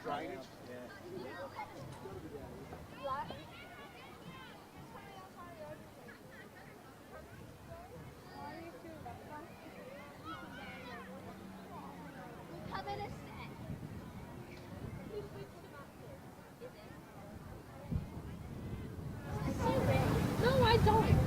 No, I don't.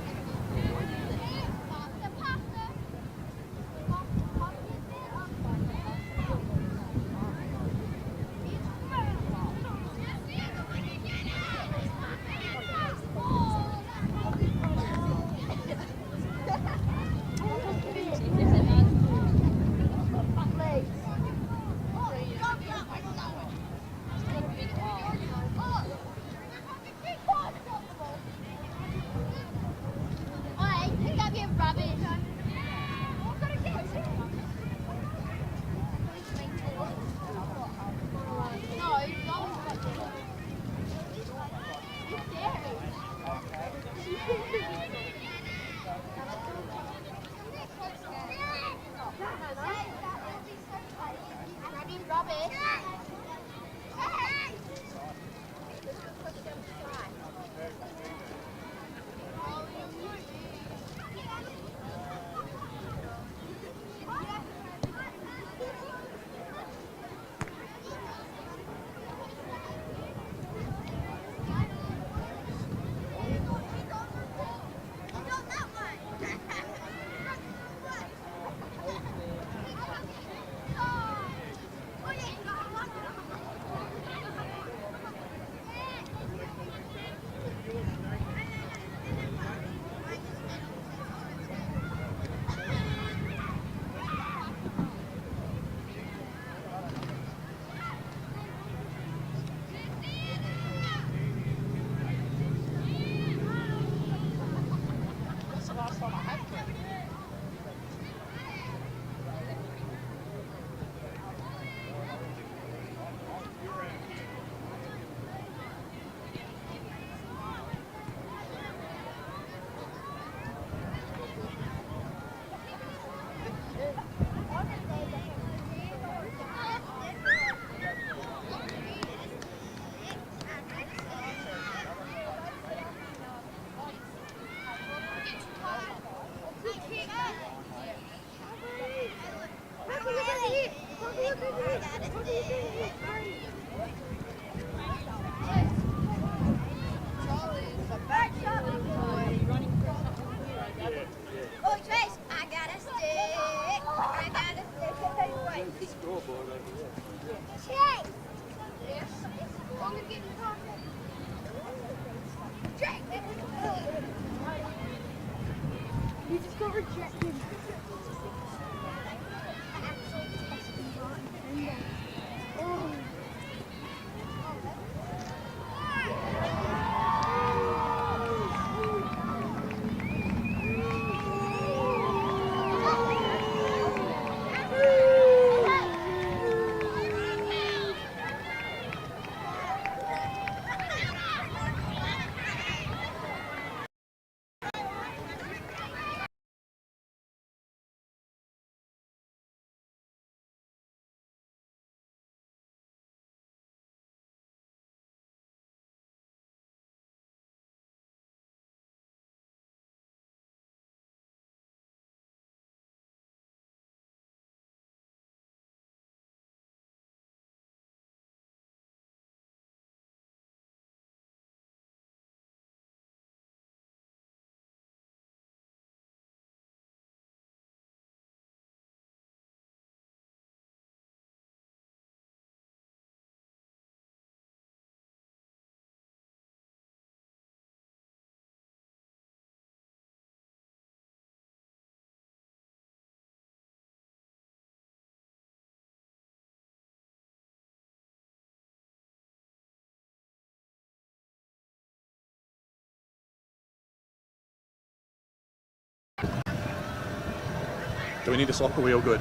You just got rejected. Do we need to swap? Are we all good?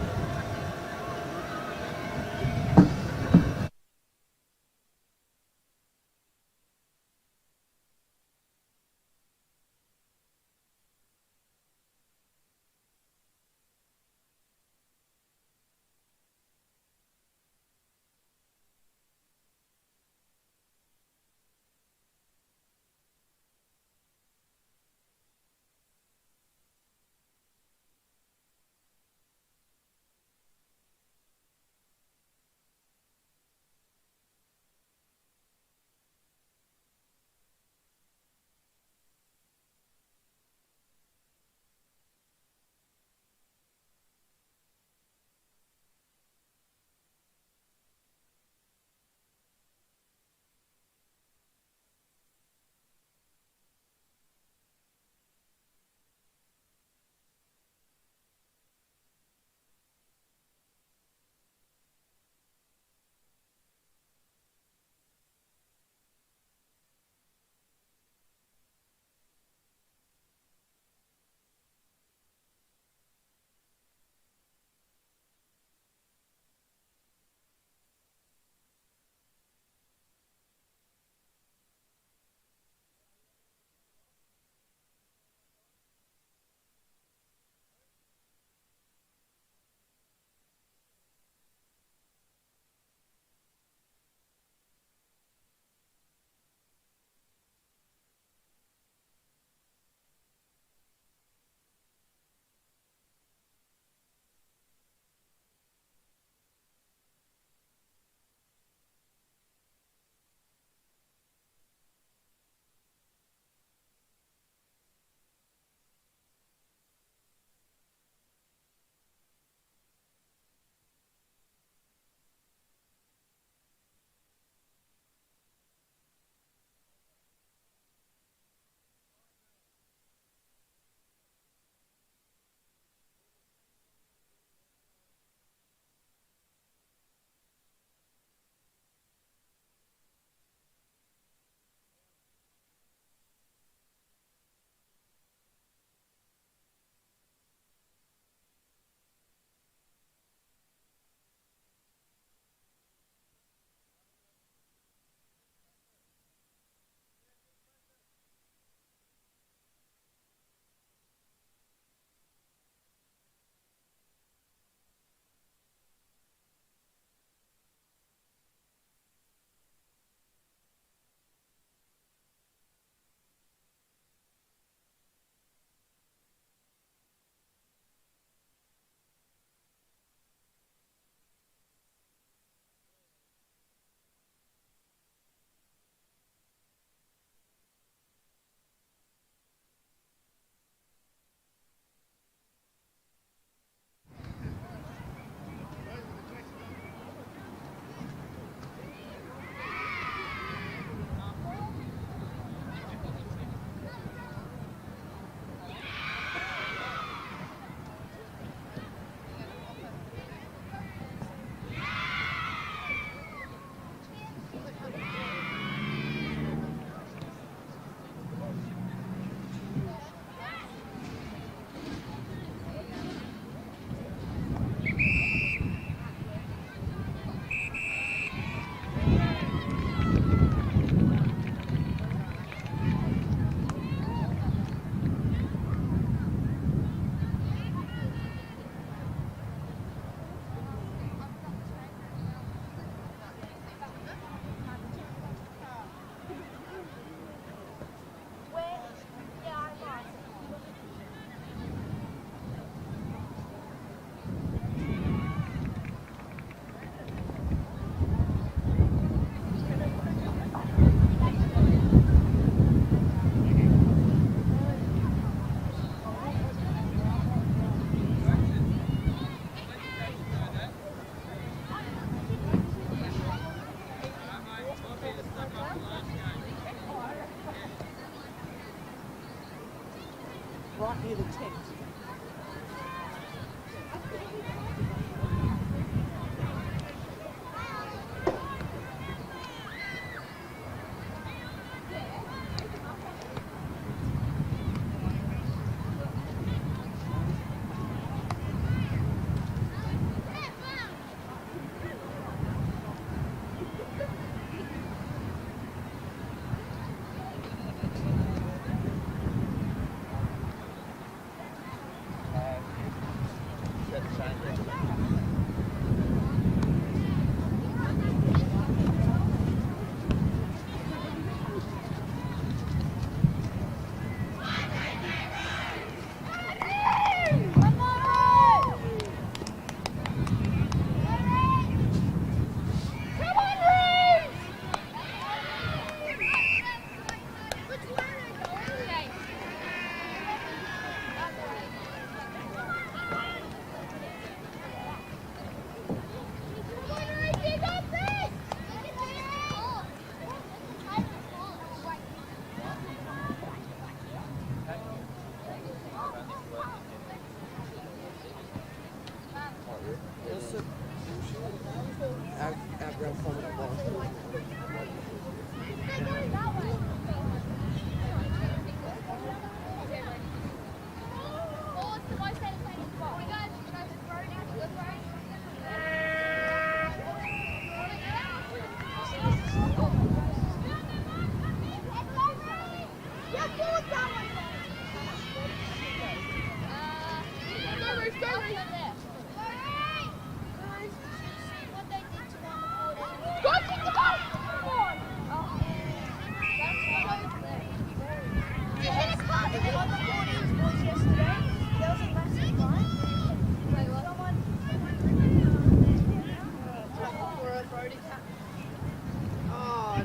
Oh,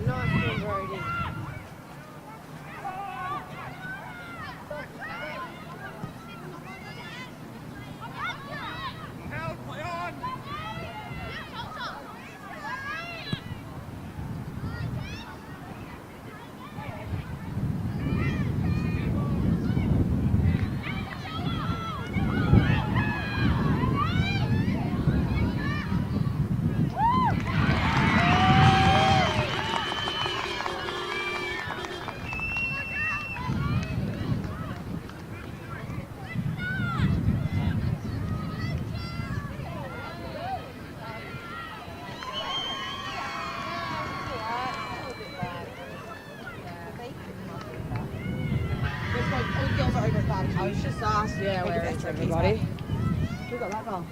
nice one, Brody. I was just asked, yeah, where is everybody? We got that goal.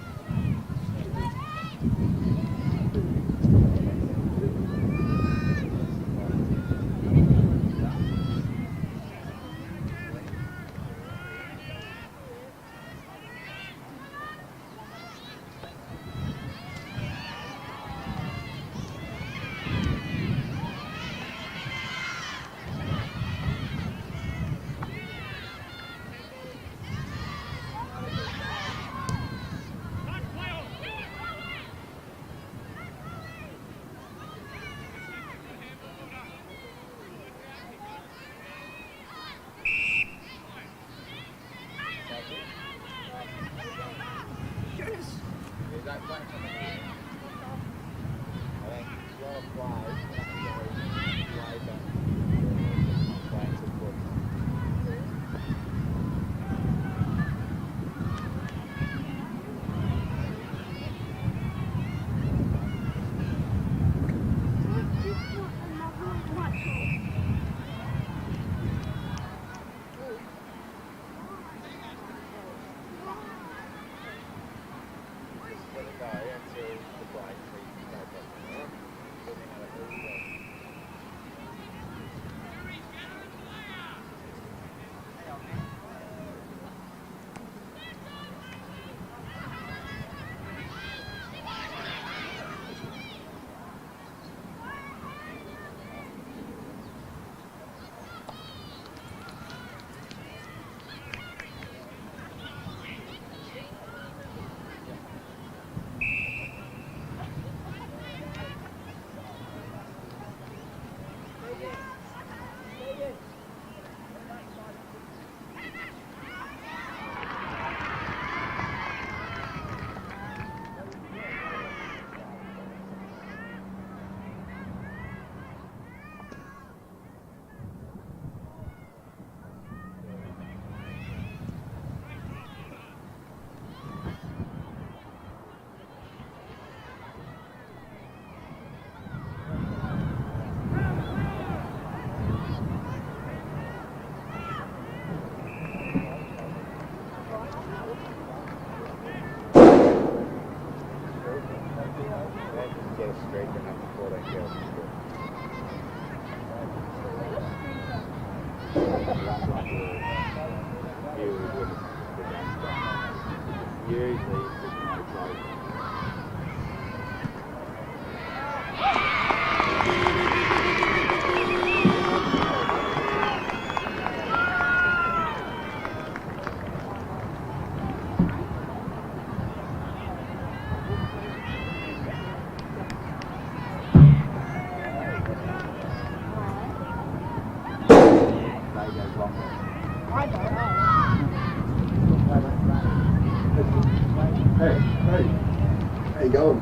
Hey, how you going?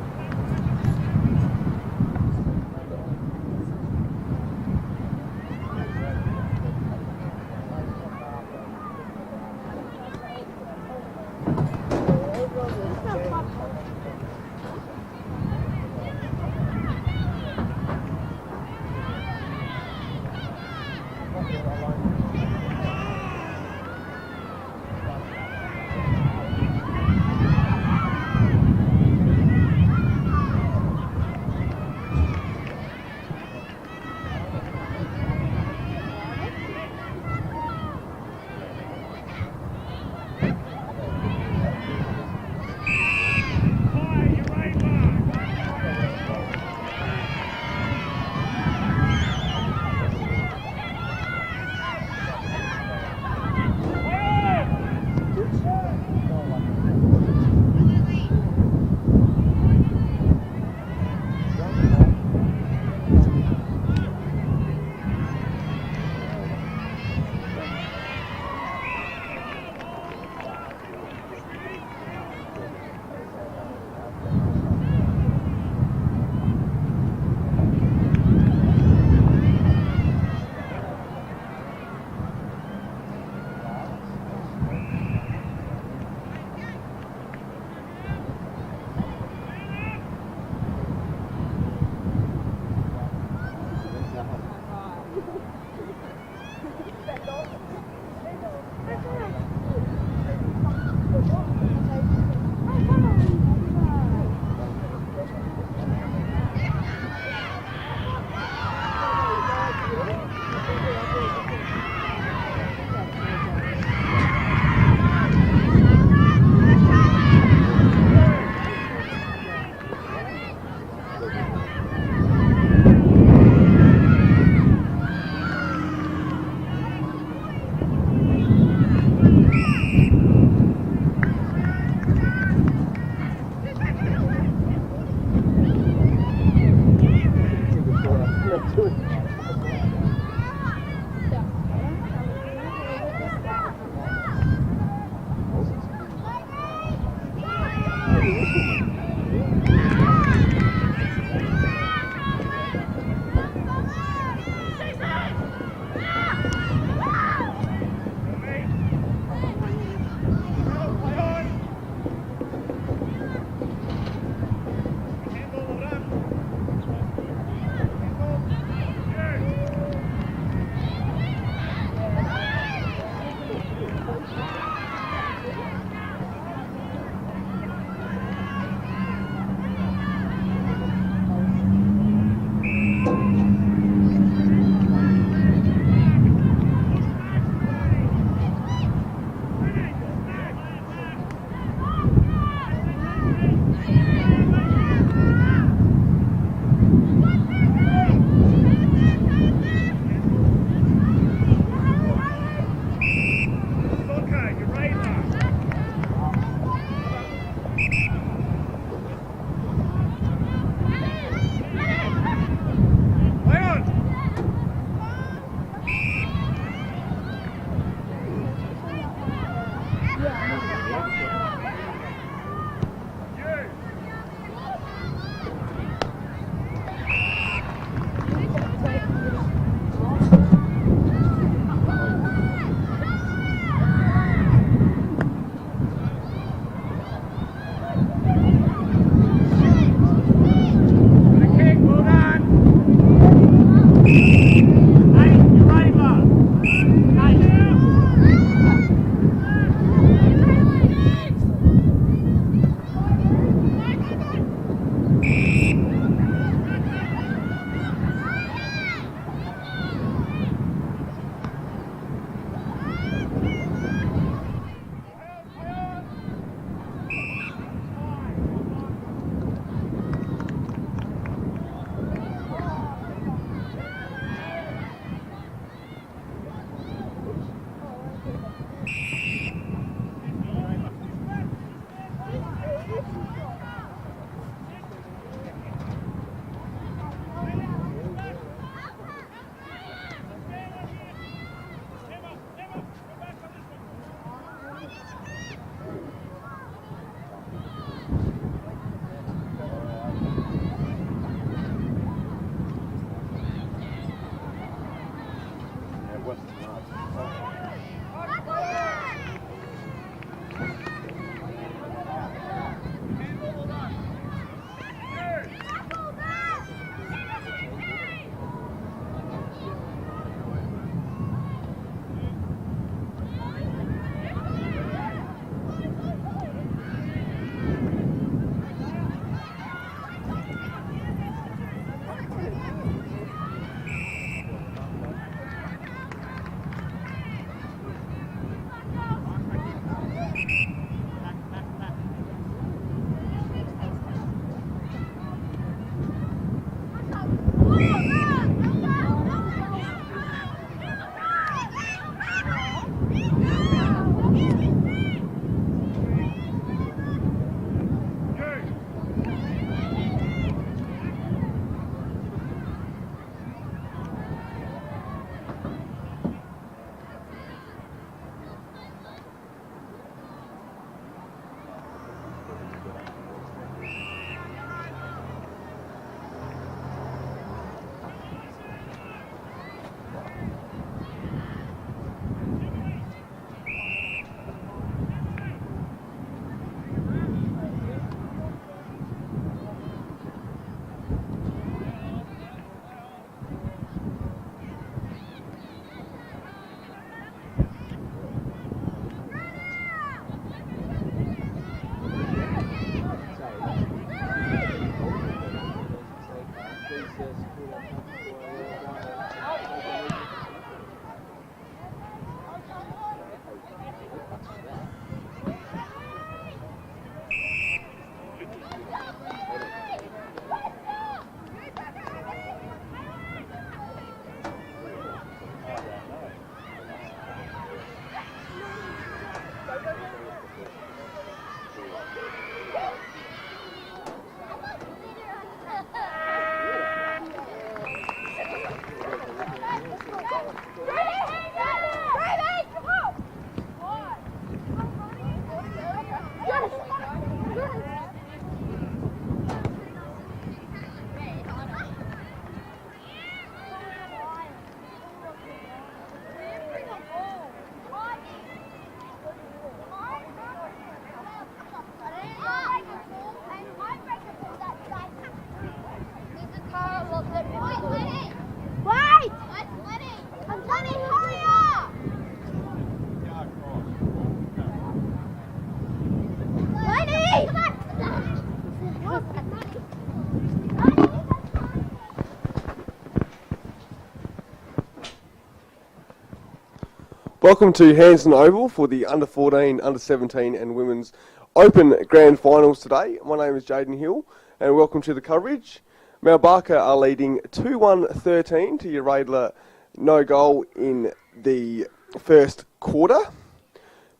Welcome to Hanson Oval for the Under 14, Under 17 and Women's Open Grand Finals today. My name is Jaden Hill and welcome to the coverage. Mount Barker are leading 2-1-13 to Uradla, no goal in the first quarter.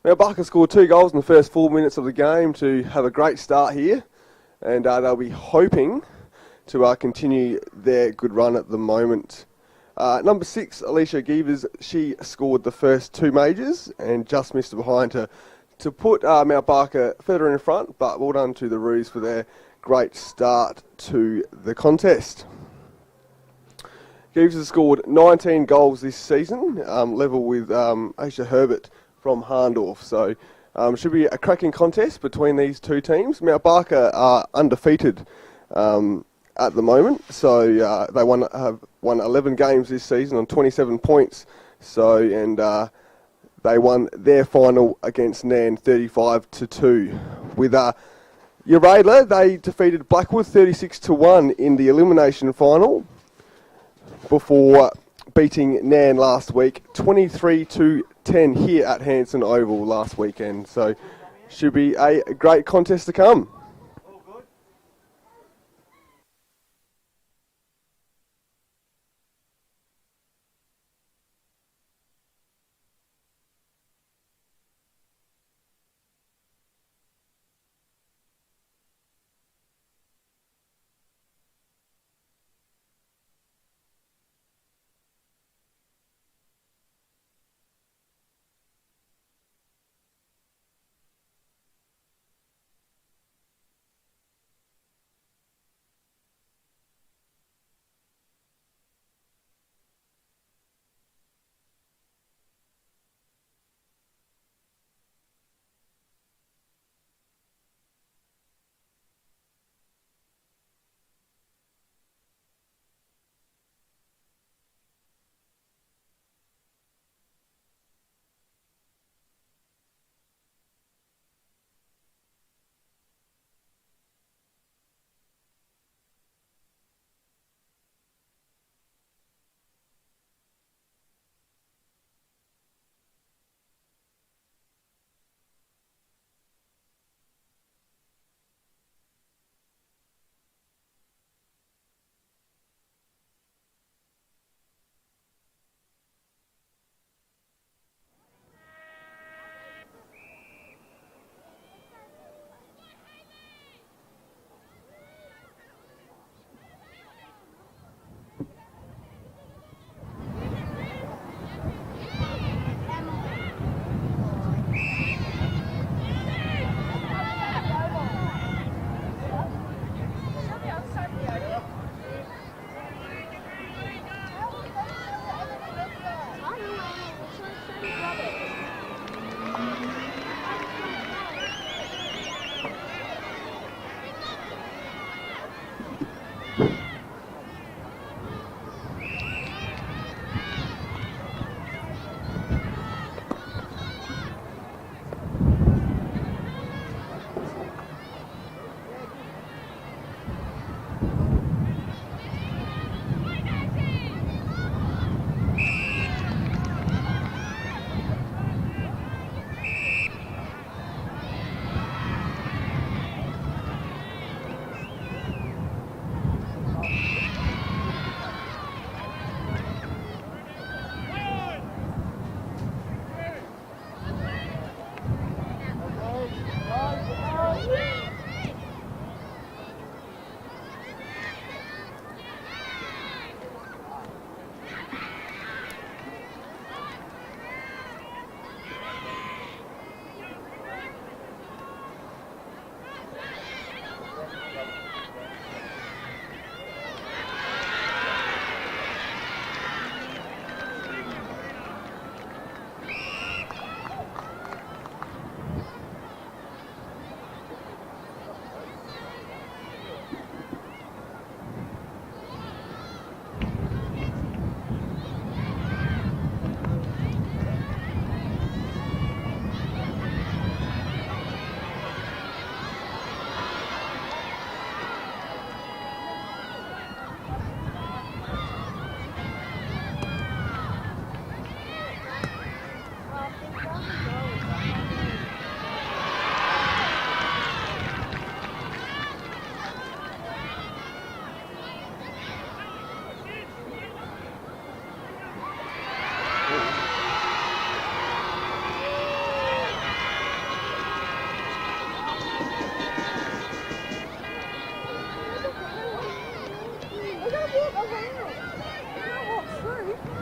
Mount Barker scored 2 goals in the first 4 minutes of the game to have a great start here, and they'll be hoping to continue their good run at the moment. Number 6, Alicia Gevers, she scored the first 2 majors and just missed behind to put Mount Barker further in front, but well done to the Roos for their great start to the contest. Gevers has scored 19 goals this season, level with Aisha Herbert from Harndorf, so should be a cracking contest between these two teams. Mount Barker are undefeated at the moment, so they have won 11 games this season on 27 points. And they won their final against Nan 35-2. With Uradla, they defeated Blackwood 36-1 in the elimination final before beating Nan last week 23-10 here at Hanson Oval last weekend. So should be a great contest to come. walk around. Can't walk through.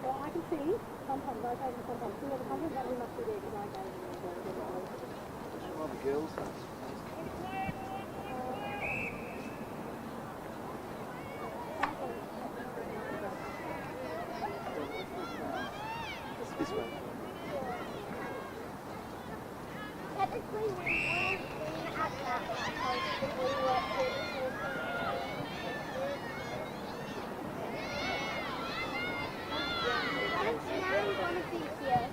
Well, I can see sometimes I take them sometimes. The other company that we must be there because I gave them A lot of girls. This way. Technically, we weren't in at that because we were now I'm going to be here.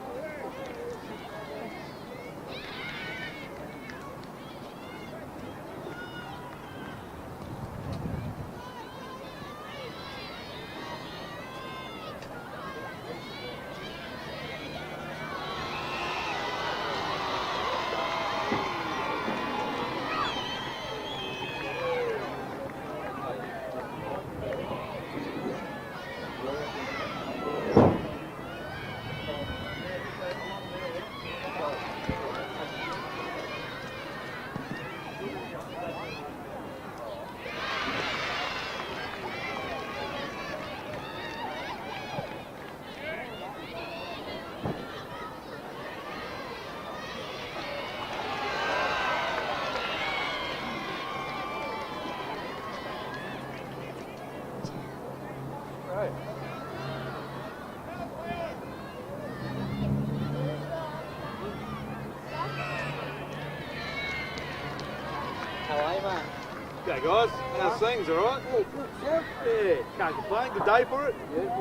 G'day guys, how's things, alright? Hey, good, sir. Yeah, can't complain, good day for it?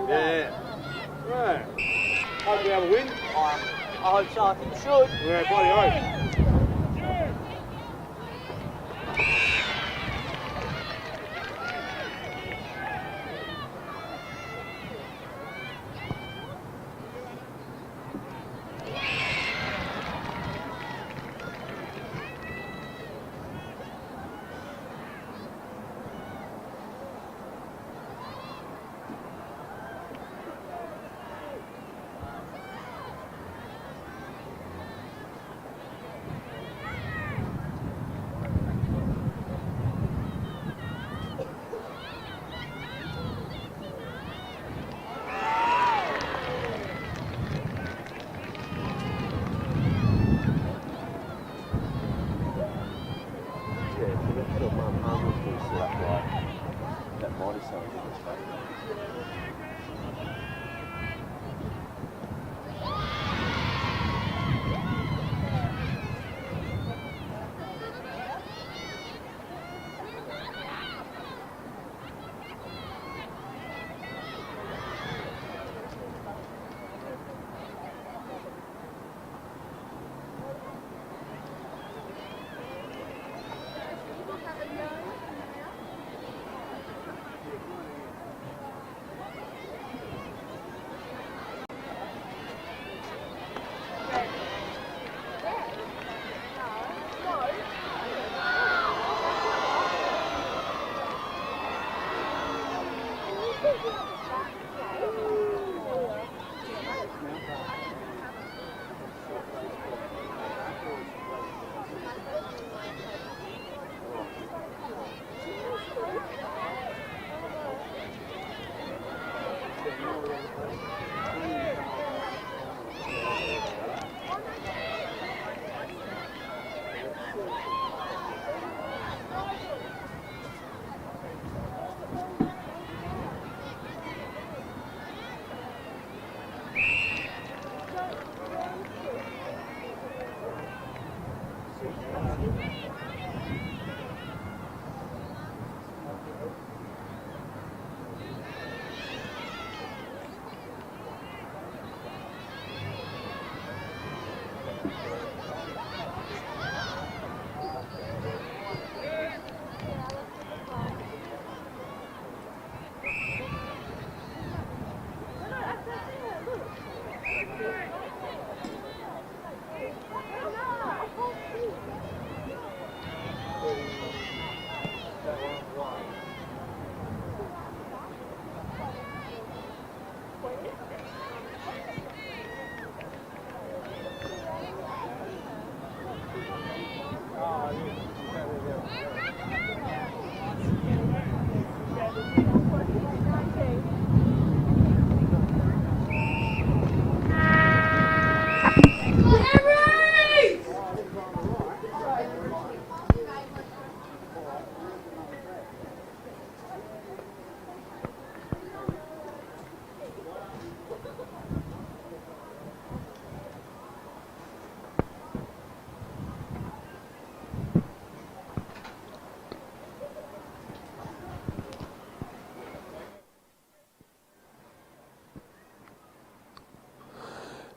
Yeah. Right. Hope we have a win. I hope so. I think we should. Yeah, bloody hope.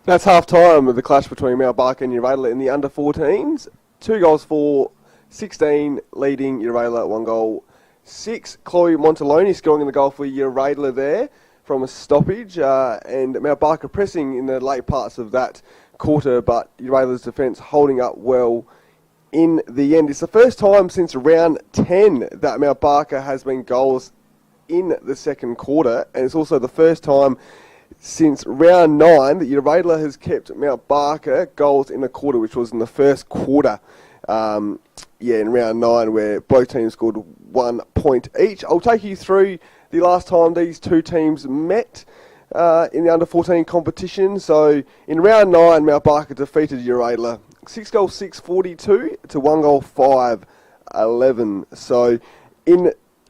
That's half time of the clash between Mount Barker and Urala in the under 14s. 2 goals for 16, leading Urala 1 goal 6. Chloe Montaloni scoring in the goal for Urala there from a stoppage, and Mount Barker pressing in the late parts of that quarter, but Urala's defence holding up well in the end. It's the first time since round 10 that Mount Barker has been goals in the second quarter, and it's also the first time since round 9 that Urala has kept Mount Barker goals in a quarter, which was in the first quarter in round 9 where both teams scored 1 point each. I'll take you through the last time these two teams met in the under-14 competition. So in round 9, Mount Barker defeated Uradler 6 goals 6-42 to 1 goal 5-11. So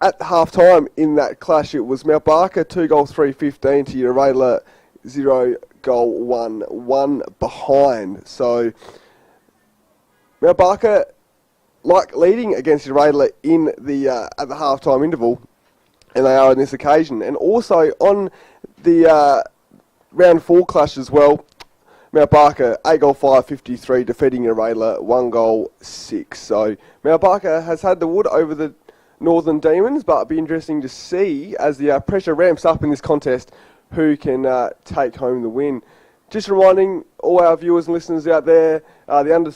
at half-time in that clash, it was Mount Barker 2 goals 3-15 to Uradler 0 goal 1 behind. So Mount Barker, like leading against Uradler in the at the half-time interval, and they are on this occasion. And also on the round 4 clash as well, Mount Barker 8 goal 5-53 defeating Uradler 1 goal 6. So Mount Barker has had the wood over the Northern Demons, but it'll be interesting to see as the pressure ramps up in this contest who can take home the win. Just reminding all our viewers and listeners out there, the under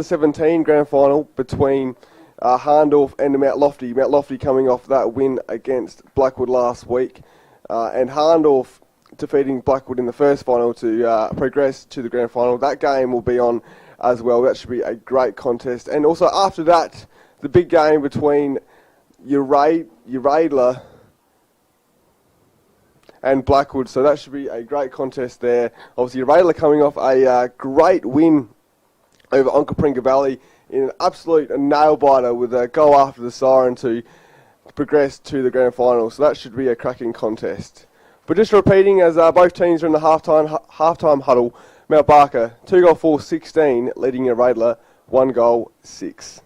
17 grand final between Harndorf and Mount Lofty. Mount Lofty coming off that win against Blackwood last week, and Harndorf defeating Blackwood in the first final to progress to the grand final. That game will be on as well. That should be a great contest. And also after that, the big game between Uradler and Blackwood. So that should be a great contest there. Obviously, Uradler coming off a great win over Onkaparinga Valley in an absolute nail-biter with a goal after the siren to progress to the grand final. So that should be a cracking contest. But just repeating, as both teams are in the half-time huddle, Mount Barker 2 goal 4-16, leading Uradler 1 goal 6.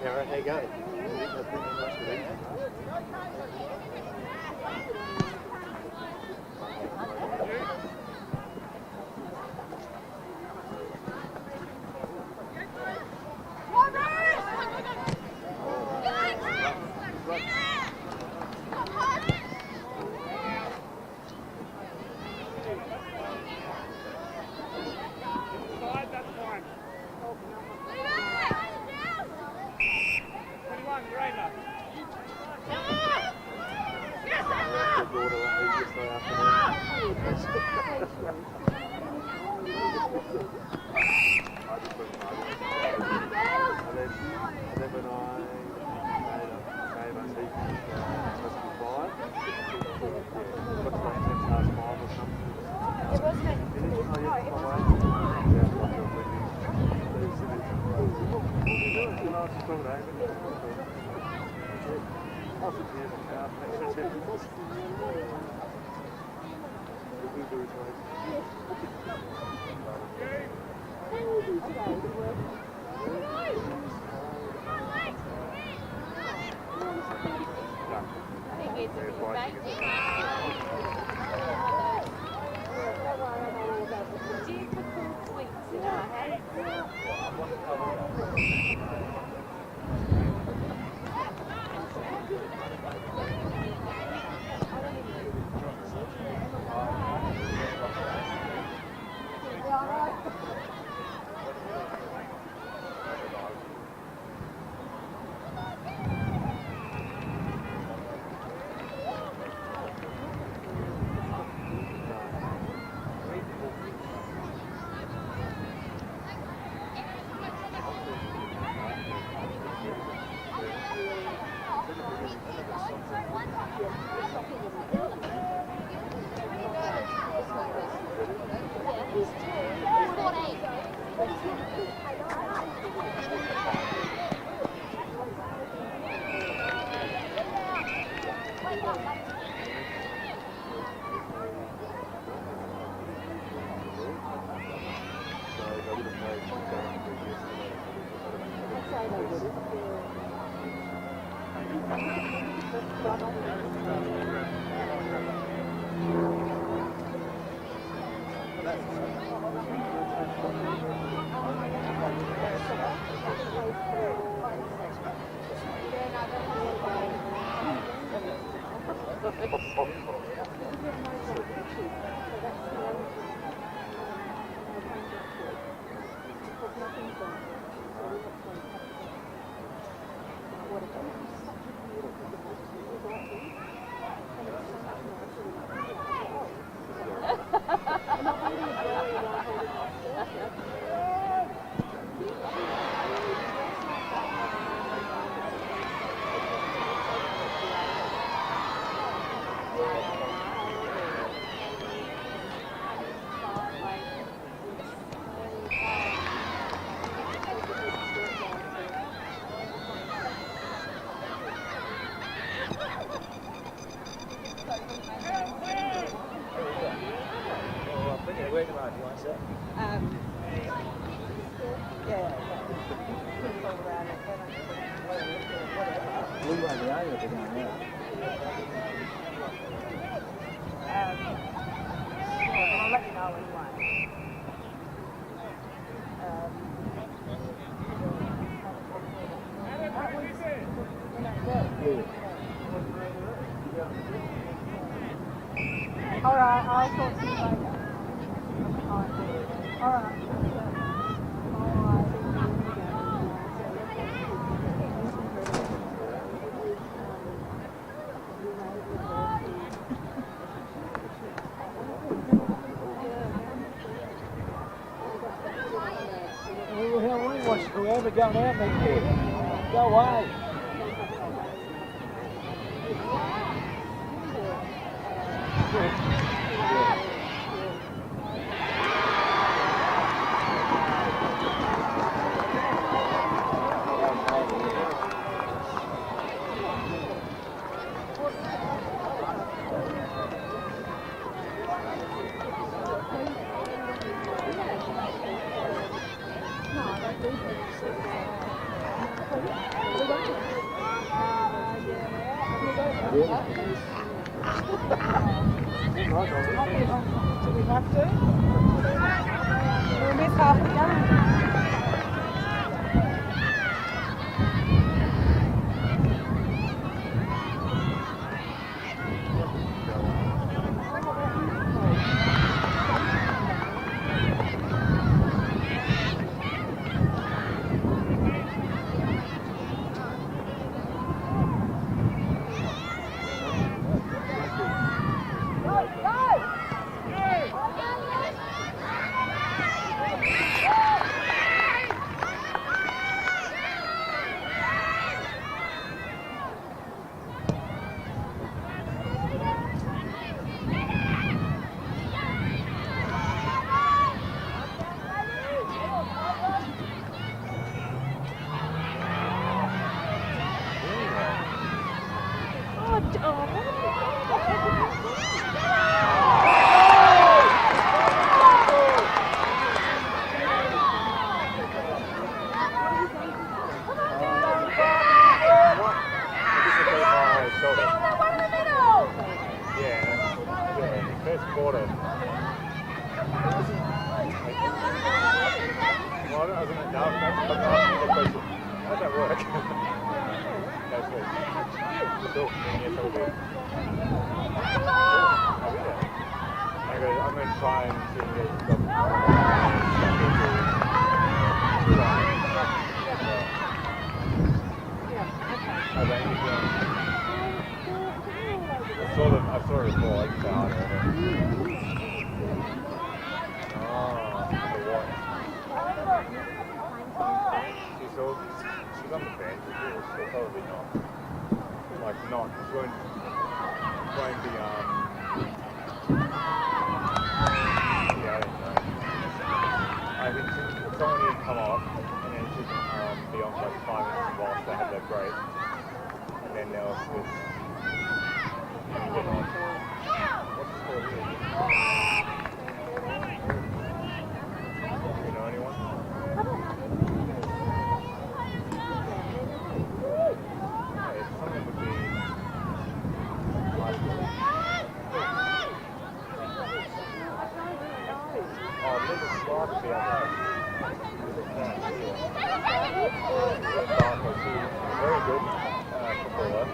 Kara, how you going? And then when I made a favour, Alright, I'll talk to you later. Alright. Who the hell wants whoever going out me? Go away. Do we have to? We'll miss half the game. Go! first quarter. Well, I wasn't enough. That's the question. How does that work? That's good. Cool. Yes, I will do. I'm going to try and see if we get some I saw it before, like found it. She's on the bench, so probably not. Like not, she won't be yeah, I don't know. I think someone need to come off and then she can be on for like 5 minutes whilst they have their break. And then they'll switch. And get on. What's the score here? Do you know anyone? Yeah, someone would be oh, Linda Clark would be out there. Very good footballer.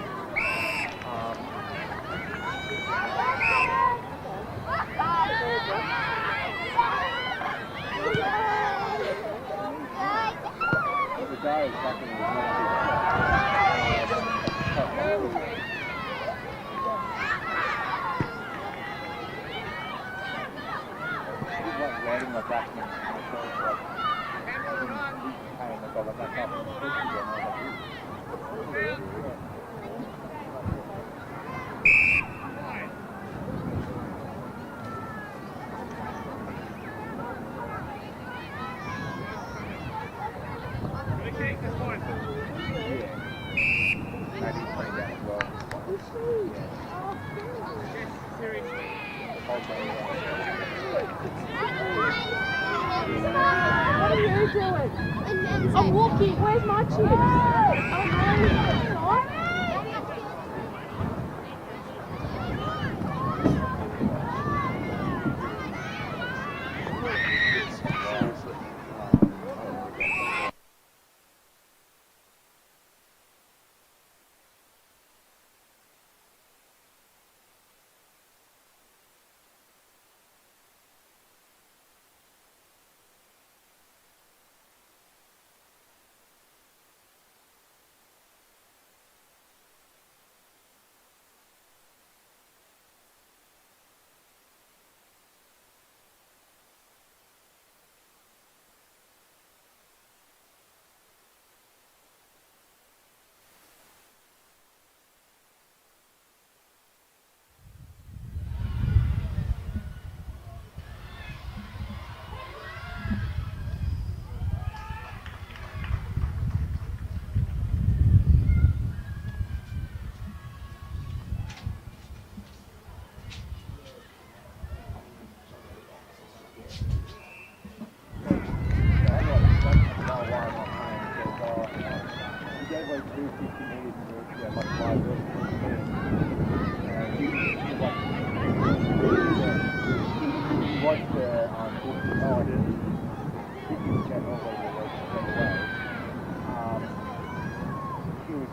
The guy is fucking riding my back and What are you doing? I'm walking. Where's my chips? Oh, no.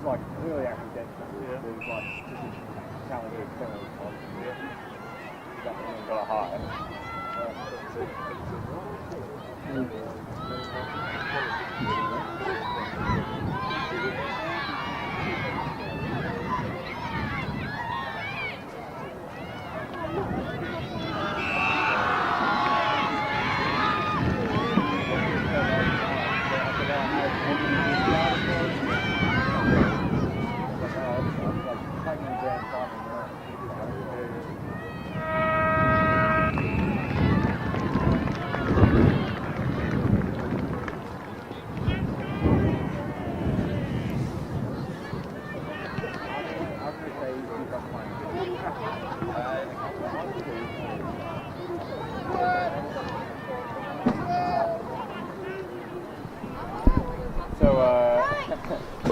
like really accidental. Yeah. There was like just talented penalty spot. Yeah. That one got a high.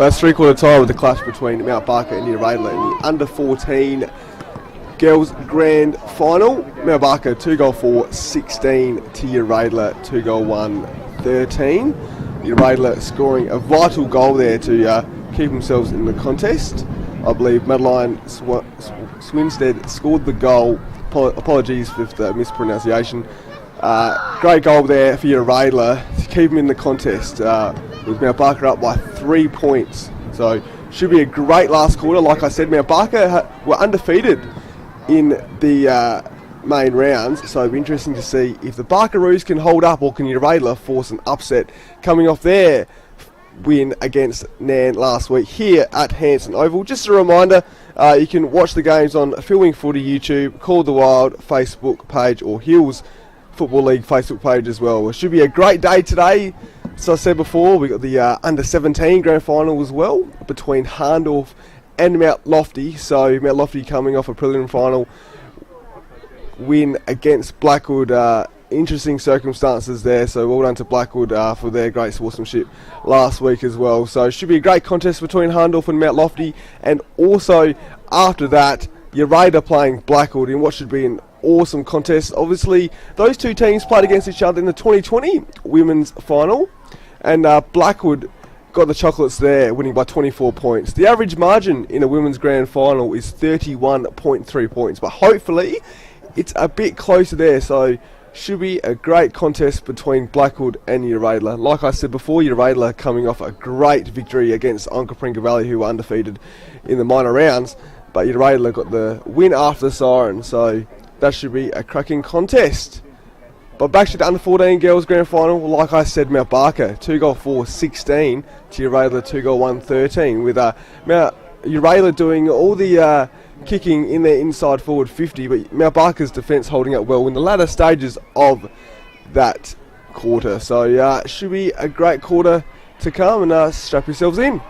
Well, that's three-quarter time with the clash between Mount Barker and New Radler in the under-14 girls grand final. Mount Barker 2 goal 4 16 to Uradler 2 goal 1 13. Uradler scoring a vital goal there to keep themselves in the contest. I believe Madeline Swinstead scored the goal. Apologies for the mispronunciation. Great goal there for Uradler to keep them in the contest. With Mount Barker up by 3 points. So should be a great last quarter. Like I said, Mount Barker were undefeated in the main rounds, so it'll be interesting to see if the Barkaroos can hold up or can Uradler force an upset coming off their win against Nan last week here at Hanson Oval. Just a reminder, you can watch the games on Filming Footy YouTube, Call the Wild Facebook page, or Hills Football League Facebook page as well. It should be a great day today. As I said before, we got the under 17 grand final as well between Harndorf and Mount Lofty. So Mount Lofty coming off a preliminary final win against Blackwood. Interesting circumstances there, so well done to Blackwood for their great sportsmanship last week as well. So it should be a great contest between Harndorf and Mount Lofty, and also after that, Uradler playing Blackwood in what should be an awesome contest. Obviously, those two teams played against each other in the 2020 women's final, and Blackwood got the chocolates there, winning by 24 points. The average margin in a women's grand final is 31.3 points, but hopefully it's a bit closer there, so should be a great contest between Blackwood and Uradler. Like I said before, Uradler coming off a great victory against Onkaparinga Valley, who were undefeated in the minor rounds, but Uradler got the win after the siren, so that should be a cracking contest. But back to the under 14 girls grand final, like I said, Mount Barker 2 goal 4 16 to Uradler 2 goal 1 13, with Mount Uradler doing all the kicking in their inside forward 50, but Mount Barker's defence holding up well in the latter stages of that quarter. So it should be a great quarter to come, and strap yourselves in.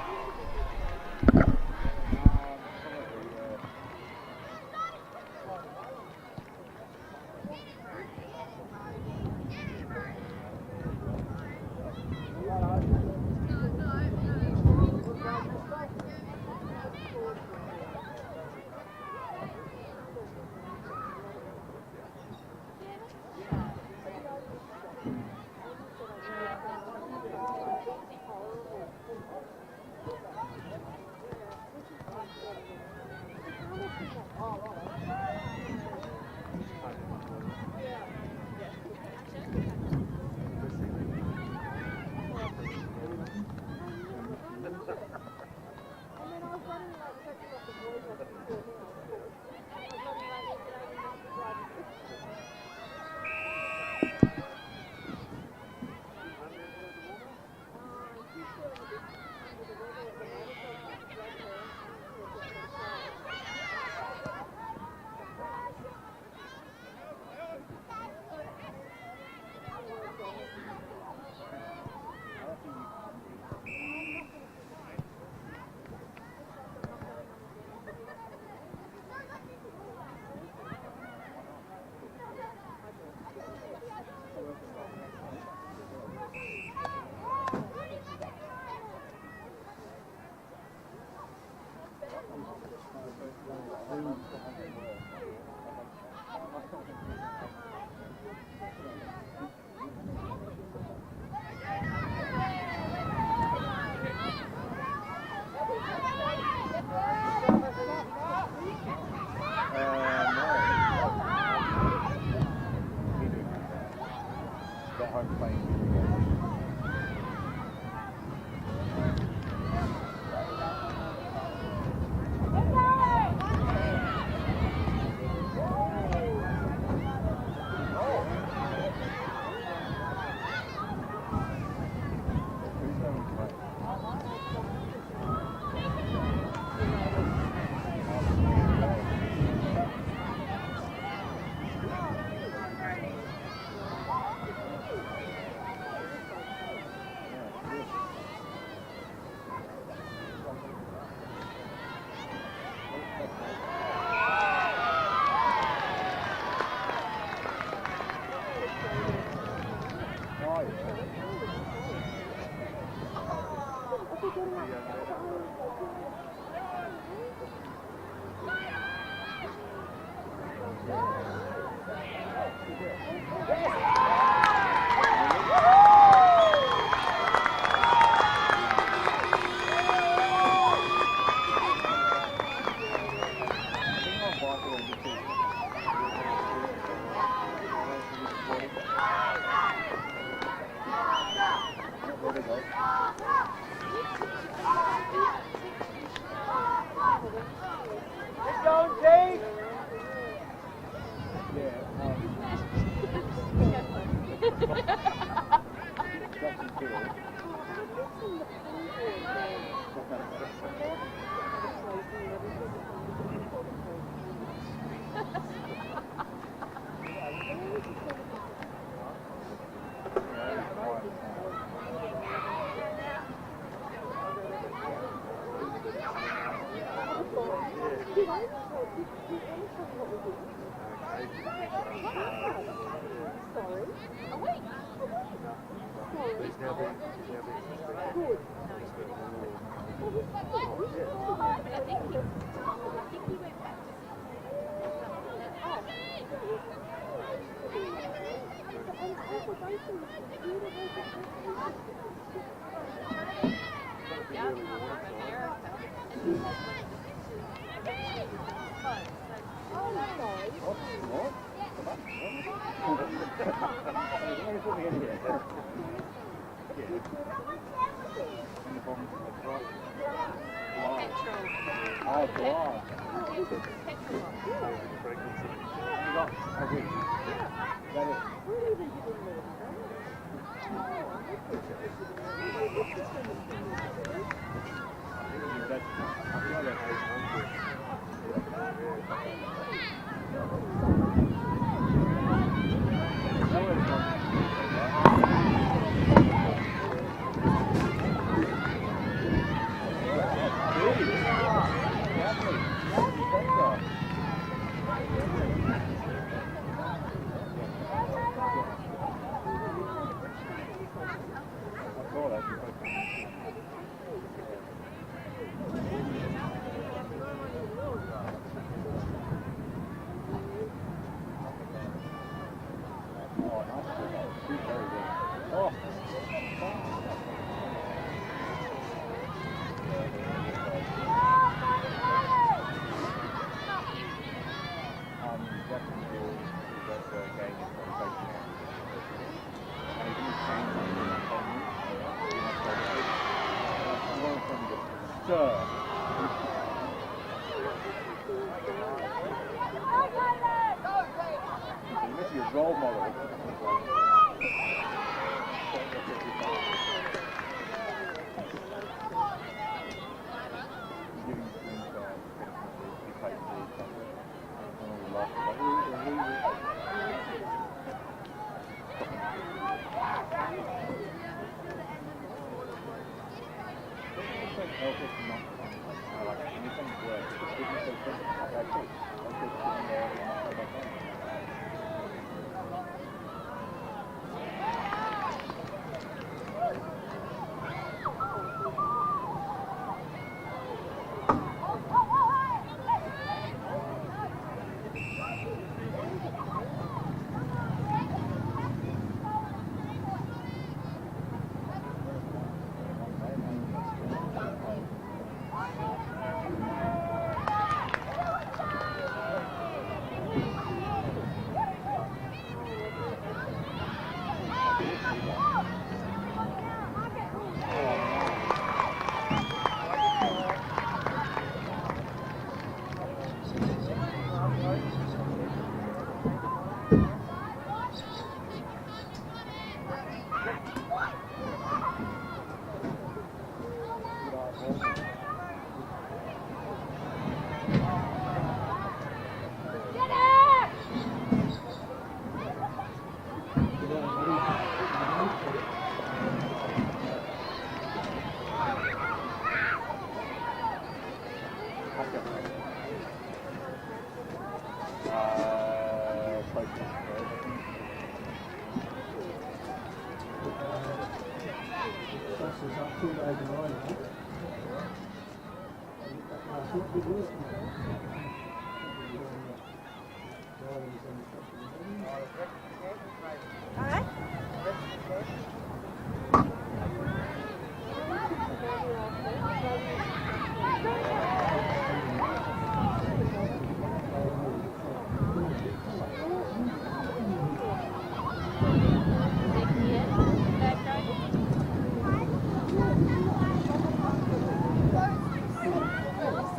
Role model.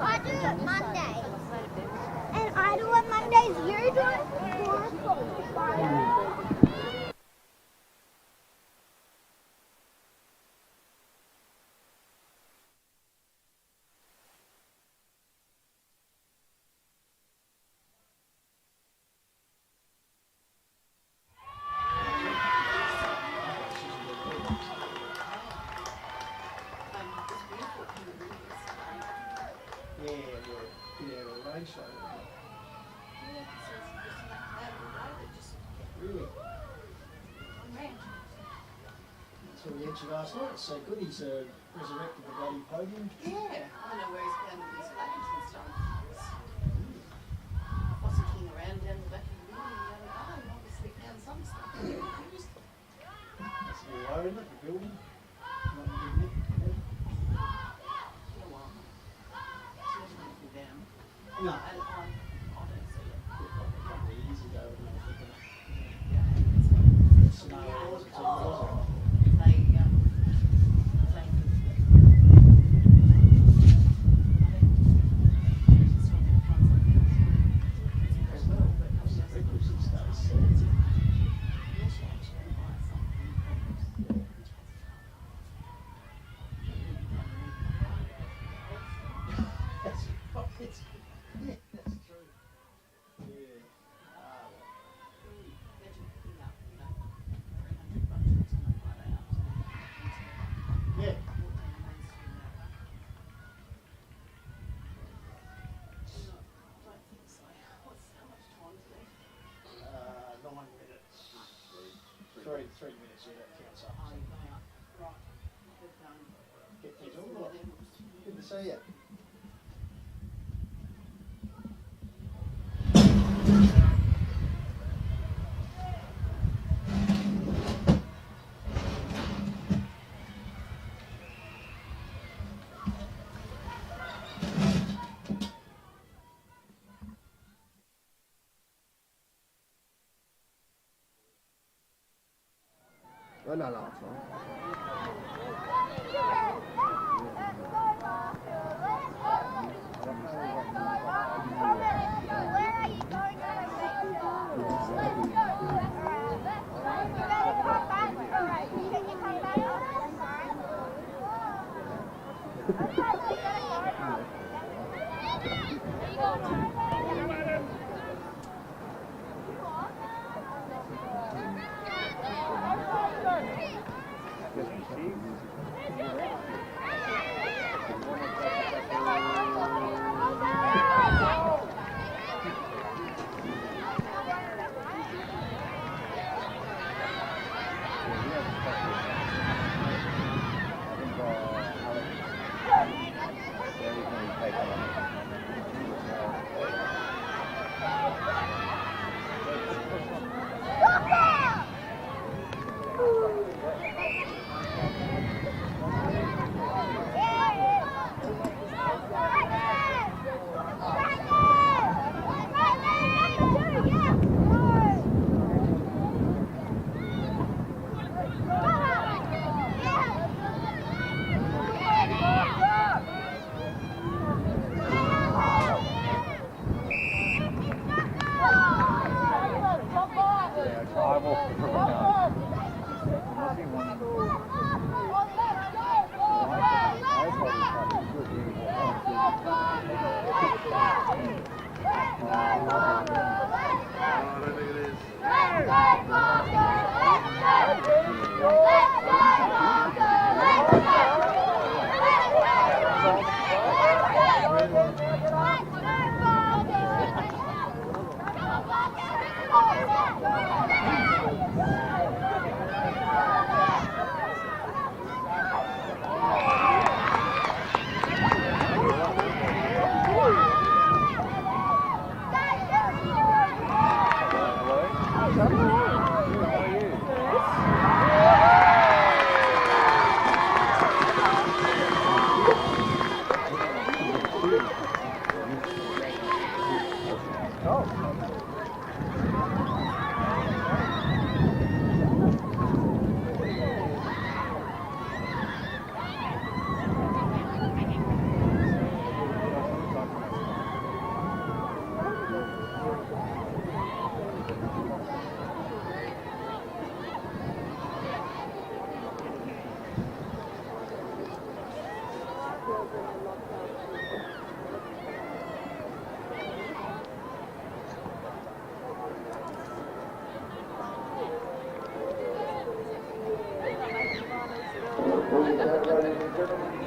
I do it Monday. catch you last night. It's so good. He's resurrected the bloody podium. Yeah, I don't know where he's found all these flags and stuff. Wasn't king around down the back of the building the other day and obviously found some stuff. That's a bit low, isn't it? The building. Not a big nip. No. And I don't see it. A couple of years ago, Yeah. it's no, it wasn't. So They, yeah. Uh, 9 minutes. 3 minutes, yeah, that counts up. Get things all right. Good to see you. No, no, no, it's fine.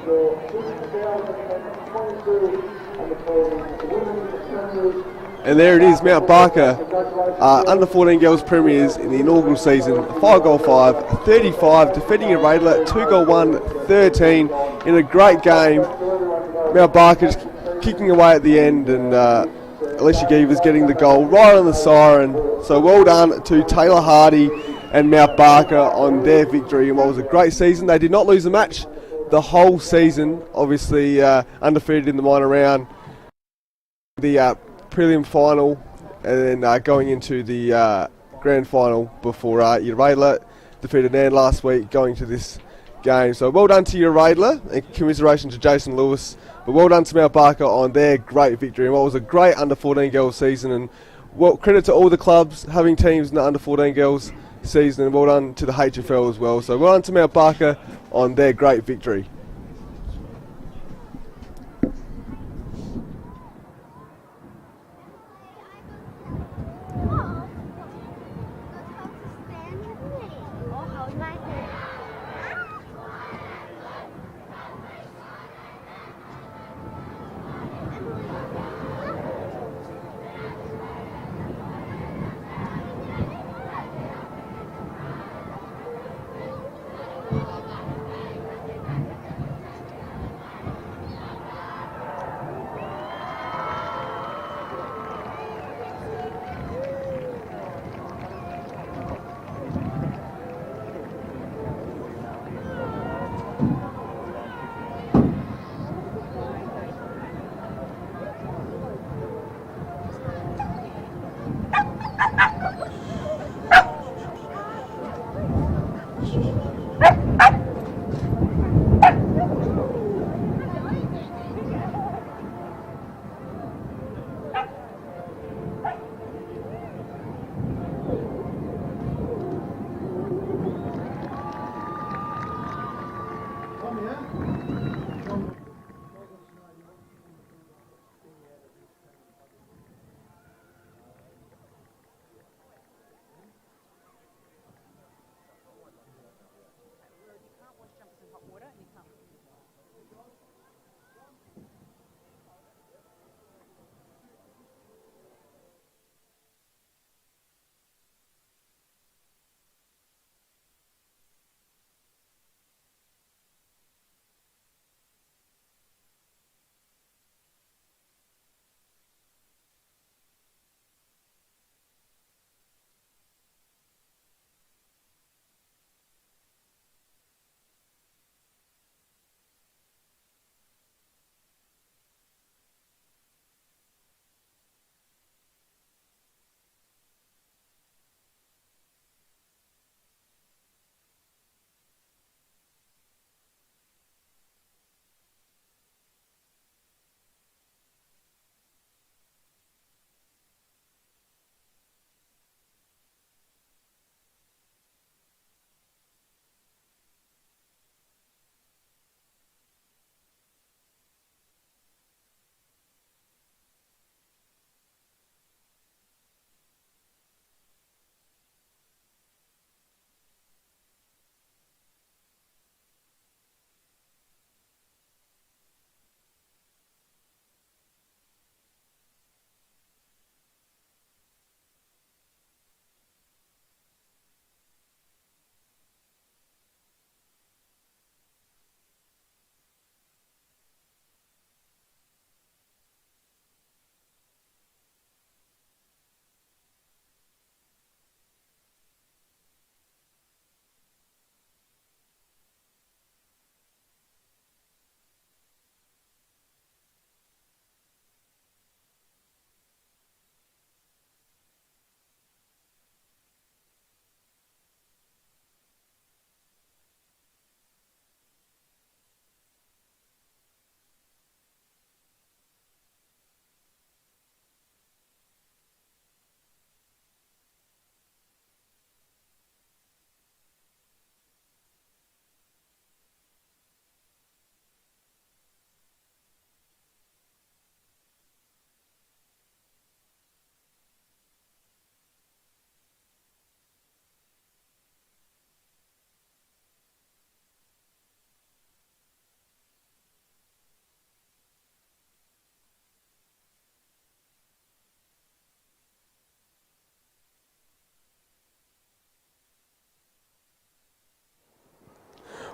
Your 2022 and the women's And there it is, Mount Barker, under 14 girls premiers in the inaugural season, 5-5, 35, defeating Radler, 2-1, 13 in a great game. Mount Barker just kicking away at the end, and Alicia Geevers getting the goal right on the siren. So well done to Taylor Hardy and Mount Barker on their victory in what was a great season. They did not lose a match the whole season, obviously undefeated in the minor round, the prelim final, and then going into the grand final before Radler defeated Nan last week, going to this game. So well done to Radler, and commiseration to Jason Lewis, but well done to Mount Barker on their great victory in what was a great under 14 girls season. And well, credit to all the clubs having teams in the under 14 girls season, and well done to the HFL as well. So well done to Mount Barker on their great victory.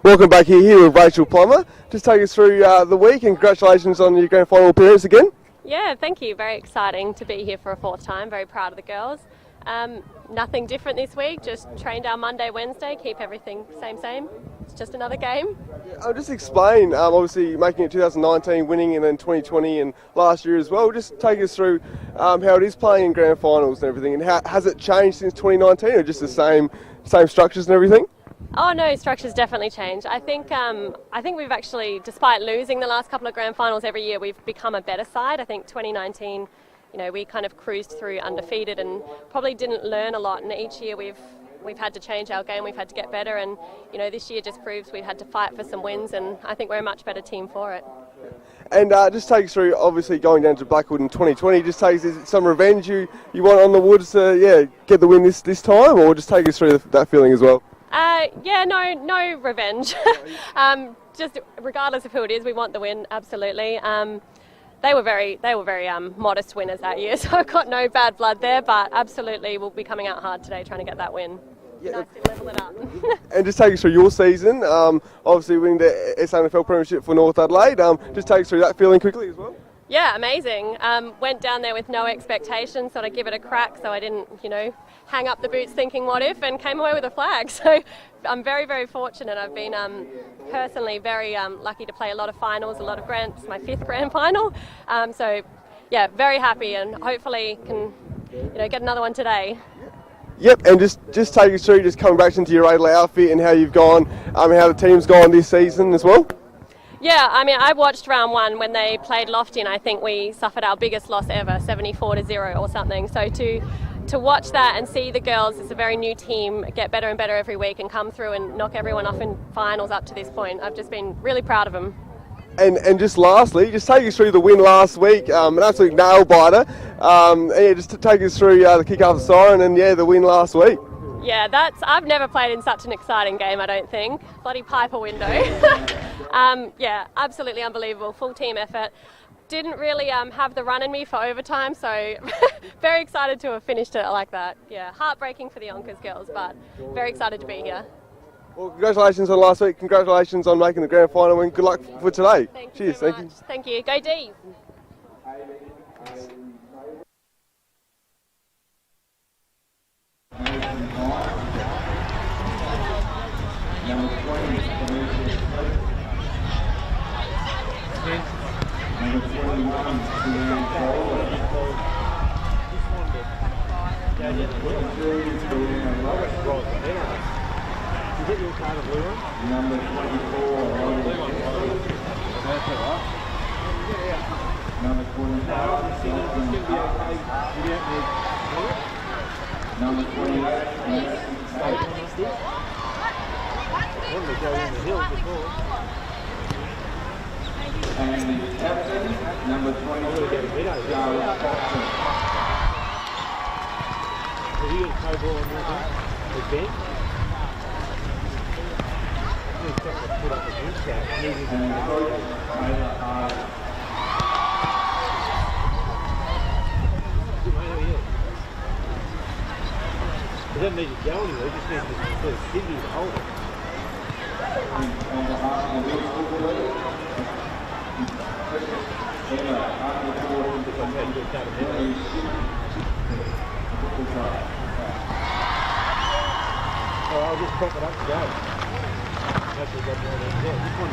Welcome back here with Rachel Plummer. Just take us through the week and congratulations on your grand final appearance again. Yeah, thank you. Very exciting to be here for a fourth time. Very proud of the girls. Nothing different this week, just trained our Monday, Wednesday, keep everything same. It's just another game. I'll just explain, obviously making it 2019, winning, and then 2020 and last year as well. Just take us through how it is playing in grand finals and everything, and how has it changed since 2019, or just the same structures and everything? Oh no, structure's definitely changed. I think we've actually, despite losing the last couple of grand finals every year, we've become a better side. I think 2019, we kind of cruised through undefeated and probably didn't learn a lot. And each year we've had to change our game. We've had to get better. And this year just proves we've had to fight for some wins. And I think we're a much better team for it. And just take us through, obviously going down to Blackwood in 2020. Just take us some revenge you want on the Woods to get the win this time, or just take us through that feeling as well. No revenge. Just regardless of who it is, we want the win, absolutely. They were very modest winners that year, so I've got no bad blood there, but absolutely we'll be coming out hard today trying to get that win. Yeah. Nice to level it up. And just take us through your season, obviously winning the SANFL Premiership for North Adelaide. Just take us through that feeling quickly as well. Yeah, amazing. Went down there with no expectations, thought I'd give it a crack, so I didn't, hang up the boots thinking what if, and came away with a flag. So I'm very, very fortunate. I've been personally very lucky to play a lot of finals, a lot of it's my 5th grand final. So yeah, very happy, and hopefully can get another one today. Yep, and just take us through, just coming back into your Adelaide outfit and how you've gone, how the team's gone this season as well. Yeah, I watched round 1 when they played Lofty, and I think we suffered our biggest loss ever, 74-0 or something. So to watch that and see the girls, it's a very new team, get better and better every week and come through and knock everyone off in finals up to this point. I've just been really proud of them. And just lastly, just take us through the win last week, an absolute nail biter. Just to take us through the kick after siren and the win last week. Yeah, I've never played in such an exciting game, I don't think. Bloody Piper window. Yeah, absolutely unbelievable. Full team effort. Didn't really have the run in me for overtime, so very excited to have finished it like that. Yeah, heartbreaking for the Yonkers girls, but very excited to be here. Well, congratulations on last week. Congratulations on making the grand final and good luck for today. Cheers. Thank you. Thank you. Go D's. Number 24, number and the captain, number 20, Charles Jackson. Have you got a toe ball on your thing? With Ben? Put up the bench cap, needing to He doesn't need to go anywhere, he just needs to sort of Sydney to hold it. On behalf of the I'll just prop it up to go. Hopefully got more than that. This one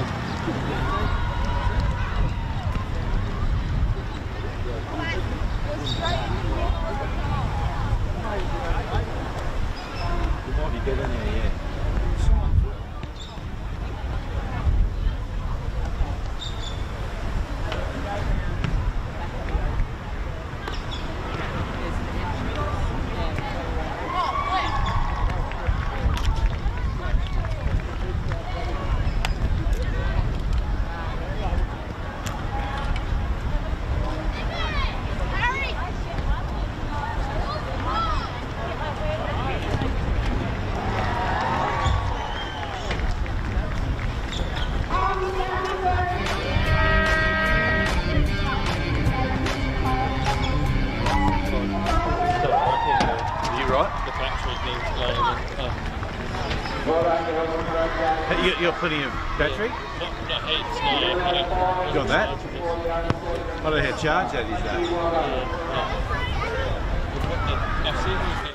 you might be good in there, yeah. Right? The factory being slower than You got plenty of battery? Not heats, no. You got that? I don't know how charged that is though. I've seen these.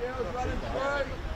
Girls running through.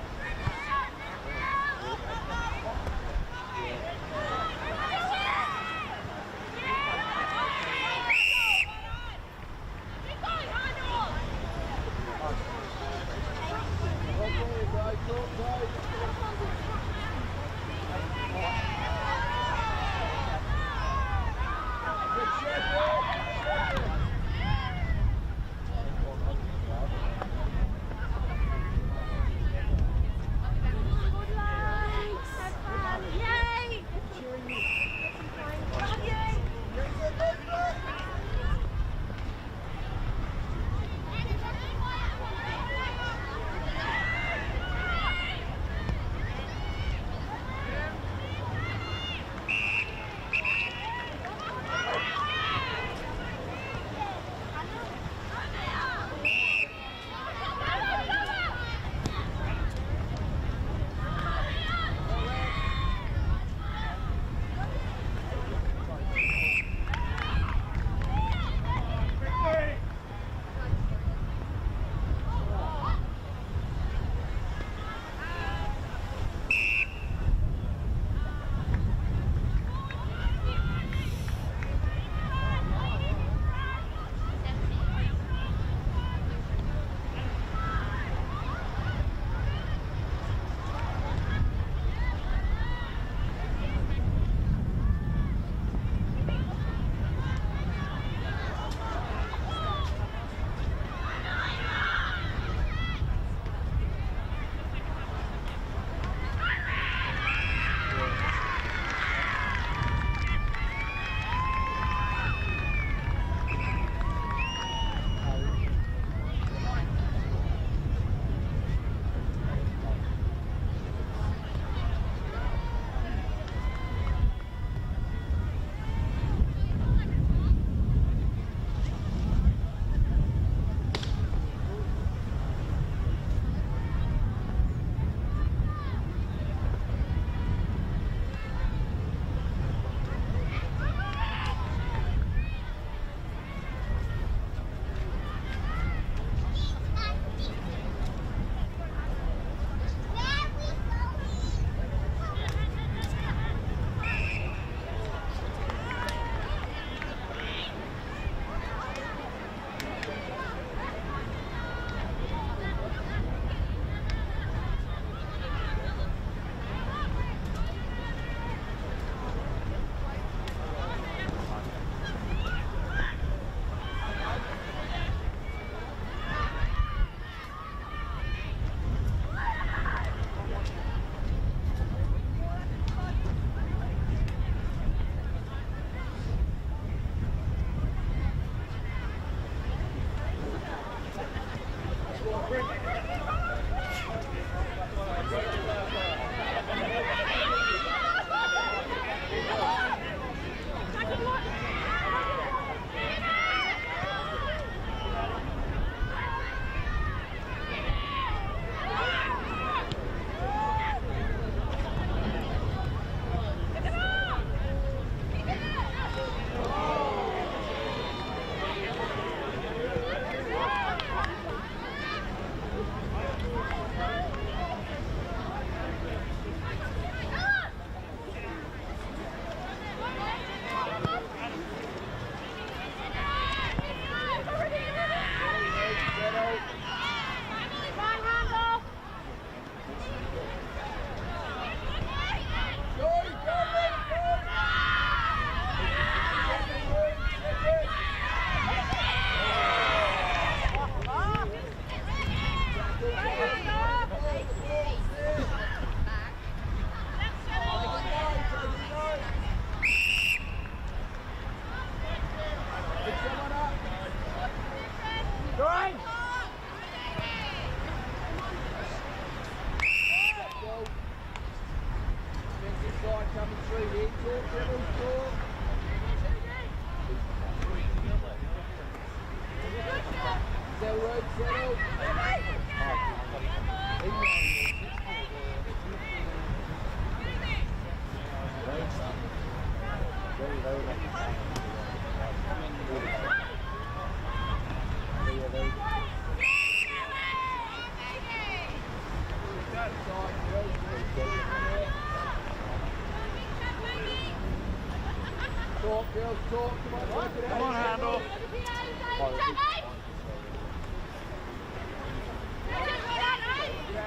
Come on, Handle.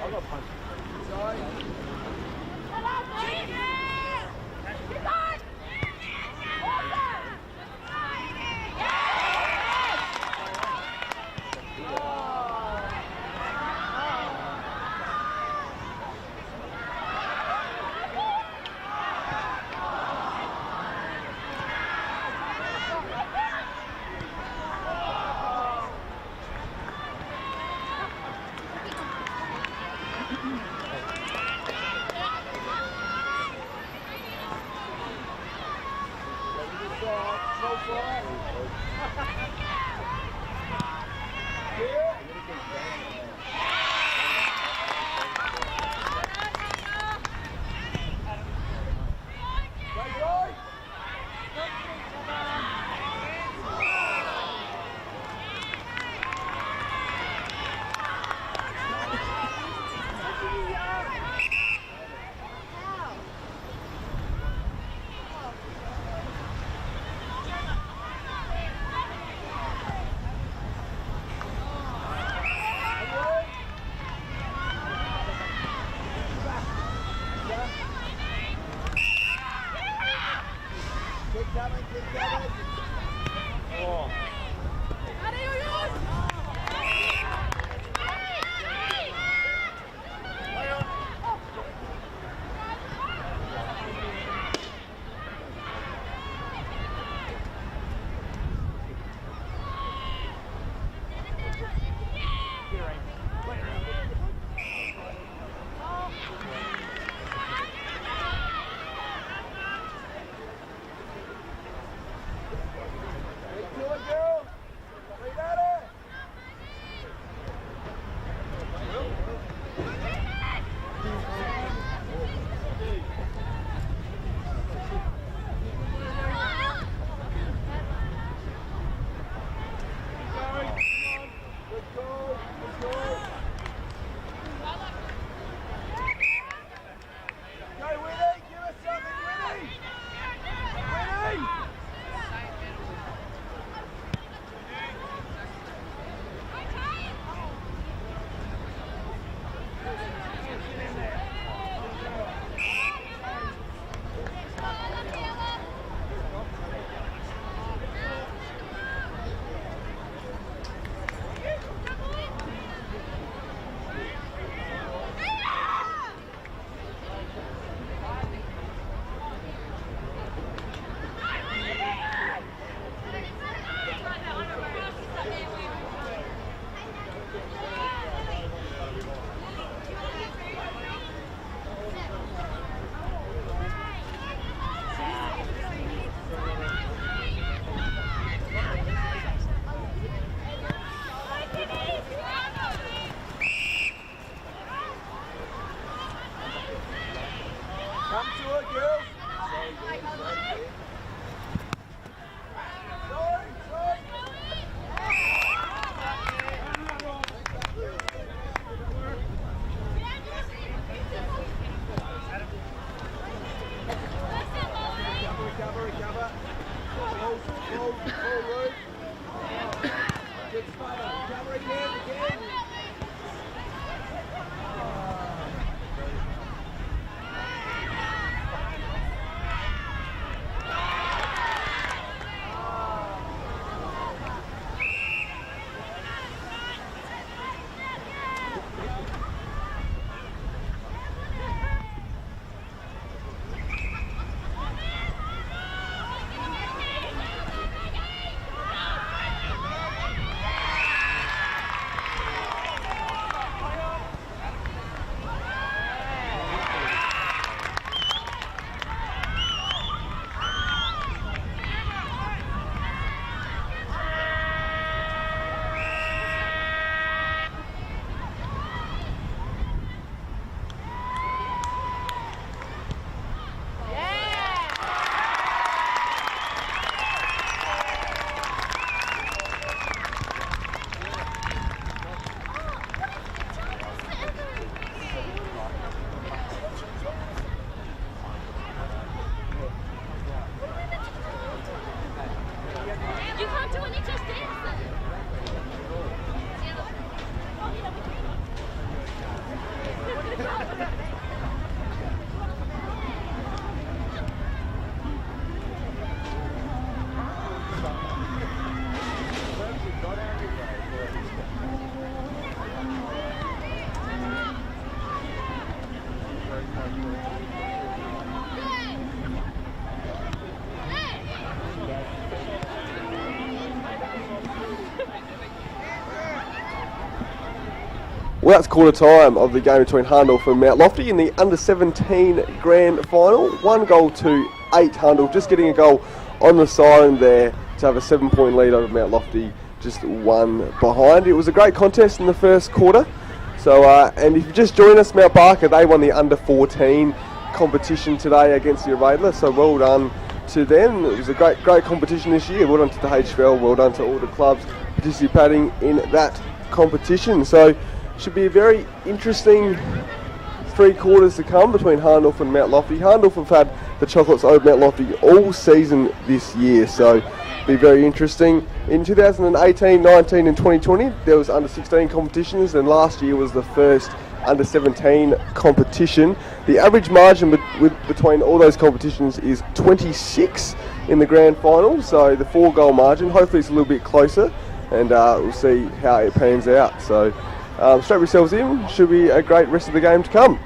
I've got punch. Well, that's quarter time of the game between Harndorf and Mount Lofty in the under-17 grand final. 1 goal to 8 Harndorf, just getting a goal on the siren there to have a 7-point lead over Mount Lofty, just 1 behind. It was a great contest in the first quarter. So, and if you just joined us, Mount Barker, they won the under-14 competition today against the Radler, so well done to them. It was a great competition this year. Well done to the HFL, well done to all the clubs participating in that competition. So should be a very interesting 3 quarters to come between Harndorf and Mount Lofty. Harndorf have had the chocolates over Mount Lofty all season this year, so be very interesting. In 2018, 19 and 2020 there was under 16 competitions, and last year was the first under 17 competition. The average margin between all those competitions is 26 in the grand final, so the 4-goal margin. Hopefully it's a little bit closer, and we'll see how it pans out. So strap yourselves in, should be a great rest of the game to come.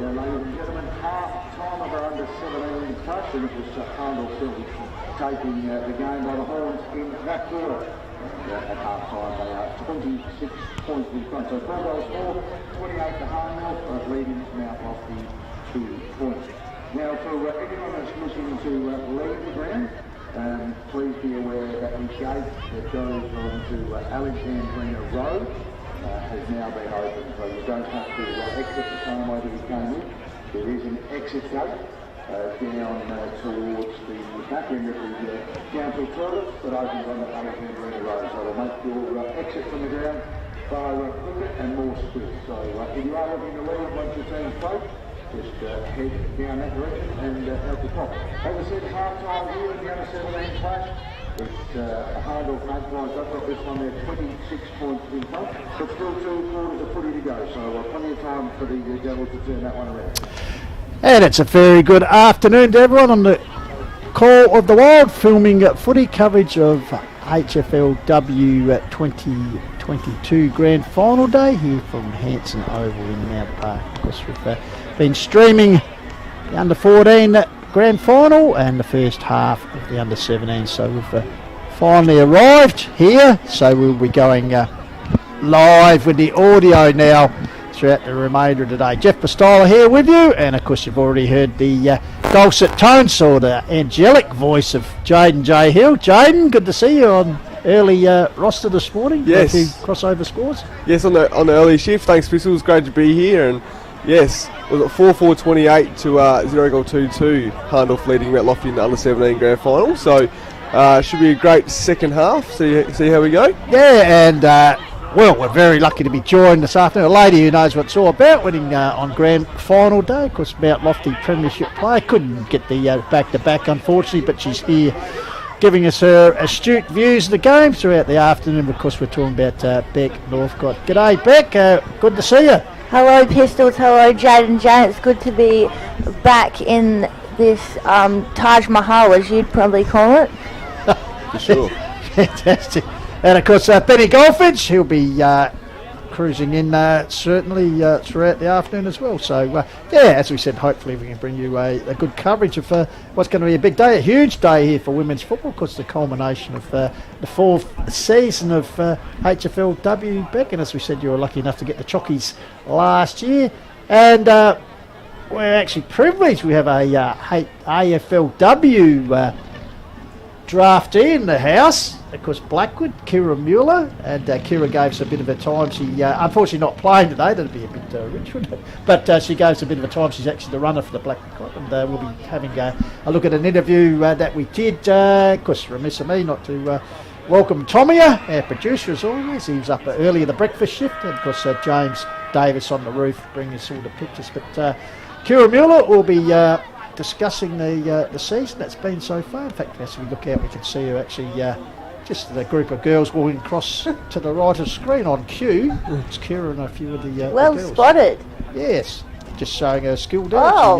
Ladies and gentlemen, half time of our under 17 touch, and it was Arnold Silver taking the game by the horns in that quarter. At half time they are 26 points in front. So 4 goals more, 28 to Harnell, leading now off the 2 points. Now for anyone that's listening to leave the ground, please be aware that the gate that goes on to Alexandrina Road has now been opened, so you don't have to exit the same way that you came in. There is an exit gate down towards the back end of the council toilet that opens on the Alexandrina Road, so it'll make your exit from the ground far quicker and more swift. So if you are looking to leave once your team's played, just head down that direction and out the top. As I said, half-time here in the under 17 clash. It's Harndell Magnolias up at this one, they're 26 points in front, but still 2 quarters of footy to go, so plenty of time for the Devils to turn that one around. And it's a very good afternoon to everyone on the Call of the Wild, filming footy coverage of HFLW 2022 Grand Final Day here from Hanson Oval in Mount Park. Of course, we've been streaming the under 14 Grand Final and the first half of the under 17, so we've finally arrived here, so we'll be going live with the audio now throughout the remainder of the day. Jeff Bastola here with you, and of course you've already heard the dulcet tones or the angelic voice of Jaden J. Hill. Jaden, good to see you on early roster this morning. Yes. A few crossover scores. Yes, on the early shift. Thanks, Bissell. It's great to be here, and yes, was it 4-4-28 to 0 goal 2-2. Hahndorf leading Mount Lofty in the under-17 grand final. So should be a great second half. See how we go. Yeah, and well, we're very lucky to be joined this afternoon. A lady who knows what it's all about, winning on grand final day. Of course, Mount Lofty Premiership player. Couldn't get the back-to-back, unfortunately, but she's here giving us her astute views of the game throughout the afternoon. Of course, we're talking about Beck Northcott. G'day, Beck. Good to see you. Hello, Pistols. Hello, Jade and Jane. It's good to be back in this Taj Mahal, as you'd probably call it. For sure. Fantastic. And of course, Benny Goldfinch, he'll be cruising in certainly throughout the afternoon as well. So, yeah, as we said, hopefully we can bring you a good coverage of what's going to be a big day, a huge day here for women's football, because the culmination of the fourth season of HFLW. Beck, and as we said, you were lucky enough to get the Chockies last year. And we're actually privileged. We have a AFLW draftee in the house. Of course, Blackwood, Kira Mueller, and Kira gave us a bit of a time. She unfortunately not playing today. That'd be a bit rich, wouldn't it? But she gave us a bit of a time. She's actually the runner for the Blackwood Club, and we'll be having a look at an interview that we did. Of course, remiss of me not to welcome Tomia, our producer, as always. He was up early in the breakfast shift, and of course James Davis on the roof bringing us all the pictures. But Kira Mueller will be discussing the season that's been so far. In fact, as we look out, we can see her actually just a group of girls walking across to the right of the screen on cue. It's Kira and a few of the well girls. Spotted. Yes, just showing her skill there. Oh.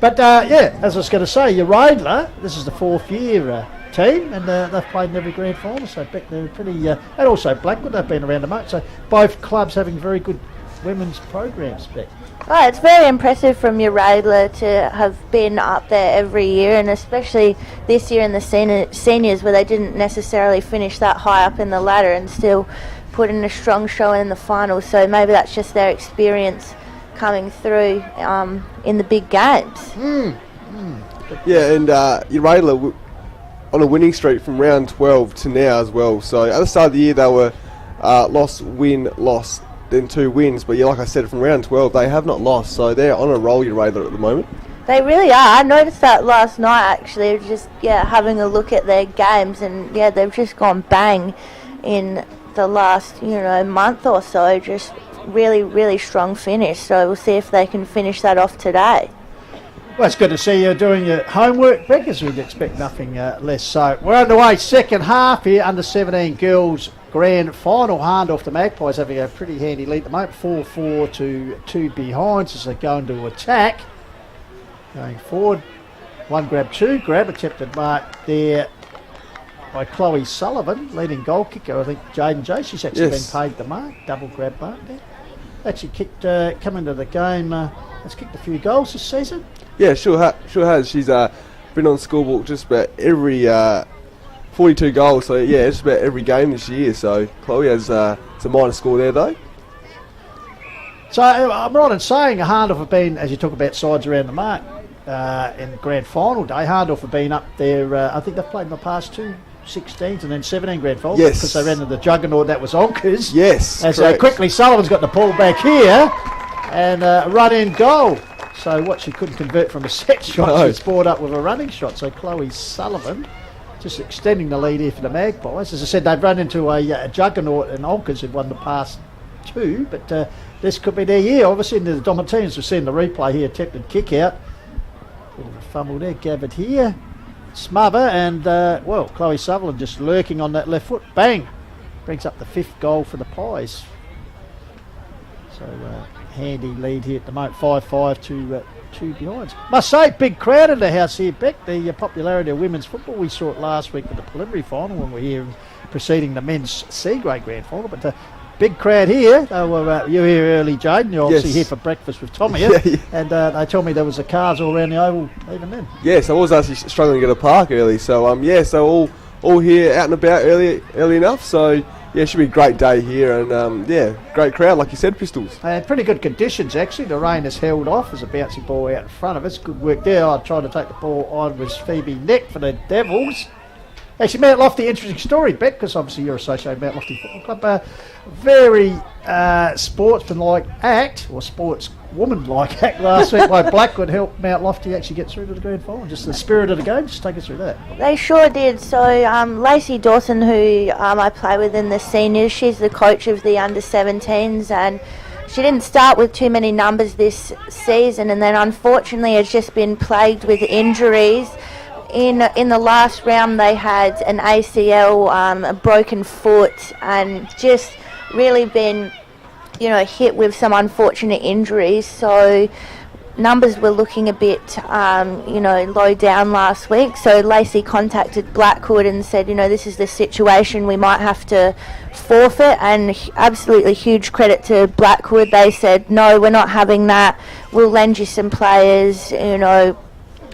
Yeah, as I was going to say, your Radler, this is the fourth year team, and they've played in every grand final, so Beck, they're pretty, and also Blackwood, they've been around the mark, so both clubs having very good women's programs, Beck. Oh, it's very impressive from your Radler to have been up there every year, and especially this year in the seniors, where they didn't necessarily finish that high up in the ladder and still put in a strong showing in the final. So maybe that's just their experience coming through in the big games. Yeah, and your Radler on a winning streak from round 12 to now as well. So at the start of the year they were loss, win, loss, then 2 wins. But yeah, like I said, from round 12 they have not lost. So they're on a roll, your Radler, at the moment. They really are. I noticed that last night, actually, just having a look at their games, and they've just gone bang in the last month or so. Just really, really strong finish. So we'll see if they can finish that off today. Well, it's good to see you doing your homework, Beck, as we'd expect nothing less. So we're underway, second half here, under 17 girls grand final. Hahndorf, the Magpies, having a pretty handy lead at the moment, 4-4 to 2 behinds as they go into attack. Going forward, 1 grab, 2 grab, attempted mark there by Chloe Sullivan, leading goal kicker. I think Jaden J, she's actually been paid the mark, double grab mark there. Actually kicked, come into the game, has kicked a few goals this season. Yeah, sure has. She's been on scorebook just about every 42 goals. So yeah, just about every game this year. So Chloe has some minor score there though. So I'm right in saying Hahndorf have been, as you talk about sides around the mark in grand final day, Hahndorf have been up there. I think they've played in the past 2 16s and then 17 grand finals. Yes. Because they ran into the juggernaut that was Onkers. Yes. As quickly Sullivan's got the ball back here and run in goal. So what she couldn't convert from a set shot, she's brought up with a running shot. So Chloe Sullivan just extending the lead here for the Magpies. As I said, they've run into a juggernaut and Onkers who've won the past 2, but this could be their year. Obviously, into the dominant teams, we've seen the replay here, attempted kick out. Bit of a fumble there, gathered here. Smother and, Chloe Sutherland just lurking on that left foot. Bang! Brings up the 5th goal for the Pies. So, handy lead here at the moment, 5-5 to 2 behinds. Must say, big crowd in the house here, Beck. The popularity of women's football, we saw it last week with the preliminary final when we were here preceding the men's C-grade grand final, but big crowd here. You were here early, Jaden. You're obviously here for breakfast with Tommy. And they told me there was cars all around the oval even then. Yes, I was actually struggling to get a park early. So, so all here out and about early enough. So, yeah, it should be a great day here. And, great crowd, like you said, Pistols. Pretty good conditions, actually. The rain has held off. There's a bouncy ball out in front of us. Good work there. I tried to take the ball on was Phoebe Neck for the Devils. Actually, Mount Lofty, interesting story, Beck, because obviously you're associated with Mount Lofty Football Club. Very sportsman-like act, or sportswoman-like act last week by Blackwood helped Mount Lofty actually get through to the grand final. Just the spirit of the game, just take us through that. They sure did. So Lacey Dawson, who I play with in the seniors, she's the coach of the under-17s, and she didn't start with too many numbers this season, and then unfortunately has just been plagued with injuries. In the last round they had an ACL, a broken foot, and just really been, hit with some unfortunate injuries. So numbers were looking a bit, low down last week. So Lacey contacted Blackwood and said, this is the situation, we might have to forfeit, and absolutely huge credit to Blackwood. They said, no, we're not having that. We'll lend you some players,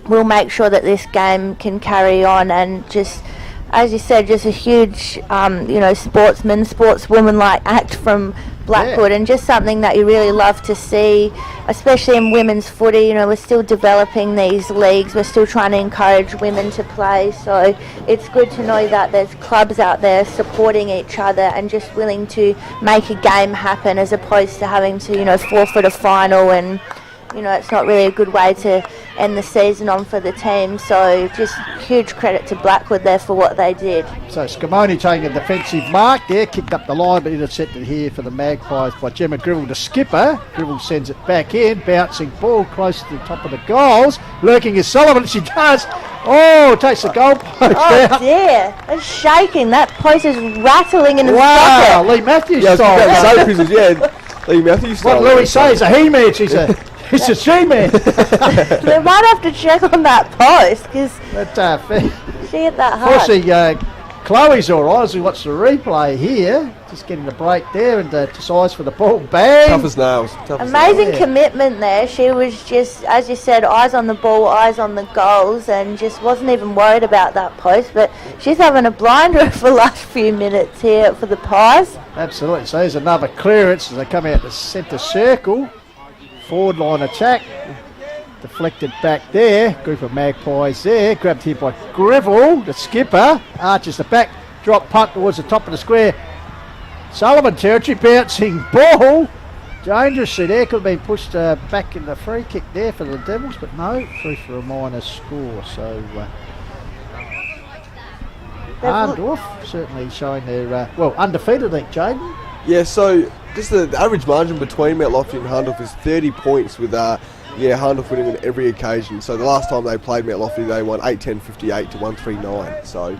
we'll make sure that this game can carry on. And just, as you said, just a huge, sportswoman-like act from Blackwood, and just something that you really love to see, especially in women's footy. We're still developing these leagues. We're still trying to encourage women to play. So it's good to know that there's clubs out there supporting each other and just willing to make a game happen, as opposed to having to, forfeit a final, and it's not really a good way to end the season on for the team. So just huge credit to Blackwood there for what they did. So Scamoni taking a defensive mark there, kicked up the line, but intercepted here for the Magpies by Gemma Gribble, the skipper. Gribble sends it back in, bouncing ball close to the top of the goals. Lurking is Sullivan, she does. Oh, takes the goal post out. Oh dear, it's shaking. That post is rattling in the Wow, socket. Lee Matthews Yeah, style. I was going to say, Lee Matthews style. What Louis says, a he-man, she's a... It's a she-man. They might have to check on that post, because she hit that hard. Unfortunately, Chloe's all right as we watch the replay here. Just getting the break there and decides for the ball. Bang! Tough as nails. Amazing commitment there. She was just, as you said, eyes on the ball, eyes on the goals, and just wasn't even worried about that post. But she's having a blinder for the last few minutes here for the Pies. Absolutely. So there's another clearance as they come out the centre circle. Forward line attack, deflected back there, group of Magpies there, grabbed here by Greville, the skipper, arches the back, drop punt towards the top of the square, Sullivan territory, bouncing ball, dangerously there, could have been pushed back in the free kick there for the Devils, but no, through for a minor score. So Arndorf certainly showing their, undefeated, I think, Jaden. Yeah, so just the average margin between Mount Lofty and Hahndorf is 30 points, with Hahndorf winning on every occasion. So the last time they played Mount Lofty, they won 8-10-58 to 139. So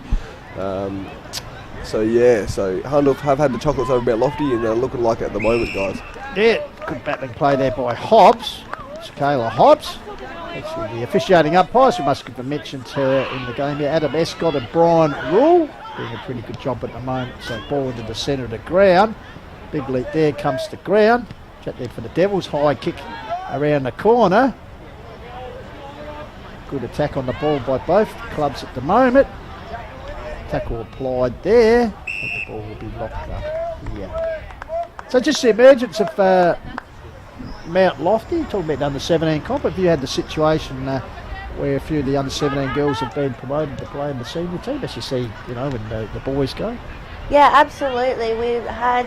Hahndorf have had the chocolates over Mount Lofty, and they're looking like it at the moment, guys. Yeah, good battling play there by Hobbs, Kayla Hobbs. Actually, the officiating umpires, we must give a mention to in the game here, Adam Escott and Brian Rule, doing a pretty good job at the moment. So ball into the centre of the ground. Big leap there, comes to ground. Chat there for the Devils. High kick around the corner. Good attack on the ball by both clubs at the moment. Tackle applied there. The ball will be locked up here. So just the emergence of Mount Lofty. Talking about the under-17 comp. Have you had the situation where a few of the under-17 girls have been promoted to play in the senior team, as you see, when the boys go? Yeah, absolutely. We've had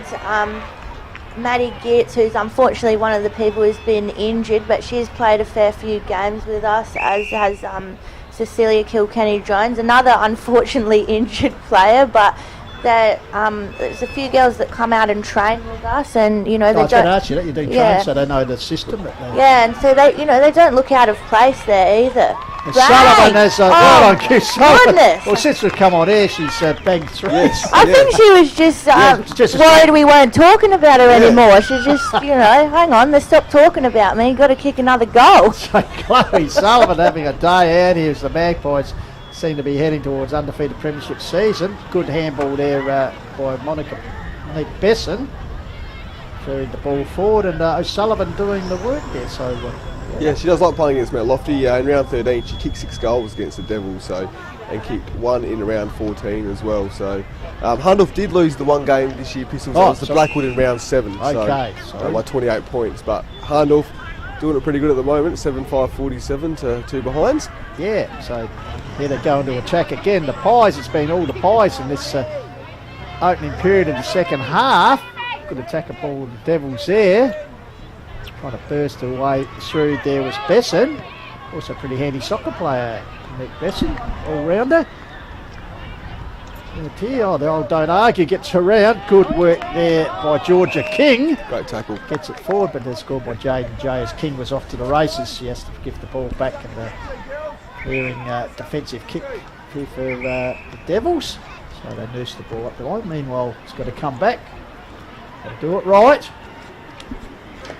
Maddie Geertz, who's unfortunately one of the people who's been injured, but she's played a fair few games with us, as has Cecilia Kilkenny-Jones, another unfortunately injured player, but there's a few girls that come out and train with us, and they don't. Ask you that, you do train, so they know the system. And so they don't look out of place there either. Sullivan has well on cue. Goodness. Well, since we've come on air, she's banged through. Yes, I think she was just worried we weren't talking about her anymore. She's just, hang on, they stopped talking about me. Got to kick another goal. So Chloe Sullivan having a day out here as the Magpies seem to be heading towards undefeated premiership season. Good handball there by Monique Besson. Carried the ball forward, and O'Sullivan doing the work there. So. Yeah, she does like playing against Mount Lofty. In round 13, she kicked 6 goals against the Devils, and kicked 1 in round 14 as well. So Hahndorf did lose the one game this year, Pistols. It was the Blackwood in round 7. So by 28 points. But Hahndorf doing it pretty good at the moment, 7-5-47 to 2 behinds. Yeah, so Here they go into attack again. The Pies, it's been all the Pies in this opening period of the second half. Good attack of ball with the Devils there. Trying to burst away through there was Besson. Also a pretty handy soccer player, Nick Besson, all-rounder. Oh, the old don't argue gets around. Good work there by Georgia King. Great tackle. Gets it forward, but they're scored by Jaden J as King was off to the races. She has to give the ball back, and clearing defensive kick here for the Devils. So they nurse the ball up the line. Meanwhile, it's got to come back. Got to do it right.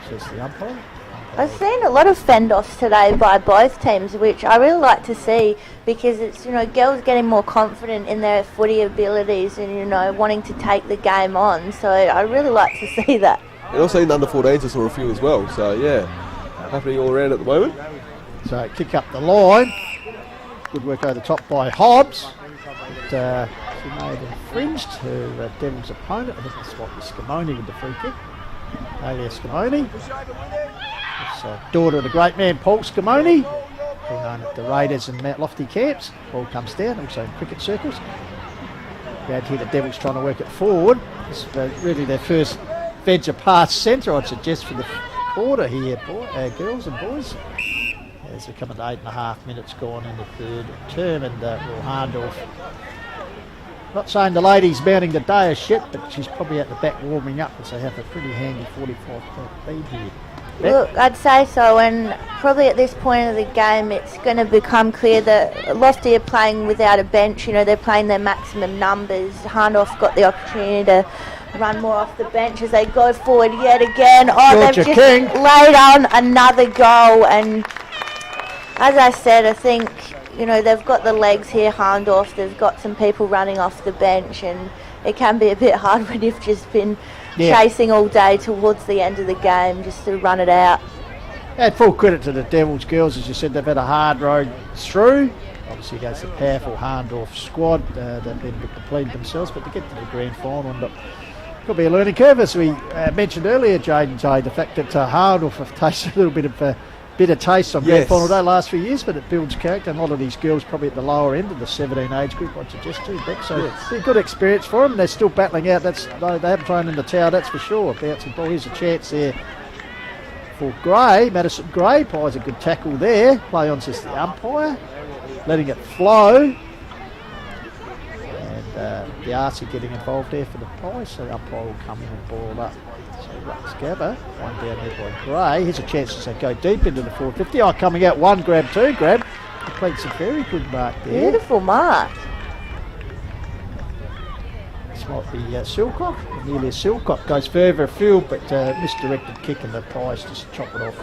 Says the umpire. I've seen a lot of fend-offs today by both teams, which I really like to see, because it's, girls getting more confident in their footy abilities and, wanting to take the game on. So I really like to see that. And also in the under-14s I saw a few as well. So, yeah, happening all around at the moment. So kick up the line. Good work over the top by Hobbs. But, she made a fringed her Devils opponent. I think that's what was Scamoni with the free kick. Alia Scamoni. Daughter of the great man Paul Scamoni, well known at the Raiders and Mount Lofty camps. Ball comes down, also in cricket circles. Around here the Devils trying to work it forward. It's really their first venture past centre, I'd suggest, for the quarter here, girls and boys. As we're coming to 8.5 minutes gone in the third term, and Will Harndorf. Not saying the lady's mounting the day as shit, but she's probably at the back warming up, as they have a pretty handy 45-point lead here. Look, I'd say so, and probably at this point of the game it's going to become clear that Lofty are playing without a bench. They're playing their maximum numbers. Harndorf got the opportunity to run more off the bench as they go forward yet again. Georgia They've just King laid on another goal, and as I said, I think they've got the legs here, Harndorf. They've got some people running off the bench, and it can be a bit hard when you've just been chasing all day towards the end of the game just to run it out. And full credit to the Devils girls, as you said, they've had a hard road through. Obviously against the powerful Harndorf squad, they've been a bit depleted themselves, but to get to the grand final, but could be a learning curve, as we mentioned earlier, Jaden J, the fact that Harndorf have tasted a little bit of bitter taste on grand final day last few years, but it builds character, and a lot of these girls probably at the lower end of the 17 age group, I'd suggest too, Beck. So it's a good experience for them. They're still battling out. They haven't thrown in the towel, that's for sure. Bouncing ball, here's a chance there for Gray. Madison Gray plays a good tackle there. Play on says the umpire, letting it flow. And the Arcee getting involved there for the Pies, so the umpire will come in and ball up. So Rux Gabba, one down there by Gray. Here's a chance to go deep into the 450. Oh, coming out, one grab, two grab. Completes a very good mark there. Beautiful mark. This might be Silcock. Amelia Silcock goes further afield, but misdirected kick, and the Pies just chop it off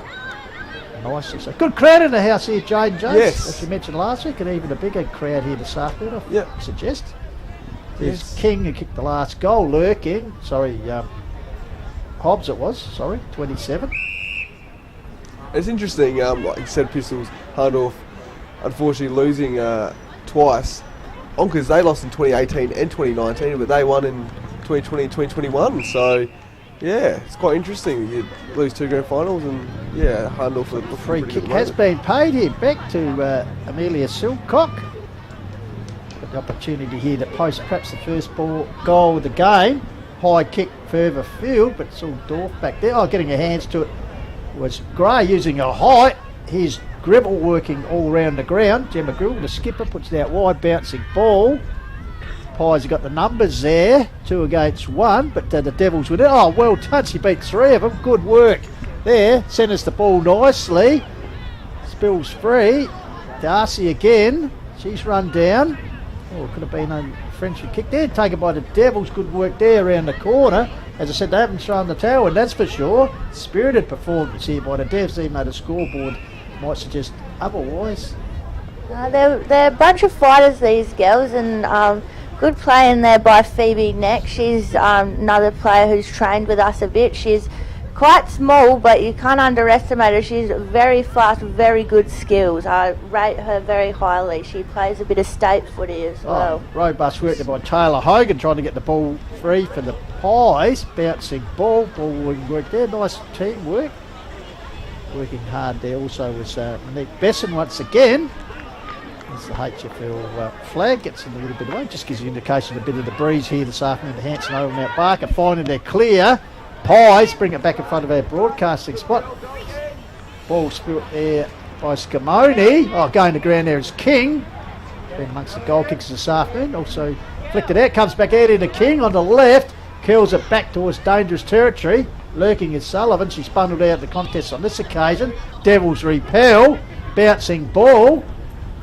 nicely. So good crowd in the house here, Jaden Jones. Yes. As you mentioned last week, and even a bigger crowd here this afternoon, I suggest. There's King, who kicked the last goal, lurking. Sorry, Hobbs it was, 27. It's interesting, like you said, Pistols, Harndorf unfortunately losing twice. Onkers, they lost in 2018 and 2019, but they won in 2020 and 2021. So, yeah, it's quite interesting. You lose two grand finals, and Harndorf for the free kick has been paid here back to Amelia Silcock. Got the opportunity here to post perhaps the first goal of the game. High kick further field, but it's all Dorf back there. Oh, getting her hands to it was Gray using her height. Here's Gribble working all around the ground. Gemma Gribble, the skipper, puts it out wide, bouncing ball. Pies have got the numbers there, 2 against 1, but the Devils with it. Oh, well done, she beat 3 of them. Good work there. Centres the ball nicely. Spills free. Darcy again. She's run down. Oh, it could have been a French kick there, taken by the Devils. Good work there around the corner. As I said, they haven't thrown the towel, and that's for sure. Spirited performance here by the Devs, even though the scoreboard might suggest otherwise. They're a bunch of fighters, these girls, and good play in there by Phoebe Neck. She's another player who's trained with us a bit. She's quite small, but you can't underestimate her. She's very fast, very good skills. I rate her very highly. She plays a bit of state footy as well. Robust work there by Taylor Hogan, trying to get the ball free for the Pies. Bouncing ball work there. Nice teamwork. Working hard there also was Monique Besson once again. As the HFL flag gets in a little bit away, just gives you indication of a bit of the breeze here this afternoon. The Hanson Oval Mount Barker finding they're clear. Pies bring it back in front of our broadcasting spot. Ball spilt there by Scamoni. Oh, going to ground there is King. Been amongst the goal kickers this afternoon. Also flicked it out, comes back out into King on the left. Curls it back towards dangerous territory. Lurking is Sullivan. She's bundled out the contest on this occasion. Devils repel. Bouncing ball.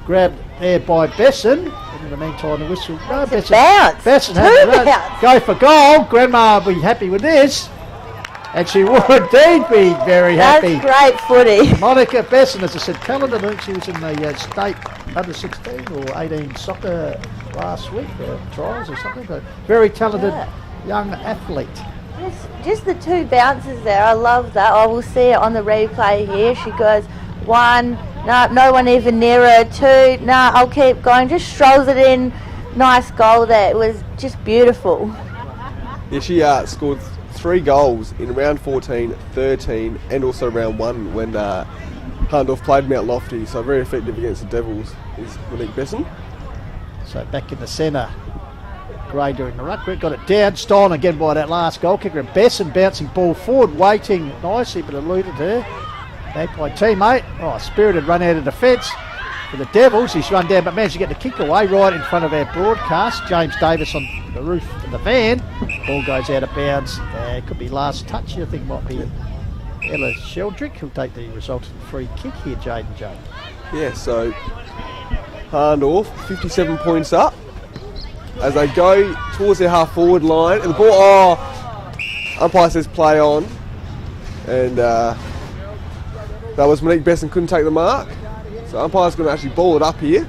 Grabbed there by Besson. In the meantime, the whistle. No, Besson. Bounce. Besson Two has the bounce. go for goal. Grandma will be happy with this. And she would indeed be very happy. That's great footy. Monica Besson, as I said, talented. I think she was in the state under 16 or 18 soccer last week, trials or something. But very talented young athlete. Just the two bounces there. I love that. I will see it on the replay here. She goes, one, no one even near her. Two, I'll keep going. Just strolls it in. Nice goal there. It was just beautiful. Yeah, she scored 3 goals in round 14, 13 and also round 1 when Hahndorf played Mount Lofty, so very effective against the Devils is Monique Besson. So back in the centre, Gray doing the ruck, got it down, stolen again by that last goal kicker, and Besson bouncing ball forward, waiting nicely but eluded her. Back by teammate, Spirited run out of defence for the Devils. He's run down but managed to get the kick away right in front of our broadcast. James Davis on the roof of the van. Ball goes out of bounds. It could be last touch. I think might be Ella Sheldrick who'll take the resultant free kick here, Jaden Joe. Yeah, so Hahndorf 57 points up as they go towards their half forward line, and the ball, umpire says play on, and that was Monique Besson, couldn't take the mark. So umpire's going to actually ball it up here.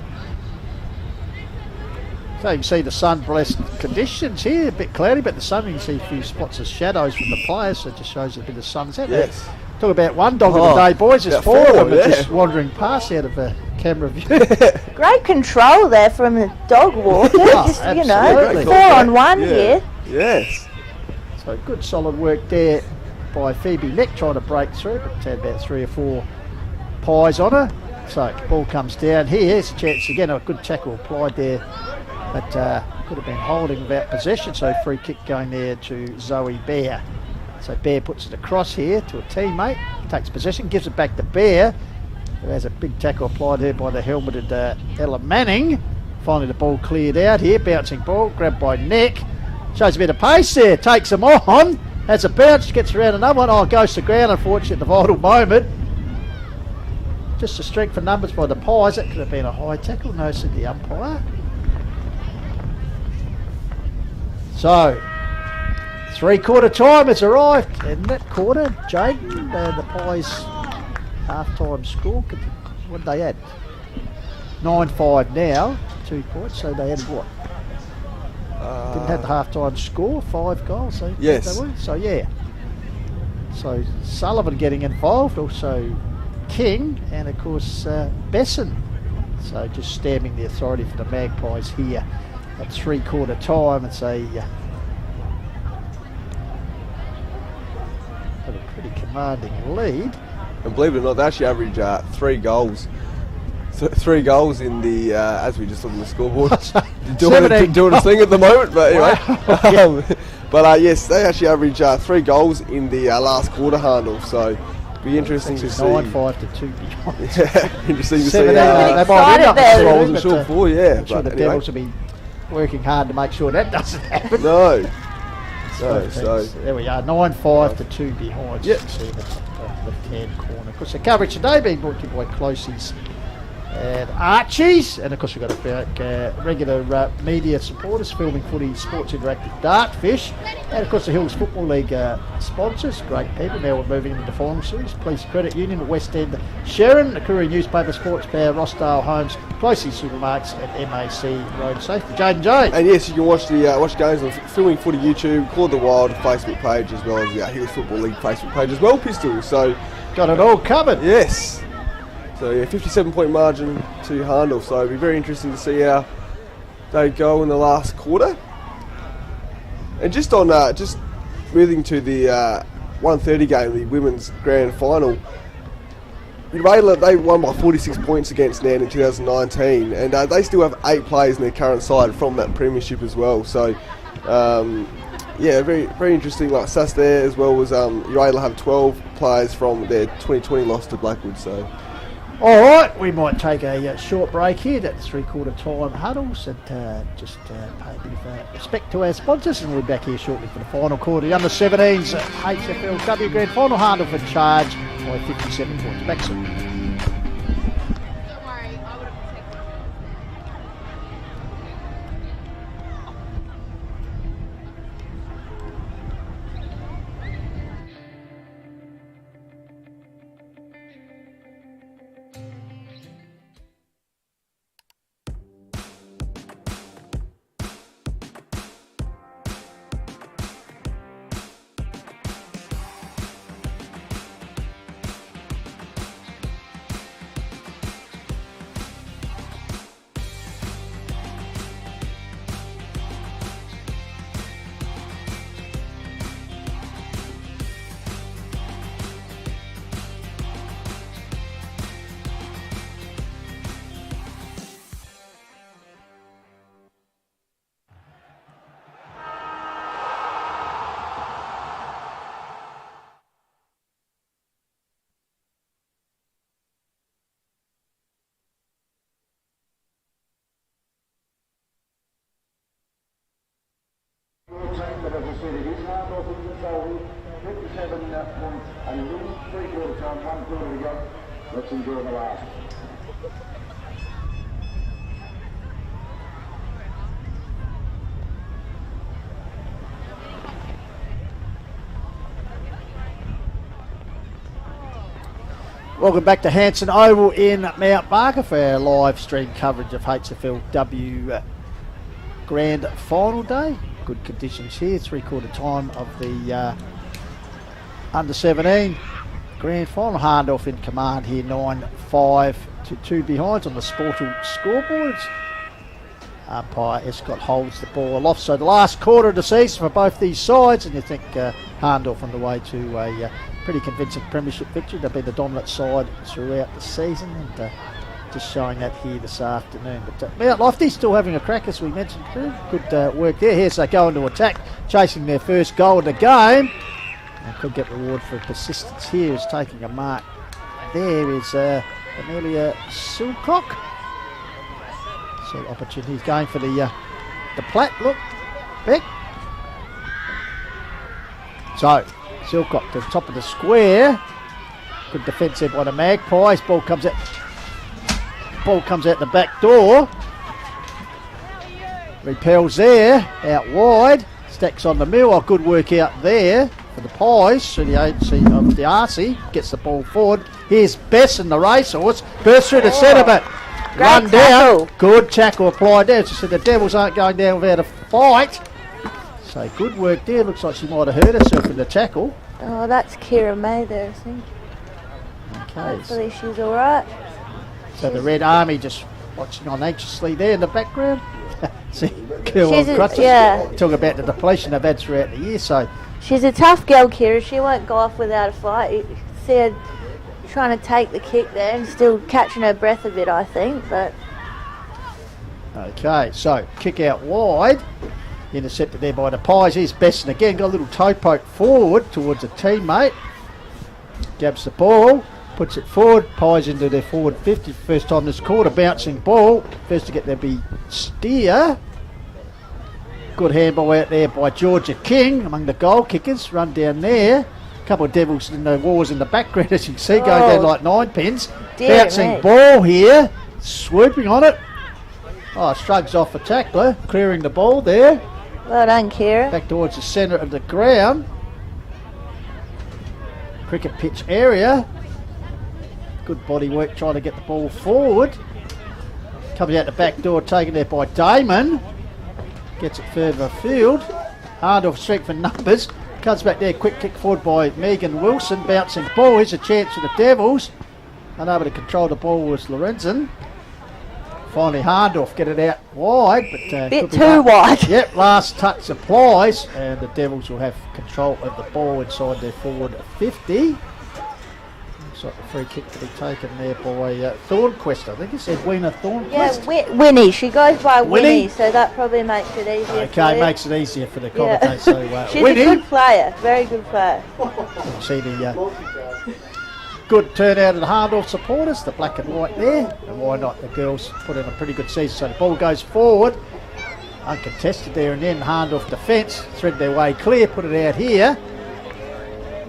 So you can see the sun-blessed conditions here, a bit cloudy, but the sun, you can see a few spots of shadows from the players, so it just shows a bit of sunset. Yes. Talk about one dog of the day, boys. There's 4 of them just wandering past out of camera view. Great control there from the dog walker. Just, absolutely. 4 on 1 here. Yes. So good solid work there by Phoebe Neck trying to break through, but had about 3 or 4 pies on her. So ball comes down here. Here's a chance again. A good tackle applied there, but could have been holding without possession. So free kick going there to Zoe Bear. So Bear puts it across here to a teammate, takes possession, gives it back to Bear, who has a big tackle applied here by the helmeted Ella Manning. Finally the ball cleared out here, bouncing ball, grabbed by Neck. Shows a bit of pace there, takes them on, has a bounce, gets around another one, goes to ground unfortunately at the vital moment. Just a strength for numbers by the Pies. That could have been a high tackle, no, said the umpire. So, 3/4 time has arrived in that quarter. Jaden, the Pies half-time score, what did they add? 9-5 now, 2 points, so they added what? Didn't have the half-time score, 5 goals. So yes. They were. So yeah. So Sullivan getting involved, also King, and of course Besson. So just stamping the authority for the Magpies here at 3/4 time. It's a pretty commanding lead. And believe it or not, they actually average 3 goals. 3 goals in the, as we just looked on the scoreboard, doing a thing at the moment, but anyway. Yes, they actually average 3 goals in the last quarter handle, so be interesting to see. 9-5 to 2 behind. Yeah, interesting to see. They might end up I wasn't sure before, yeah. I'm sure the Devils will be working hard to make sure that doesn't happen. No. So there we are, 9-5 to 2 behind. Yep. You can see the left-hand corner. Of course, the coverage today being brought to you by Closey's and Archie's, and of course we've got regular media supporters, Filming Footy, Sports Interactive, Dartfish, and of course the Hills Football League sponsors, great people. Now we're moving into the final series. Police Credit Union, West End, Sharon, the Courier Newspaper, Sports Power, Rossdale Homes, Closey Supermarkets, and MAC Road Safety. Jaden Jones. And yes, you can watch the watch games on Filming Footy YouTube, Call the Wild Facebook page, as well as the Hills Football League Facebook page as well, Pistol. So got it all covered. Yes. So yeah, 57-point margin to Hahndorf. So it'll be very interesting to see how they go in the last quarter. And just on just moving to the 1:30 game, the women's grand final. Radler, they won by 46 points against Nan in 2019, and they still have 8 players in their current side from that premiership as well. So, yeah, very very interesting. Like Sass there as well was Radler have 12 players from their 2020 loss to Blackwood. So, all right, we might take a short break here. That's 3/4 time huddles, and just pay a bit of respect to our sponsors, and we'll be back here shortly for the final quarter. The under-17s HFLW Grand Final, Hahndorf in charge by 57 points. Back soon. But as I said, it is Hahndorf in control here. 57 points and 3/4 time, 1/4 to go. Let's enjoy the last. Welcome back to Hanson Oval in Mount Barker for our live stream coverage of HFLW Grand Final Day. Good conditions here, 3/4 time of the under-17 Grand Final. Hahndorf in command here, 9-5 to 2 behinds on the Sportal scoreboards. Umpire Escott holds the ball aloft. So the last quarter of the season for both these sides, and you think Hahndorf on the way to a pretty convincing premiership victory. They've been the dominant side throughout the season, and just showing that here this afternoon. But Mount Lofty still having a crack, as we mentioned. Good work there. Here's they go into attack, chasing their first goal of the game. And could get reward for persistence here. Is taking a mark. There is Amelia Silcock. So opportunities going for the Platt. Look, Beck. So Silcock to the top of the square. Good defence there by the Magpies. Ball comes out the back door. Repels there, out wide. Stacks on the mill. Oh, good work out there for the Pies through the agency of the RC. Gets the ball forward. Here's Besson, the racehorse. Bursts through the centre, but run down. Good tackle applied there. As I said, the Devils aren't going down without a fight. So good work there. Looks like she might have hurt herself in the tackle. Oh, that's Kira May there, I think. Okay. Hopefully she's all right. So the Red Army just watching on anxiously there in the background. See, girl on crutches. Yeah. Talk about the depletion they've had throughout the year. So she's a tough girl, Kira. She won't go off without a fight. You see her trying to take the kick there and still catching her breath a bit, I think. But okay, so kick out wide. Intercepted there by the Pies. Here's Besson again. Got a little toe poke forward towards a teammate. Gabs the ball. Puts it forward. Pies into their forward 50. First time this quarter. Bouncing ball. First to get there be Steer. Good handball out there by Georgia King among the goal kickers. Run down there. A couple of Devils in the wars in the background, as you can see, going down like 9 pins. Bouncing ball here. Swooping on it. Oh, shrugs off a tackler. Clearing the ball there. Well done, Kira. Back towards the centre of the ground. Cricket pitch area. Good body work trying to get the ball forward. Comes out the back door, taken there by Damon. Gets it further afield. Hahndorf strength for numbers. Comes back there, quick kick forward by Megan Wilson. Bouncing ball. Here's a chance for the Devils. Unable to control the ball was Lorenzen. Finally Hahndorf get it out wide, but bit too wide. Yep, last touch applies, and the Devils will have control of the ball inside their forward 50. Looks like the free kick to be taken there by Thornquist. I think he said Weena Thornquist. Yeah, Winnie. She goes by Winnie? Winnie, so that probably makes it easier. Okay, makes it easier for the commentator. So, She's Winnie. a good player, very good player. You can see the good turnout of the Hahndorf supporters, the black and white there. And why not? The girls put in a pretty good season. So the ball goes forward. Uncontested there, and then Hahndorf defence. Thread their way clear, put it out here.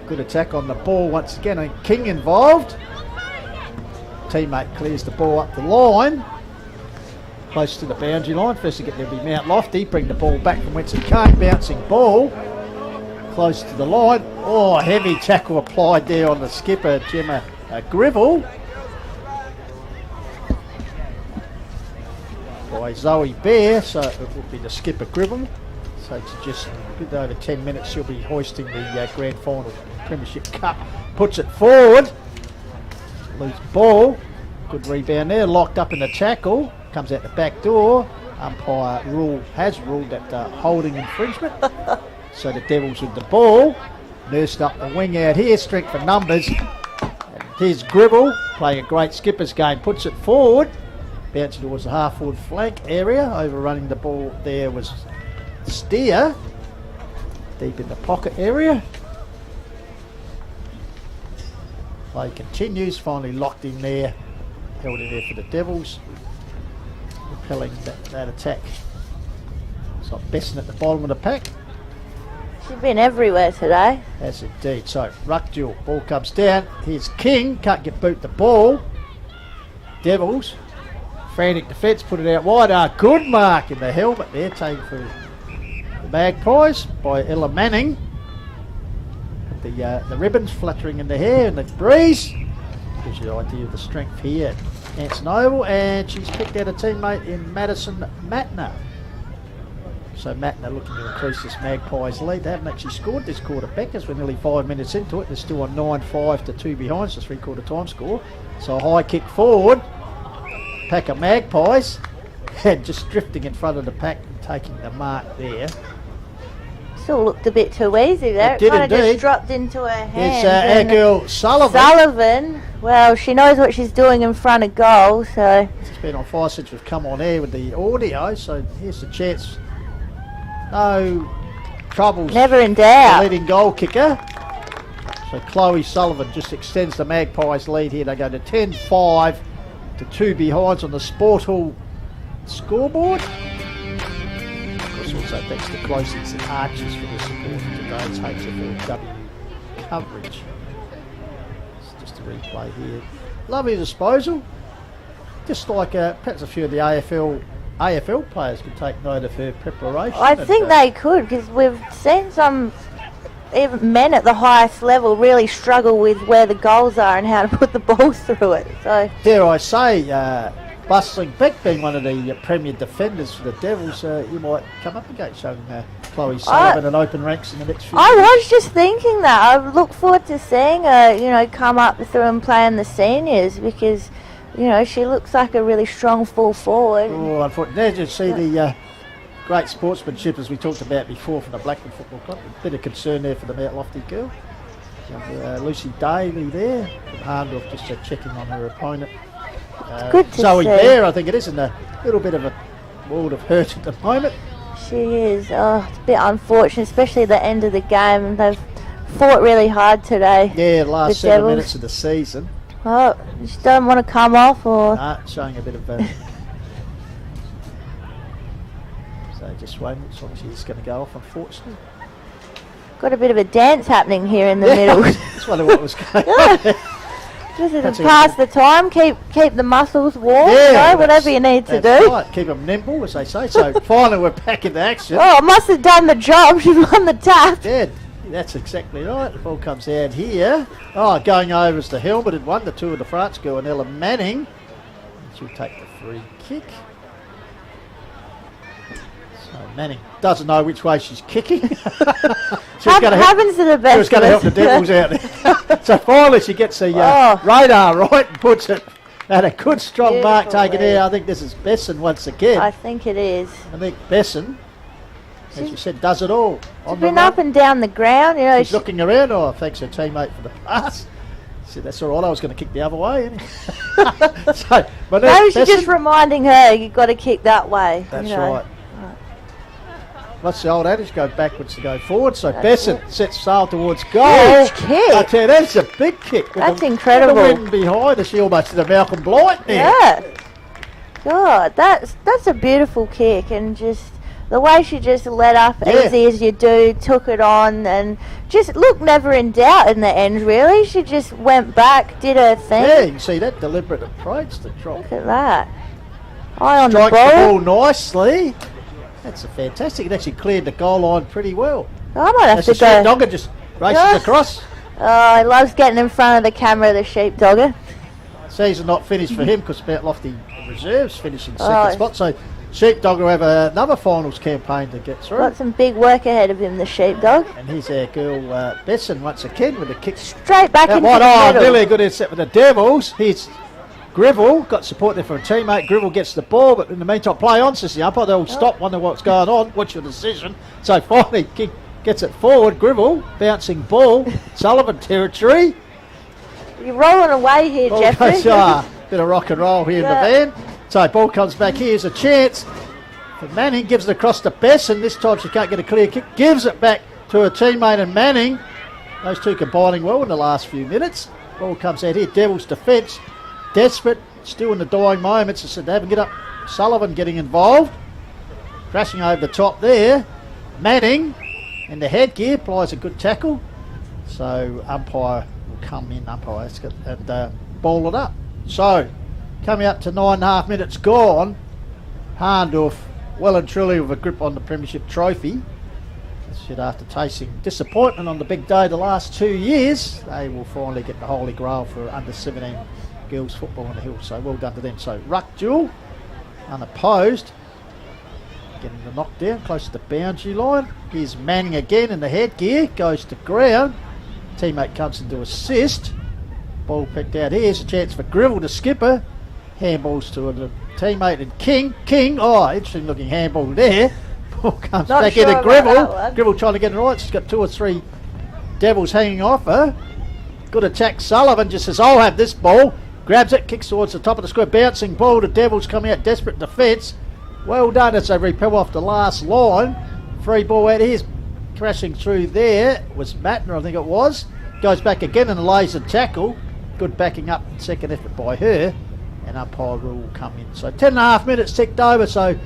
Good attack on the ball once again, and King involved. Teammate clears the ball up the line. Close to the boundary line. First to get there will be Mount Lofty. Bring the ball back from whence it came. Bouncing ball. Close to the line. Oh, heavy tackle applied there on the skipper, Gemma Grivell. By Zoe Bear, so it will be the skipper Grivell. So it's just a bit over 10 minutes she'll be hoisting the Grand Final Premiership Cup. Puts it forward. Loose ball. Good rebound there. Locked up in the tackle. Comes out the back door. Umpire has ruled that holding infringement. So the Devils with the ball. Nursed up the wing out here. Strength for numbers. And here's Grivell playing a great skipper's game. Puts it forward. Bouncing towards the half-forward flank area. Overrunning the ball there was Steer. Deep in the pocket area. Play continues. Finally locked in there. Held in there for the Devils. Repelling that attack. It's like Besson at the bottom of the pack. She's been everywhere today. Has indeed. So, ruck duel. Ball comes down. Here's King. Can't get boot the ball. Devils. Frantic defence. Put it out wide. Good mark in the helmet there. Taken for the Magpies by Ella Manning. The ribbons fluttering in the hair and the breeze. Gives you the idea of the strength here at Anson Oval. And she's picked out a teammate in Madison Matner. So Matner looking to increase this Magpies lead. They haven't actually scored this quarter back as we're nearly 5 minutes into it. They're still on 9-5 to 2 behind, so 3/4 time score. So a high kick forward. Pack of Magpies. And just drifting in front of the pack and taking the mark there. Still looked a bit too easy there. It did kind of indeed. just dropped into her hands. It's our girl Sullivan. Sullivan. Well, she knows what she's doing in front of goal, so. It's been on fire since we've come on air with the audio, so here's the chance. No troubles. Never in doubt. The leading goal kicker. So Chloe Sullivan just extends the Magpies lead here. They go to 10-5 to 2 behinds on the Sport Hall scoreboard. Of course, also thanks to Closies and Archers for their support of today's HFLW coverage. It's just a replay here. Lovely disposal. Just like perhaps a few of the AFL players could take note of her preparation. I think they could, because we've seen some even men at the highest level really struggle with where the goals are and how to put the ball through it. So dare I say, Bustling Beck being one of the premier defenders for the Devils, you might come up against young Chloe Sullivan and open ranks in the next few I years. was just thinking that. I look forward to seeing her, come up through and play in the seniors, because she looks like a really strong full forward. Oh, unfortunately, there you see the great sportsmanship as we talked about before from the Blackburn Football Club. A bit of concern there for the Mount Lofty girl. Lucy Daly there from Hahndorf just checking on her opponent. Good to Zoe see. Bear, I think it is, in a little bit of a world of hurt at the moment. She is. Oh, it's a bit unfortunate, especially at the end of the game. They've fought really hard today. Yeah, the last the 7 Devils. minutes of the season. Oh, she don't want to come off, or Showing a bit of so just waiting. Looks like she's going to go off, unfortunately. got a bit of a dance happening here in the middle. Just wonder what was going on. Just to pass the time, keep the muscles warm, Yeah, whatever you need to do. That's right, keep them nimble, as they say. So finally we're back into action. Oh, it must have done the job. She won the tap. Yeah, that's exactly right. The ball comes out here. Oh, going over is the helmeted one, the Tour de France girl, and Ella Manning. She'll take the free kick. So Manning doesn't know which way she's kicking. Happens to the best. She was going to help the Devils out there. So finally she gets the radar right and puts it at a good strong mark taken there. I think this is Besson once again. I think it is. I think Besson, as you said, does it all. She's been up and down the ground. She's looking around. Oh, thanks her teammate for the pass. said, that's all right, I was going to kick the other way. So, but Maybe she's just reminding her you've got to kick that way. That's you know. right. What's the old adage? Go backwards to go forward. So Besson sets sail towards goal. Huge kick. I tell you, that's a big kick. That's incredible. The wind behind her, she almost did a Malcolm Blight there. Yeah. God, that's a beautiful kick, and just the way she just let up easy as you do, took it on, and just looked never in doubt in the end. Really, she just went back, did her thing. Yeah, you can see that deliberate approach to drop. Look at that. Eye on Strikes the the ball nicely. That's a fantastic. It actually cleared the goal line pretty well. I might have As to the go. sheepdogger just races across. Oh, he loves getting in front of the camera, the sheepdogger. Season not finished for him because Mount Lofty reserves finishing second spot. So sheepdogger will have another finals campaign to get through. Got some big work ahead of him, the sheepdog. And here's our girl Besson once again with a kick straight back into the middle. Nearly a good intercept with the Devils. Here's Gribble, got support there for a teammate. Gribble gets the ball, but in the meantime, play on, says the umpire. They'll stop, wonder what's going on. What's your decision? So finally, gets it forward. Gribble, bouncing ball, Sullivan territory. You're rolling away here, Jeffrey. Bit of rock and roll here in the van. So ball comes back. Here's a chance for Manning. Gives it across to Besson. This time she can't get a clear kick. Gives it back to her teammate and Manning. Those two combining well in the last few minutes. Ball comes out here. Devils defence. Desperate, still in the dying moments. I said they haven't get up. Sullivan getting involved. Crashing over the top there. Manning in the headgear applies a good tackle. So umpire will come in, and ball it up. So coming up to 9.5 minutes gone. Harndorf well and truly with a grip on the premiership trophy. Should, after tasting disappointment on the big day the last 2 years, they will finally get the holy grail for under 17 girls football on the hill. So well done to them. So ruck duel, unopposed, getting the knockdown close to the boundary line. Here's Manning again in the headgear, goes to ground. Teammate comes in to assist. Ball picked out. Here's a chance for Gribble to skipper. Handballs to a teammate and King. Interesting looking handball there. Ball comes Not back sure into about Gribble. that one. Gribble trying to get it right. She's got 2 or 3 Devils hanging off her. Good attack. Sullivan just says, I'll have this ball. Grabs it, kicks towards the top of the square. Bouncing ball. The Devils coming out desperate defence. Well done as they repel off the last line. Free ball out. Here's crashing through there. It was Mattner, I think it was. Goes back again and lays a tackle. Good backing up second effort by her. And umpire rule will come in. So 10.5 minutes ticked over. So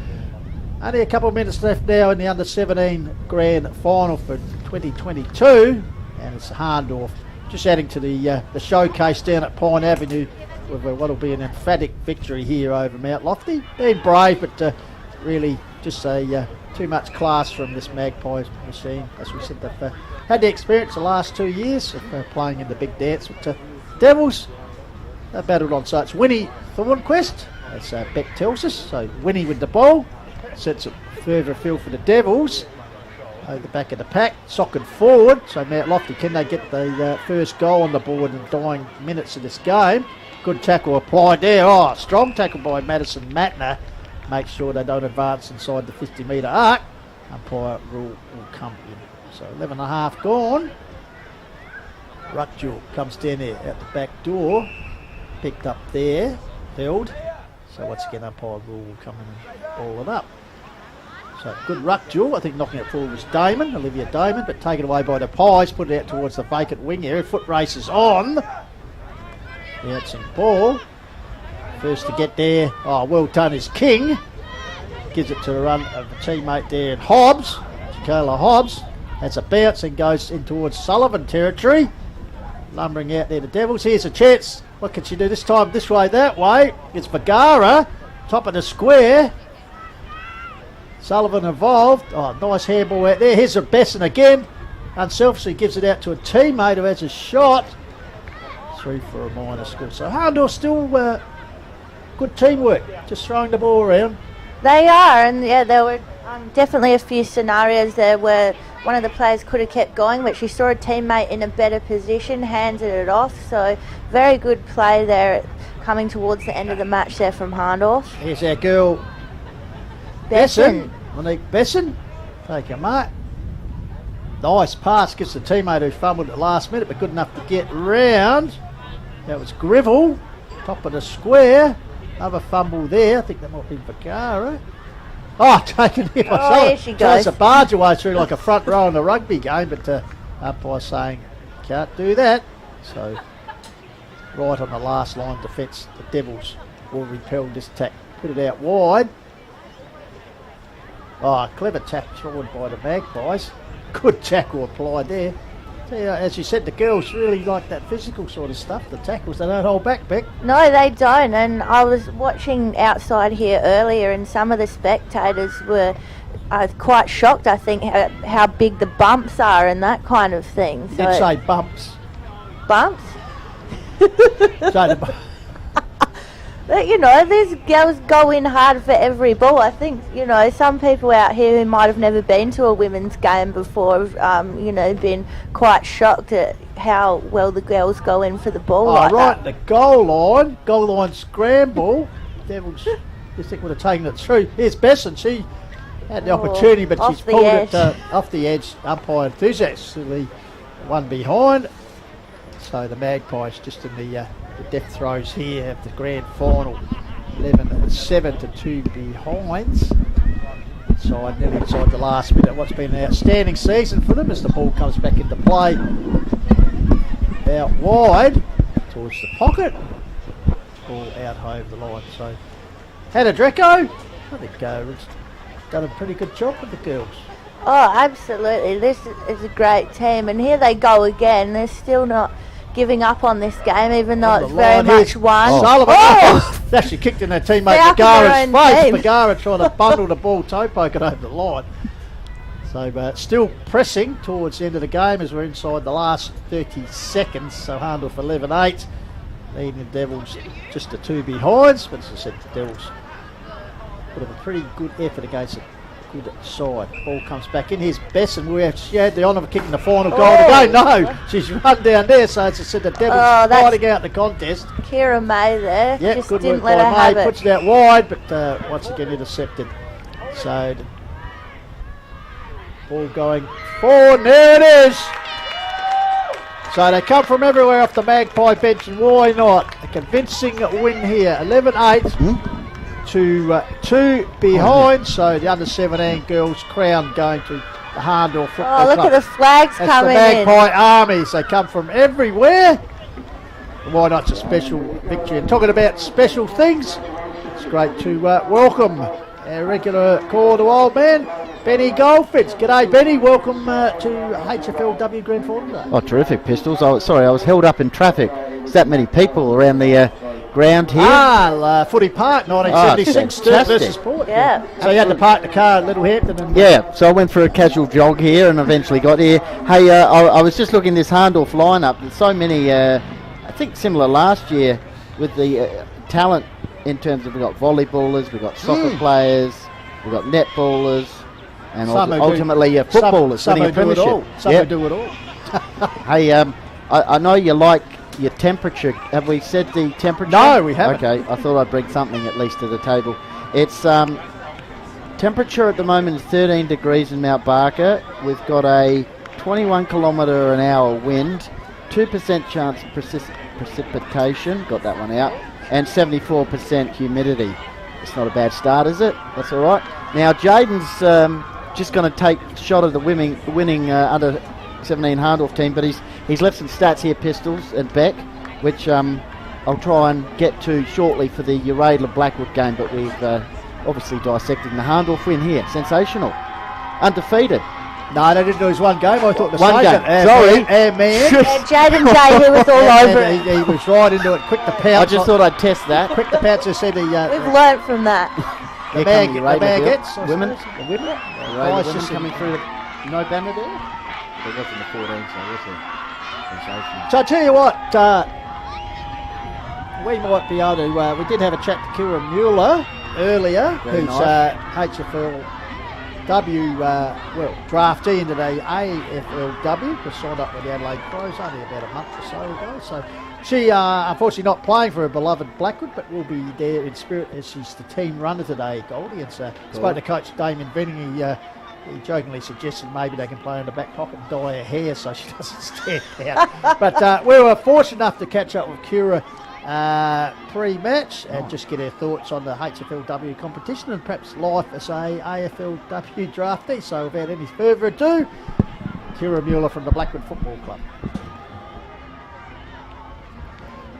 only a couple of minutes left now in the under 17 grand final for 2022. And it's Harndorf just adding to the showcase down at Pine Avenue with what will be an emphatic victory here over Mount Lofty. Been brave, but really just too much class from this Magpies machine. As we said, they've had the experience the last 2 years of playing in the big dance with the Devils. They battled on. So it's Winnie Thornquist, as Beck tells us. So Winnie with the ball, sets it further afield for the Devils. Over the back of the pack, socket forward. So Mount Lofty, can they get the first goal on the board in the dying minutes of this game? Good tackle applied there. Strong tackle by Madison Mattner. Make sure they don't advance inside the 50-metre arc. Umpire rule will come in. So 11.5 gone. Ruck duel comes down there out the back door. Picked up there. Held. So once again, umpire rule will come in and ball it up. So good ruck duel. I think knocking it forward was Olivia Damon, but taken away by the Pies. Put it out towards the vacant wing area. Foot race is on. Bouncing ball. First to get there. Well done is King. Gives it to the run of the teammate there in Hobbs. Jacola Hobbs. That's a bounce and goes in towards Sullivan territory. Lumbering out there the Devils. Here's a chance. What can she do this time? This way, that way. It's Vergara. Top of the square. Sullivan involved. Nice handball out there. Here's a Besson again. Unselfishly gives it out to a teammate who has a shot. 3 for a minor score. So Harndorf still good teamwork. Just throwing the ball around. They are, and there were definitely a few scenarios there where one of the players could have kept going, but she saw a teammate in a better position, handed it off. So very good play there coming towards the end of the match there from Harndorf. Here's our girl Besson. Monique Besson. Take a mark. Nice pass. Gets the teammate who fumbled at the last minute, but good enough to get round. That was Grivell, top of the square. Another fumble there. I think that might be Vergara. Oh, taken here by someone. There she So goes. it's a barge away through like a front row in a rugby game, but umpire saying can't do that. So right on the last line of defence, the Devils will repel this attack. Put it out wide. Oh, clever tackle by the Magpies. Good tackle applied there. So, as you said, the girls really like that physical sort of stuff. The tackles, they don't hold back, Beck. No, they don't. And I was watching outside here earlier, and some of the spectators were quite shocked, I think, how big the bumps are and that kind of thing. You did say bumps. Bumps? So But, you know, these girls go in hard for every ball. I think, you know, some people out here who might have never been to a women's game before have, you know, been quite shocked at how well the girls go in for the ball. Like right, that. the goal line scramble. Devils just think would have taken it through. Here's Besson. She had the opportunity, but she's pulled it off the edge. Umpire enthusiastically one behind. So the Magpies just in the death throes here of the grand final. 11-7 to 2 behinds. Inside, nearly inside the last minute. What's been an outstanding season for them as the ball comes back into play. Out wide towards the pocket. Ball out over the line. So Hannah Dreco, I think it's done a pretty good job with the girls. Oh, absolutely. This is a great team. And here they go again. They're still not giving up on this game, even though it's very much won. Sullivan actually kicked in their teammate Vergara's face. Vergara trying to bundle the ball, toe poking over the line. So still pressing towards the end of the game as we're inside the last 30 seconds. So Hahndorf 11-8, leading the Devils just the 2 behinds. But as I said, the Devils put up a pretty good effort against a good side. Ball comes back in. Here's Besson. She had the honour of kicking the final goal to go. No, she's run down there. So as I said, the Devils fighting out the contest. Kira May there. Yep, just good didn't work let her by have May. it. Puts it out wide, but once again intercepted. So the ball going forward. There it is. So they come from everywhere off the Magpie bench, and why not? A convincing win here. 11-8. To 2 behind, so the under-17 girls crown going to the Hahndorf Football Club. Oh, look at the flags That's coming the Magpie armies. They come from everywhere. Why not? It's a special victory. And talking about special things, it's great to welcome our regular call to old man, Benny Goldfitz. G'day, Benny. Welcome to HFLW Grand Final Day. Oh, terrific, Pistols. I was held up in traffic. There's that many people around the ground here. Footy Park, 1976, Sturt versus Port. Yeah. So you had to park the car at Littlehampton. And yeah, so I went for a casual jog here and eventually got here. Hey, I was just looking at this Hahndorf lineup. There's so many, I think similar last year with the talent in terms of we've got volleyballers, we've got soccer players, we've got netballers, and ultimately footballers winning a premiership. Some do it all. Hey, I know you like your temperature. Have we said the temperature? No, we haven't. Okay, I thought I'd bring something at least to the table. It's temperature at the moment is 13 degrees in Mount Barker. We've got a 21 kilometre an hour wind, 2% chance of precipitation, got that one out, and 74% humidity. It's not a bad start, is it? That's all right. Now Jaden's just going to take a shot of the winning under 17 Hahndorf team, but he's left some stats here, Pistols and Beck, which I'll try and get to shortly for the Uradla Blackwood game, but we've obviously dissected the Hahndorf win here. Sensational. Undefeated. No, they didn't lose one game. I thought the one game. Sorry. Jaden Day, he was all over it. He was right into it. Quick to pounce. I just thought I'd test that. Quick to pounce. I said we've learnt from that. The Magettes. The women. The women. Guys just coming through. No banner there. It wasn't the 14, so it was a sensation. So I tell you what, we might be able to. We did have a chat to Kira Mueller earlier, who's HFLW draftee into the AFLW, was signed up with the Adelaide Crows only about a month or so ago. So she, unfortunately, not playing for her beloved Blackwood, but will be there in spirit as she's the team runner today, Goldie. And spoke to Coach Damien Benning. He jokingly suggested maybe they can play in the back pocket and dye her hair so she doesn't stand out. But we were fortunate enough to catch up with Kira pre-match and just get her thoughts on the HFLW competition and perhaps life as a AFLW draftee. So without any further ado, Kira Mueller from the Blackwood Football Club.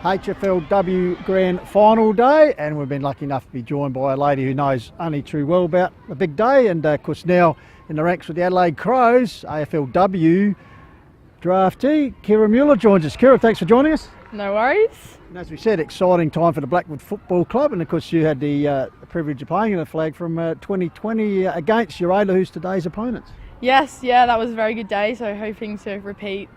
HFLW Grand Final Day, and we've been lucky enough to be joined by a lady who knows only too well about the big day, and of course now in the ranks with the Adelaide Crows, AFLW draftee Kira Mueller joins us. Kira, thanks for joining us. No worries. And as we said, exciting time for the Blackwood Football Club, and of course you had the privilege of playing in the flag from 2020 against Uradla, who's today's opponents. Yes, yeah, that was a very good day, so hoping to repeat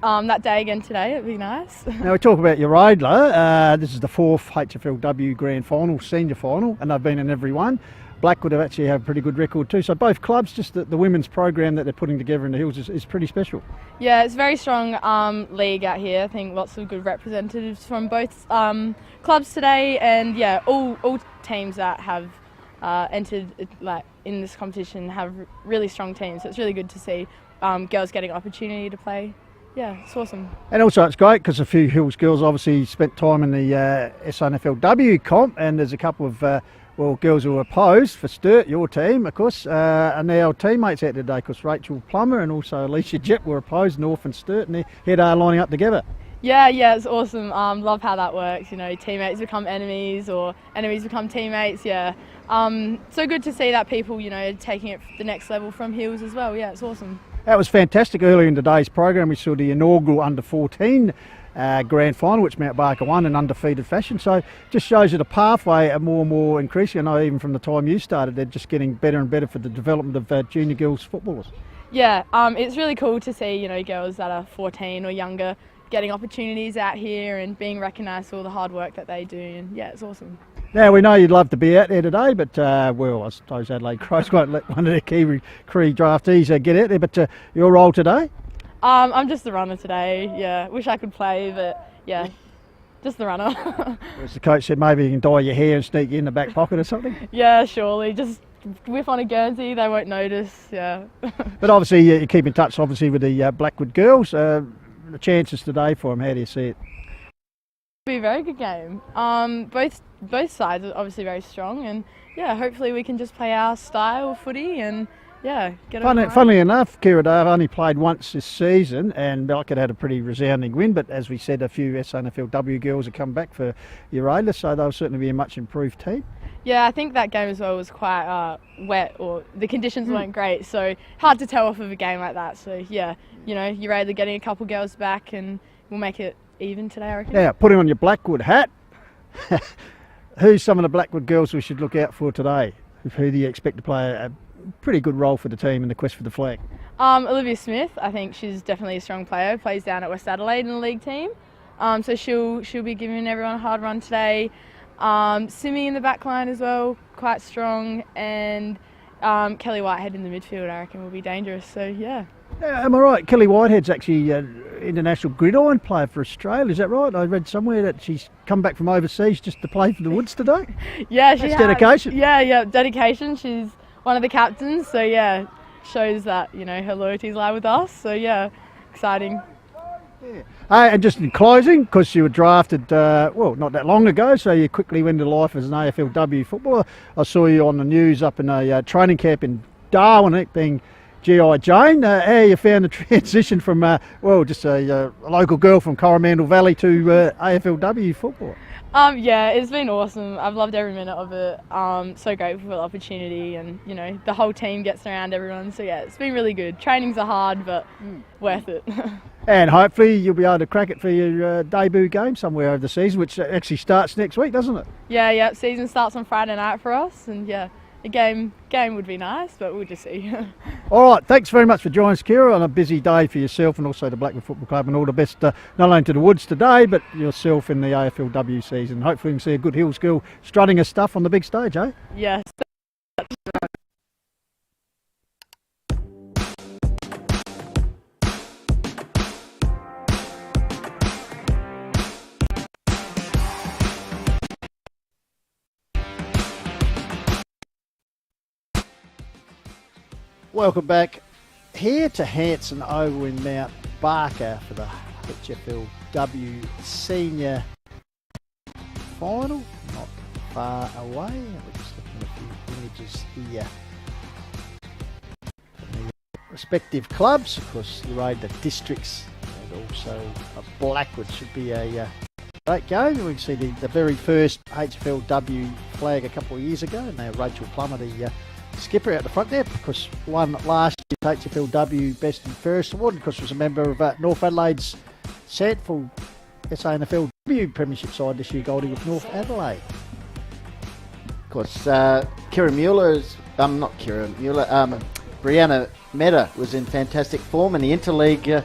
that day again today. It'd be nice. Now we talk about Uradla. This is the fourth HFLW Grand Final, senior final, and they've been in every one. Blackwood have actually have a pretty good record too. So both clubs, just the women's program that they're putting together in the Hills is pretty special. Yeah, it's a very strong league out here. I think lots of good representatives from both clubs today, and yeah, all teams that have entered in this competition have really strong teams. So it's really good to see girls getting opportunity to play. Yeah, it's awesome. And also it's great because a few Hills girls obviously spent time in the SNFLW comp, and there's a couple of girls who were opposed for Sturt, your team, of course, and our teammates out today, because Rachel Plummer and also Alicia Jep were opposed, North and Sturt, and they're lining up together. Yeah, it's awesome. Love how that works. You know, teammates become enemies or enemies become teammates. Yeah, so good to see that people, you know, taking it the next level from Hills as well. Yeah, it's awesome. That was fantastic. Earlier in today's program, we saw the inaugural under-14 grand final, which Mount Barker won in undefeated fashion. So just shows you the pathway are more and more increasing. I know even from the time you started, they're just getting better and better for the development of junior girls footballers. Yeah, it's really cool to see, you know, girls that are 14 or younger getting opportunities out here and being recognised for all the hard work that they do. And yeah, it's awesome. Now, we know you'd love to be out there today, but, I suppose Adelaide Crows won't let one of their key draftees get out there. But your role today? I'm just the runner today, yeah. Wish I could play, but yeah, just the runner. As the coach said, maybe you can dye your hair and sneak you in the back pocket or something? Yeah, surely. Just whip on a Guernsey, they won't notice, yeah. But obviously you keep in touch, obviously, with the Blackwood girls. The chances today for them, how do you see it? It'll be a very good game. Both sides are obviously very strong, and yeah, hopefully we can just play our style of footy and yeah, get it. Funnily enough, Kira, they've only played once this season, and Blackwood had a pretty resounding win. But as we said, a few SNFLW girls have come back for Uradla, so they'll certainly be a much improved team. Yeah, I think that game as well was quite wet, or the conditions weren't great, so hard to tell off of a game like that. So yeah, you know, Uradla getting a couple girls back, and we'll make it even today, I reckon. Now, putting on your Blackwood hat, who's some of the Blackwood girls we should look out for today? Who do you expect to play a pretty good role for the team in the quest for the flag? Olivia Smith, I think she's definitely a strong player, plays down at West Adelaide in the league team. So she'll be giving everyone a hard run today. Simi in the back line as well, quite strong, and Kelly Whitehead in the midfield, I reckon, will be dangerous, so yeah. Am I right? Kelly Whitehead's actually an international gridiron player for Australia, is that right? I read somewhere that she's come back from overseas just to play for the Woods today. Yeah, she has. Dedication. Yeah, dedication. She's one of the captains, so yeah, shows that, you know, her loyalties lie with us, so yeah, exciting. Yeah. And just in closing, because you were drafted, not that long ago, so you quickly went into life as an AFLW footballer. I saw you on the news up in a training camp in Darwin, it being G.I. Jane. How you found the transition from, just a local girl from Coromandel Valley to AFLW football? Yeah, it's been awesome. I've loved every minute of it. So grateful for the opportunity, and you know, the whole team gets around everyone. So yeah, it's been really good. Trainings are hard, but worth it. And hopefully you'll be able to crack it for your debut game somewhere over the season, which actually starts next week, doesn't it? Yeah. Season starts on Friday night for us, and yeah, a game would be nice, but we'll just see. All right, thanks very much for joining us, Kira, on a busy day for yourself and also the Blackwood Football Club, and all the best not only to the Woods today, but yourself in the AFLW season. Hopefully we can see a good Hills girl strutting her stuff on the big stage, eh? Yes. Welcome back here to Hanson Oval in Mount Barker for the HFLW Senior Final. Not far away. We're just looking at a few images here from the respective clubs. Of course, the districts and also Blackwood should be a great game. We can see the very first HFLW flag a couple of years ago, and now Rachel Plummer, the skipper out the front there, because won last year's HFLW Best and Fairest Award, because was a member of North Adelaide's Sandford SANFLW Premiership side this year, Goldie with North Adelaide. Of course, Kira Mueller Brianna Meta was in fantastic form in the Interleague.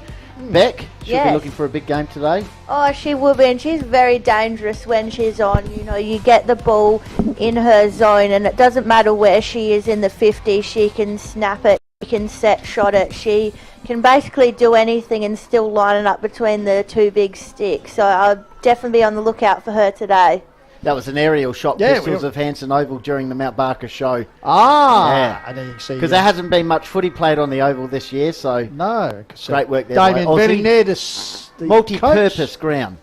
Beck should be looking for a big game today. Oh, she will be, and she's very dangerous when she's on. You know, you get the ball in her zone, and it doesn't matter where she is in the 50, she can snap it, she can set shot it, she can basically do anything and still line it up between the two big sticks. So I'll definitely be on the lookout for her today. That was an aerial shot, Pistols of Hanson Oval during the Mount Barker show. And then you can see because there hasn't been much footy played on the Oval this year, so great work there. Damien Benning there, the multi-purpose ground.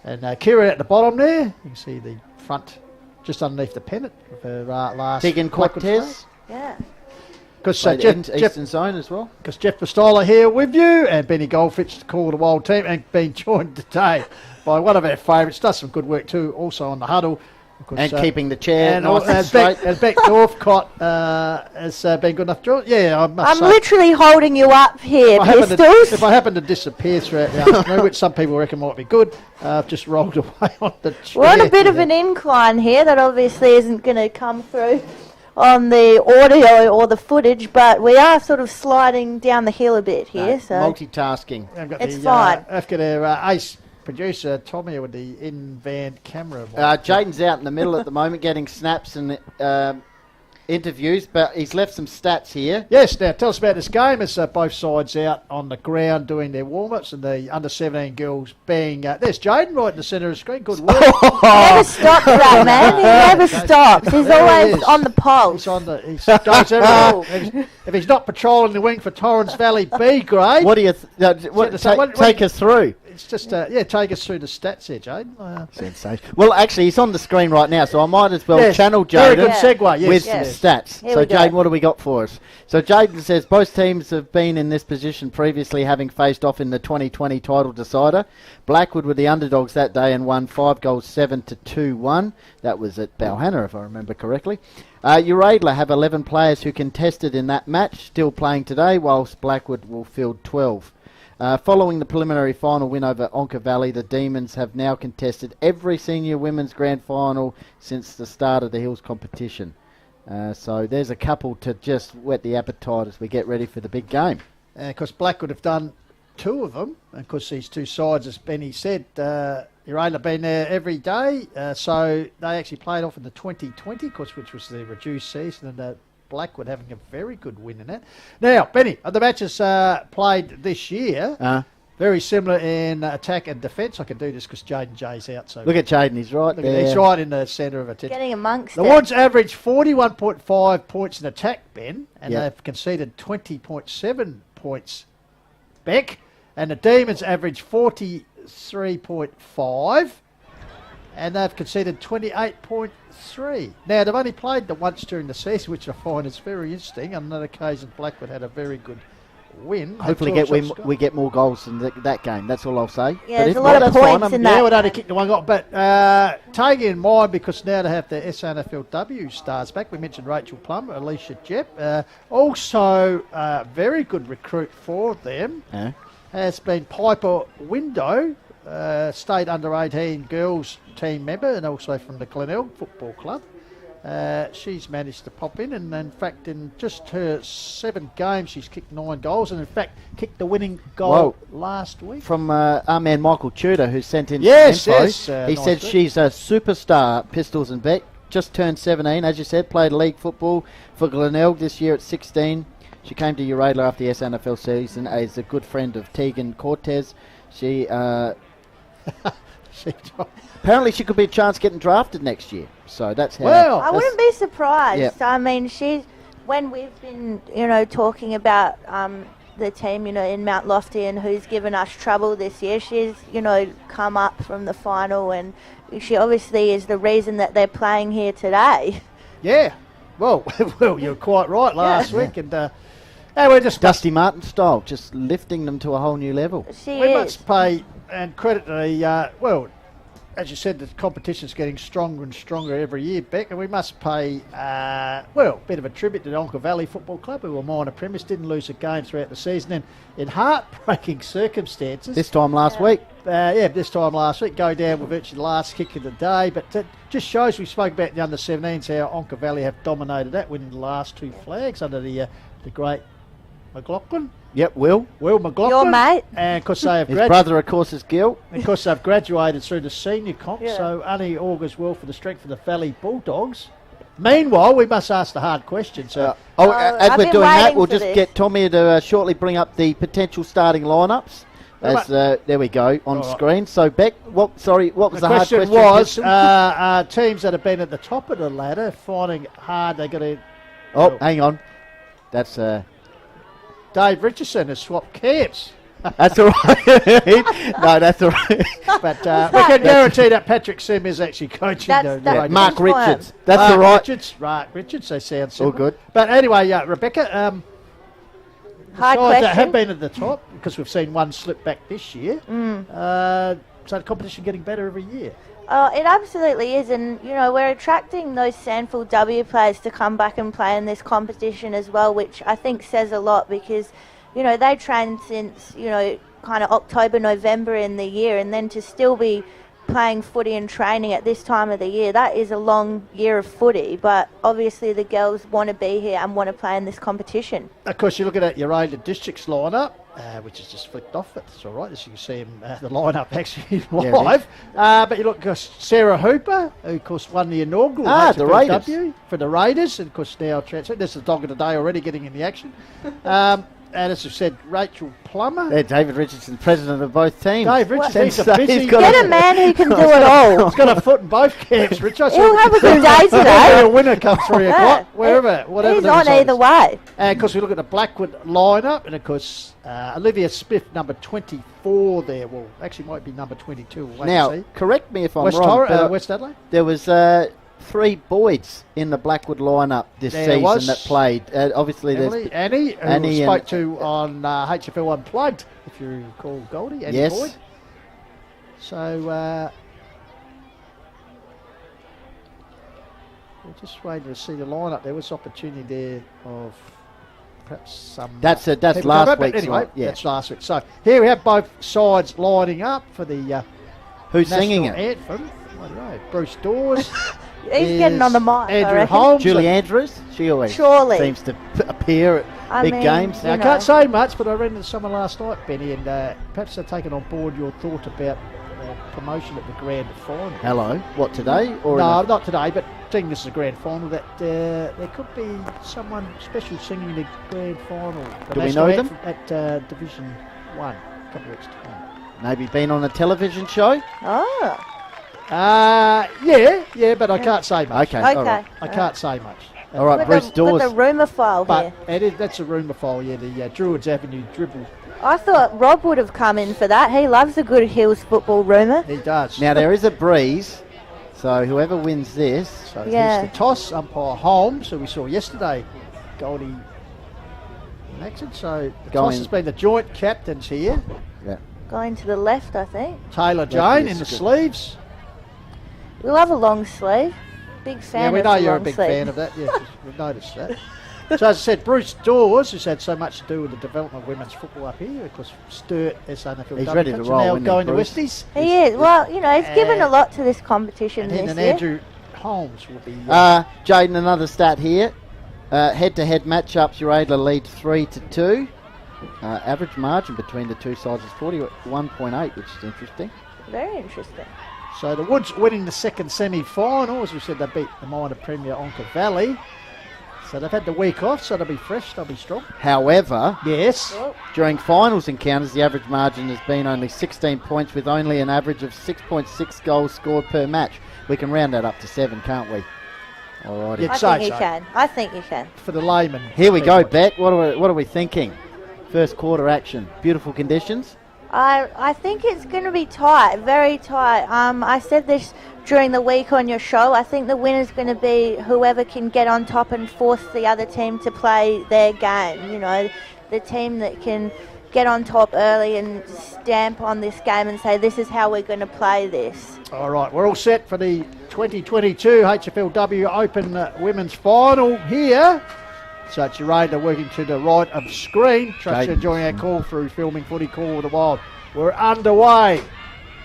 And Kira at the bottom there. You can see the front just underneath the pennant of her last. Tegan Cortez. Yeah. Because Eastern Zone as well. Because Jeff Pistola here with you, and Benny Goldfitch, the Call of the Wild team, and being joined today by one of our favourites. Does some good work too, also on the huddle. And keeping the chair and nice and straight. And Beck Northcott has been good enough to Yeah, I must I'm say, literally holding you up here, Pistols. If I happen to disappear throughout the afternoon, which some people reckon might be good, I've just rolled away on the chair. We're on a bit of an incline here that obviously isn't going to come through on the audio or the footage, but we are sort of sliding down the hill a bit here. So multitasking. It's fine. I've got our ace producer Tom here with the in-van camera. Jaden's out in the middle at the moment getting snaps and interviews, but he's left some stats here. Yes, now tell us about this game. It's both sides out on the ground doing their warm-ups, and the under-17 girls being... there's Jaden right in the centre of the screen. Good work. He never stops that, man. He never stops. He's always on the pulse. He's on the... He goes everywhere. If he's not patrolling the wing for Torrens Valley B grade... What do you... take us through. It's just, take us through the stats here, Jaden. Sensation. Well, actually, he's on the screen right now, so I might as well channel Jaden very good segue, with stats. So, Jaden, what do we got for us? So, Jaden says both teams have been in this position previously, having faced off in the 2020 title decider. Blackwood were the underdogs that day and won 5 goals 7-2-1. That was at Balhanna, if I remember correctly. Uradler have 11 players who contested in that match, still playing today, whilst Blackwood will field 12. Following the preliminary final win over Onka Valley, the Demons have now contested every senior women's grand final since the start of the Hills competition. So there's a couple to just whet the appetite as we get ready for the big game. Because Blackwood have done 2 of them, and of course these 2 sides, as Benny said, Uradler been there every day, so they actually played off in the 2020, of course, which was the reduced season, and Blackwood having a very good win in that. Now, Benny, the matches played this year, very similar in attack and defence. I can do this because Jaden J's out. So look at Jaden, he's right there. He's right in the centre of attention. Getting amongst the Wands averaged 41.5 points in attack, Ben, and they've conceded 20.7 points, Beck. And the Demons averaged 43.5, and they've conceded 28.3. Now, they've only played the once during the season, which I find is very interesting. On that occasion, Blackwood had a very good win. Hopefully we get more goals in that game. That's all I'll say. Yeah, there's a lot of points in that. Yeah, we'd only kick the one goal. But taking in mind, because now they have the SANFLW stars back. We mentioned Rachel Plummer, Alicia Jepp. Also, very good recruit for them has been Piper Window, state under-18 girls team member, and also from the Glenelg Football Club. She's managed to pop in, and in fact, in just her 7 games, she's kicked 9 goals, and in fact, kicked the winning goal last week. From our man Michael Tudor, who sent in some info. He said she's a superstar, Pistols and Beck. Just turned 17, as you said, played league football for Glenelg this year at 16. She came to Uradler after the SNFL season as a good friend of Tegan Cortez. She apparently she could be a chance getting drafted next year. So that's how. Well, I wouldn't be surprised. I mean, she's when we've been, talking about the team, in Mount Lofty and who's given us trouble this year, she's, come up from the final, and she obviously is the reason that they're playing here today. Yeah. Well, you're quite right last week, and we're just Dusty Martin style, just lifting them to a whole new level. We must pay and credit to the as you said, the competition's getting stronger and stronger every year, Beck, and we must pay, a bit of a tribute to the Onka Valley Football Club, who were minor premiers, didn't lose a game throughout the season, and in heartbreaking circumstances. This time last week. This time last week, go down with virtually the last kick of the day, but it just shows, we spoke about the under-17s, how Onka Valley have dominated that, winning the last 2 flags under the great McLaughlin. Yep, Will McLaughlin. Your mate. And of course they have his brother, of course, is Gil. And of course they've graduated through the senior comp, so only augurs well for the strength of the Valley Bulldogs. Meanwhile, we must ask the hard questions. As we're doing that, we'll just get Tommy to shortly bring up the potential starting lineups. There we go on screen. So Beck, what was the hard question? Was teams that have been at the top of the ladder finding it hard. They got to. Hang on, that's. Dave Richardson has swapped camps. That's all right. No, that's all right. But we can guarantee that Patrick Sim is actually coaching. Mark Richards. That's all right. Mark Richards, they sound simple. All good. But anyway, Rebecca, hard question. That have been at the top, because we've seen one slip back this year. So the competition getting better every year. Oh, it absolutely is, and we're attracting those Sandford W players to come back and play in this competition as well, which I think says a lot, because they train since kind of October, November in the year, and then to still be playing footy and training at this time of the year, that is a long year of footy. But obviously the girls want to be here and want to play in this competition. Of course, you're looking at your Ada Districts lineup, which is just flicked off. It's all right, as you can see the lineup actually live. But you look at Sarah Hooper, who of course won the inaugural the Raiders. For the Raiders, and of course now transferred. This is the dog of the day already getting in the action. And as I said, Rachel Plummer. Yeah, David Richardson, president of both teams. Dave Richardson, he's a busy... Get a man who can do it all. He's got a foot in both camps, Rich. He'll have a good day today. A winner come 3 o'clock, wherever, whatever. He's on either way. And of course, we look at the Blackwood lineup, and of course, Olivia Smith, number 24 there. Well, actually might be number 22. We'll now, correct me if I'm wrong. West Adelaide? There was... 3 Boyds in the Blackwood lineup this season that played. Obviously, there's Annie, who we spoke to on HFL Unplugged, if you recall Goldie, Annie Boyd. So we're just waiting to see the lineup. There was opportunity there of perhaps some. That's last week. Anyway, that's last week. So here we have both sides lining up for the who's singing it? Anthem. I don't know. Bruce Dawes. He's getting on the mic. Andrew Holmes. Julie Andrews. She always seems to appear at big games. Now, I can't say much, but I ran into someone last night, Benny, and perhaps they've taken on board your thought about promotion at the grand final. Hello. What, today? Or no, not today, but seeing this is a grand final, that there could be someone special singing the grand final. Do we know them? At Division 1, a couple of weeks' time. Maybe been on a television show? Oh. Yeah, but I can't say much. Okay. Right. I can't say much. All right, Bruce Dawes. With the rumour file here. But that's a rumour file, the Druids Avenue dribble. I thought Rob would have come in for that. He loves a good Hills football rumour. He does. Now, there is a breeze, so whoever wins this... So here's the toss, umpire Holmes, who we saw yesterday, Goldie in action. So the toss has been the joint captains here. Yeah. Going to the left, I think. Taylor Jane in the sleeves. We love a long sleeve. Big fan of we know you're a big fan of that. Yeah, we've noticed that. So as I said, Bruce Dawes, who's had so much to do with the development of women's football up here, of course, Sturt, SNFL. He's ready to roll. Now going to Westies. He is. Well, he's given a lot to this competition this year. And Andrew Holmes will be... Jaden, another stat here. Head-to-head matchups, you're able to lead 3-2. Average margin between the two sides is 41.8, which is interesting. Very interesting. So the Woods winning the second semi-final. As we said, they beat the minor premier Onka Valley. So they've had the week off, so they'll be fresh, they'll be strong. However, yes, during finals encounters, the average margin has been only 16 points with only an average of 6.6 goals scored per match. We can round that up to 7, can't we? Alrighty. You'd I say think you so. can. I think you can. For the layman. Here we go, Beck. What are we thinking? First quarter action. Beautiful conditions. I think it's going to be tight, very tight. I said this during the week on your show. I think the winner's going to be whoever can get on top and force the other team to play their game. You know, the team that can get on top early and stamp on this game and say, this is how we're going to play this. All right, we're all set for the 2022 HFLW Open Women's Final here. So it's Ureda working to the right of screen. Trust you're enjoying our call through filming footy call of the wild. We're underway.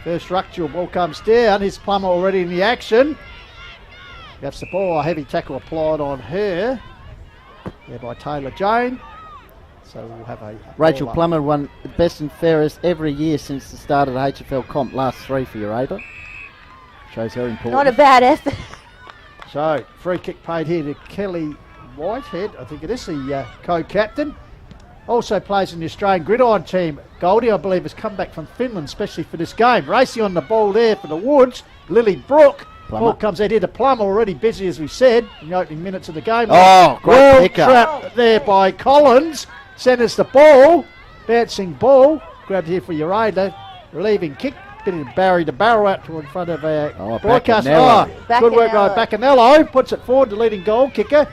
First structural ball comes down. Here's Plummer already in the action. Gets the ball. A heavy tackle applied on her. There by Taylor Jane. So we'll have a Rachel ball up. Plummer won the best and fairest every year since the start of the HFL comp. Last 3 for Ureda. Shows her importance. Not a bad effort. So free kick paid here to Kelly Whitehead, I think it is, the co-captain. Also plays in the Australian gridiron team. Goldie, I believe, has come back from Finland, especially for this game. Racing on the ball there for the Woods. Lily Brook. Plummer. Ball comes out here to Plummer, already busy, as we said, in the opening minutes of the game. Oh, great Well pickup. trapped there by Collins. Centres the ball. Bouncing ball. Grabbed here for Ureda. Relieving kick. Bit of Barry to barrel out to in front of our broadcast. Bacanello. Good work by Bacanello. Puts it forward, the leading goal kicker.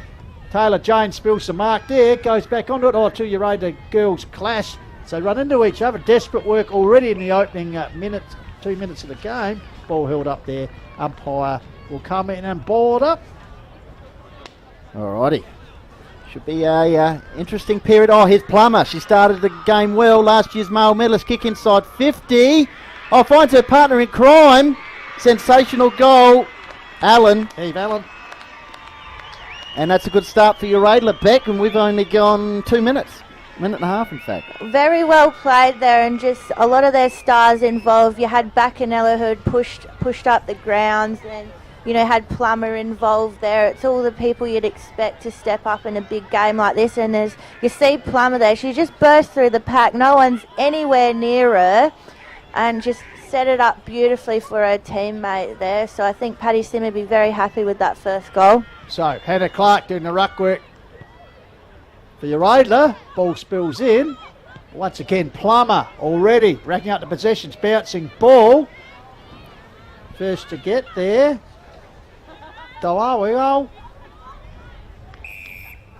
Taylor Jane spills the mark there, goes back onto it. Oh, 2 Ureda girls clash. So run into each other. Desperate work already in the opening 2 minutes of the game. Ball held up there. Umpire will come in and ball it up. Alrighty. Should be a interesting period. Oh, here's Plummer. She started the game well. Last year's male medalist kick inside 50. Oh, finds her partner in crime. Sensational goal. Allen. Eve Allen. And that's a good start for Ureda, Beck, and we've only gone 2 minutes. Minute and a half, in fact. Very well played there, and just a lot of their stars involved. You had Bacanello who had pushed up the grounds, and you know, had Plummer involved there. It's all the people you'd expect to step up in a big game like this. And as you see Plummer there, she just burst through the pack. No one's anywhere near her, and just set it up beautifully for her teammate there. So I think Paddy Sim would be very happy with that first goal. So Hannah Clark doing the ruck work for Ureda. Ball spills in. Once again, Plummer already racking up the possessions, bouncing ball. First to get there. Doawio.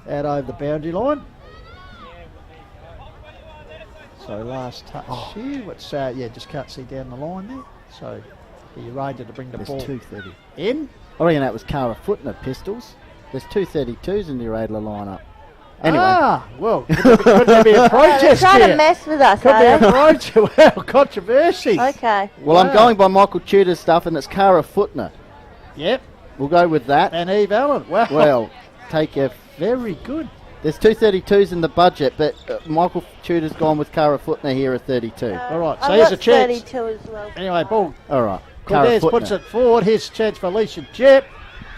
Out over the boundary line. So last touch here. What's just can't see down the line there. So Ureda to bring the ball 2:30 in. I reckon that was Cara Footner pistols. There's 232s in the Ureda lineup. Anyway. Well, could there be a protest They're trying here? to mess with us, Could are be a they? protest. Well, controversy. Okay. Well, I'm going by Michael Tudor's stuff, and it's Cara Footner. Yep. We'll go with that. And Eve Allen. Wow. Well, take a... Very good. There's 232s in the budget, but Michael Tudor's gone with Cara Footner here at 32. All right, so I've here's got a chance. 32 as well. Anyway, ball. All right. Cara Cordes puts it forward. Here's a chance for Alicia Jep.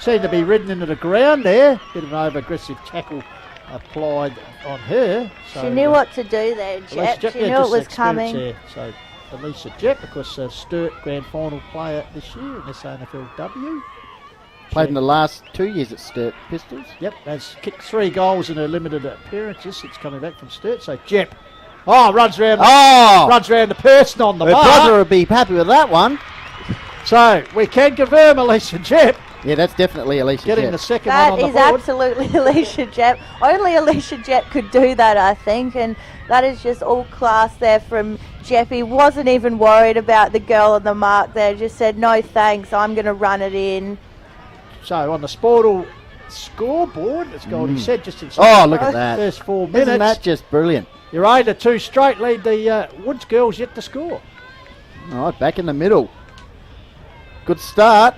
Seemed to be ridden into the ground there. Bit of an over-aggressive tackle applied on her. So She knew what to do there, Alicia Jet. She yeah, knew just it was experience coming. there. So Alicia Jep, of course, Sturt grand final player this year in SANFLW. Played in the last 2 years at Sturt Pistols. Yep, has kicked 3 goals in her limited appearances since coming back from Sturt. So Jep, runs around the person on the Her bar. brother would be happy with that one. So we can confirm Alicia Jep Yeah, that's definitely Alicia getting Jep. the second That one on is the board. absolutely Alicia Jep. Only Alicia Jep could do that, I think, and that is just all class there from Jep. He wasn't even worried about the girl on the mark there, just said, no thanks, I'm going to run it in. So on the Sportal scoreboard, as Goldie said, just in Look at that. first 4 minutes. Isn't that just brilliant? Ureda 2 straight lead the Woods girls yet to score. All right, back in the middle. Good start.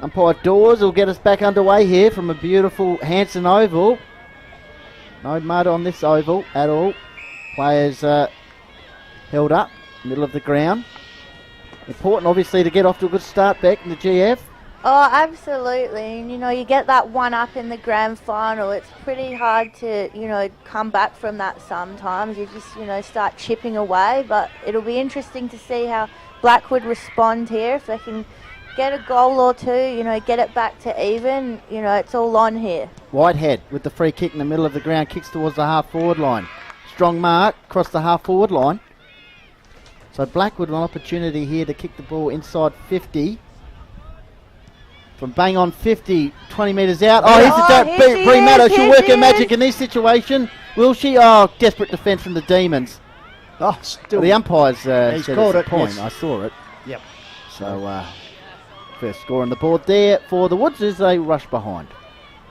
Umpire Dawes will get us back underway here from a beautiful Hanson Oval. No mud on this oval at all. Players held up, middle of the ground. Important, obviously, to get off to a good start back in the GF. Oh, absolutely. And, you get that one up in the grand final. It's pretty hard to, come back from that sometimes. You just, start chipping away. But it'll be interesting to see how Blackwood respond here, if they can get a goal or two, get it back to even, it's all on here. Whitehead with the free kick in the middle of the ground, kicks towards the half-forward line. Strong mark across the half-forward line. So Blackwood an opportunity here to kick the ball inside 50. From bang on 50, 20 metres out. Here's Brie Maddow. She'll work her magic in this situation. Will she? Oh, desperate defence from the Demons. Oh, still. The umpires said it's a point. Yes. I saw it. Yep. So, first score on the board there for the Woods as they rush behind.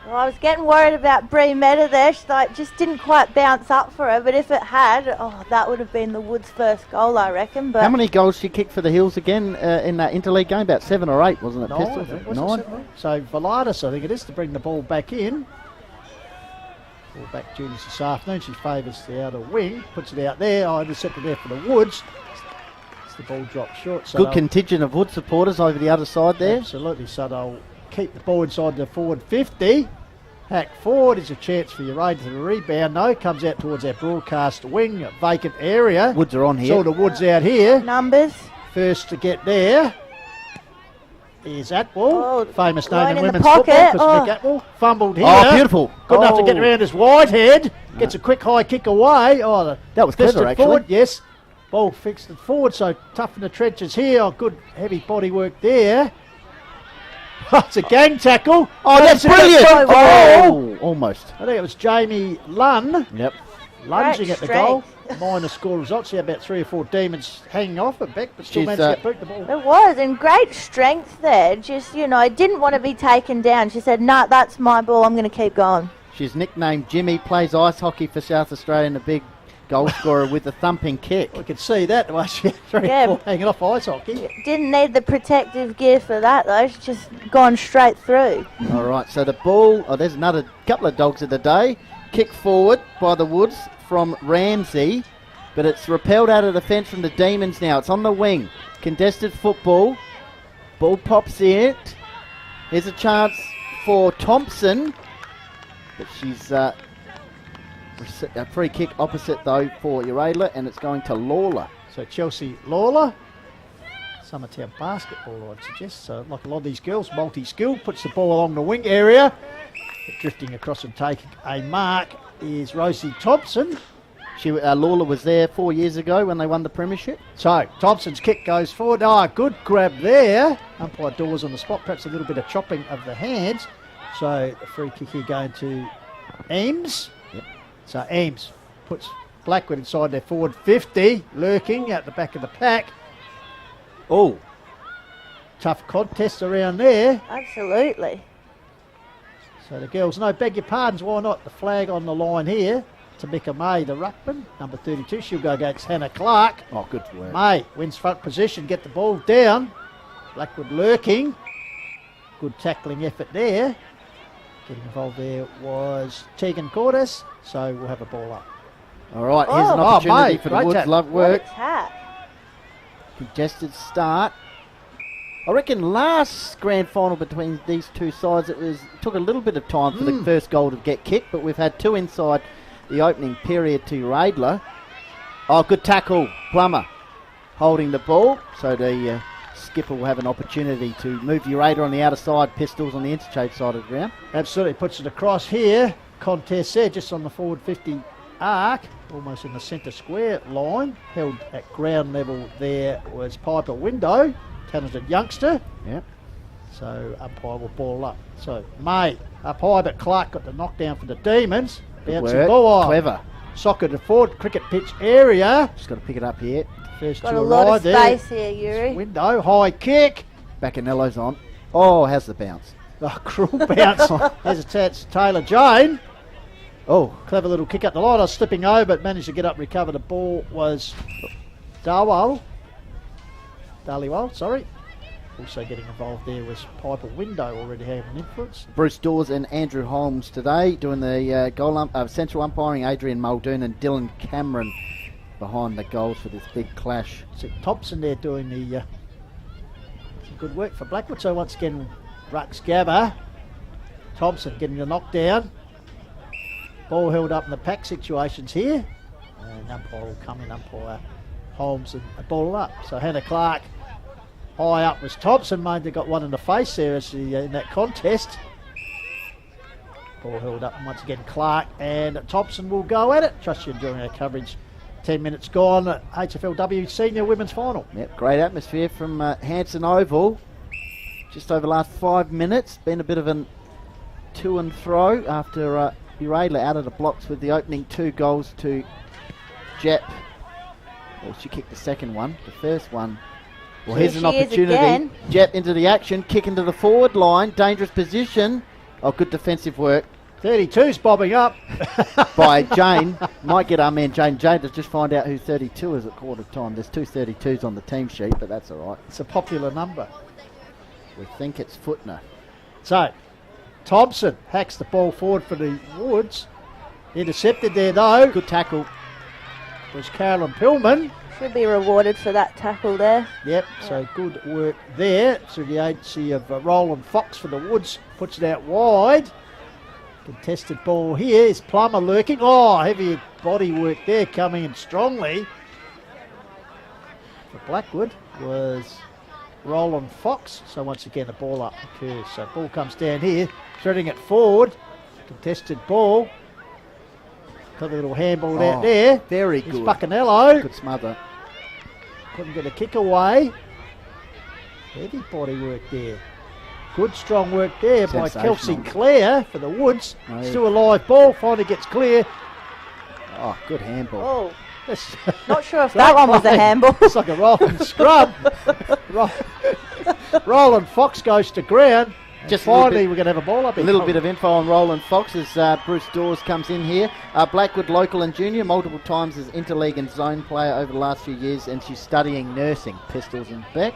Well, I was getting worried about Brie Meta there. She just didn't quite bounce up for her, but if it had, that would have been the Woods' first goal, I reckon. But how many goals she kicked for the Hills again in that interleague game? About 7 or 8, wasn't it? 9, Pistol? I think. Was 9. it 7? So Velatis, I think it is, to bring the ball back in. Ball back juniors this afternoon. She favours the outer wing, puts it out there. Intercepted there for the Woods. As the ball dropped short. So good contingent of Wood supporters over the other side there. Absolutely. So they'll keep the ball inside the forward 50. Hack forward is a chance for Uraidla to rebound. No, comes out towards our broadcast wing, vacant area. Woods are on here. Saw the Woods out here. Numbers. First to get there is Atwell. Famous name right in in women's the pocket. football. Mick Atwell fumbled here. Oh, beautiful. Good enough to get around his Whitehead. Gets a quick high kick away. That was clever, actually. Forward, yes. Ball fixed it forward, so tough in the trenches here. Good heavy body work there. It's a gang tackle. Oh, that's brilliant. Oh, almost. I think it was Jamie Lunn. Yep. Lunging at the goal. Minor score results. Yeah, about 3 or 4 Demons hanging off at Beck, but still managed to get boot the ball. It was, and great strength there. Just, didn't want to be taken down. She said, nah, that's my ball. I'm going to keep going. She's nicknamed Jimmy, plays ice hockey for South Australia and a big goal scorer with a thumping kick. We could see that the way she had 3 hanging off ice hockey. Didn't need the protective gear for that, though. She's just gone straight through. All right, so the ball, there's another couple of dogs of the day. Kick forward by the Woods from Ramsey, but it's repelled out of the fence from the Demons now. It's on the wing. Contested football. Ball pops in. Here's a chance for Thompson, but she's a free kick opposite though for Uraidla, and it's going to Lawler. So Chelsea Lawler, Summertown basketball, I'd suggest. So like a lot of these girls, multi-skilled, puts the ball along the wing area. But drifting across and taking a mark is Rosie Thompson. Lawler was there 4 years ago when they won the premiership. So Thompson's kick goes forward. Good grab there. Umpire Dawes on the spot, perhaps a little bit of chopping of the hands. So the free kick here going to Ames. Yep. So Ames puts Blackwood inside their forward 50, lurking at the back of the pack. Oh, tough contest around there. Absolutely. So the girls, beg your pardons, why not? The flag on the line here. Tamika May, the ruckman, number 32. She'll go against Hannah Clark. Oh, good work. May wins front position, get the ball down. Blackwood lurking. Good tackling effort there. Getting involved there was Tegan Cordes, so we'll have a ball up. All right, here's an opportunity for the Woods. Tap. Love work. What a tap. Congested start. I reckon last grand final between these two sides, it took a little bit of time for the first goal to get kicked, but we've had 2 inside the opening period to Uraidla. Oh, good tackle, Plummer holding the ball, so the skipper will have an opportunity to move Uraidla on the outer side, Pistols on the interchange side of the ground. Absolutely, puts it across here. Contest there, just on the forward 50 arc, almost in the centre square line. Held at ground level there was Piper Window, talented youngster. Yep. So umpire will ball up. So May up high, but Clark got the knockdown for the Demons. Bouncing ball. Clever. Soccer to forward cricket pitch area. Just got to pick it up here. First Got to a lot of there. space here, Yuri. Window, high kick. Bacanello's on. Oh, how's the bounce? Oh, cruel bounce. There's a chance Taylor Jane. Oh, clever little kick up the line. I was slipping over, but managed to get up, recover. The ball was Dhaliwal, sorry. Also getting involved there was Piper Window, already having an influence. Bruce Dawes and Andrew Holmes today doing the central umpiring. Adrian Muldoon and Dylan Cameron behind the goals for this big clash. So Thompson there doing the some good work for Blackwood. So once again, Rux Gabba. Thompson getting the knockdown. Ball held up in the pack situations here. And umpire will come in, umpire Holmes, and a ball up. So Hannah Clark High up was Thompson. Mainly got one in the face there as in that contest. Ball held up once again. Clark and Thompson will go at it. Trust you're enjoying our coverage. 10 minutes gone. HFLW Senior Women's Final. Yep, great atmosphere from Hanson Oval. Just over the last 5 minutes. Been a bit of a to and fro after Uradla out of the blocks with the opening 2 goals to Jep. Well, she kicked the second one. The first one. Well, here's an opportunity. Jep into the action. Kick into the forward line. Dangerous position. Oh, good defensive work. 32's bobbing up. By Jane. Might get our man Jane to just find out who 32 is at quarter time. There's 2 32s on the team sheet, but that's all right. It's a popular number. We think it's Footner. So, Thompson hacks the ball forward for the Woods. Intercepted there though. Good tackle. Was Carolyn Pillman. Should be rewarded for that tackle there. Yep, so good work there through the agency of Roland Fox for the Woods. Puts it out wide. Contested ball here is Plummer lurking. Oh, heavy body work there coming in strongly. For Blackwood was Roland Fox. So once again the ball up occurs. So ball comes down here, threading it forward. Contested ball. Got a little handball out there. Very It's good. Buccanello. Good smother. Couldn't get a kick away. Heavy body work there. Good strong work there by Kelsey Clare for the Woods. Oh. Still a live ball. Finally gets clear. Oh, good handball. Oh, not sure if that one was a handball. It's like a rolling scrub. Roland Fox goes to ground. Just finally, we're going to have a ball up. A little bit of info on Roland Fox as Bruce Dawes comes in here. Blackwood local and junior, multiple times as interleague and zone player over the last few years, and she's studying nursing. Pistols and Beck.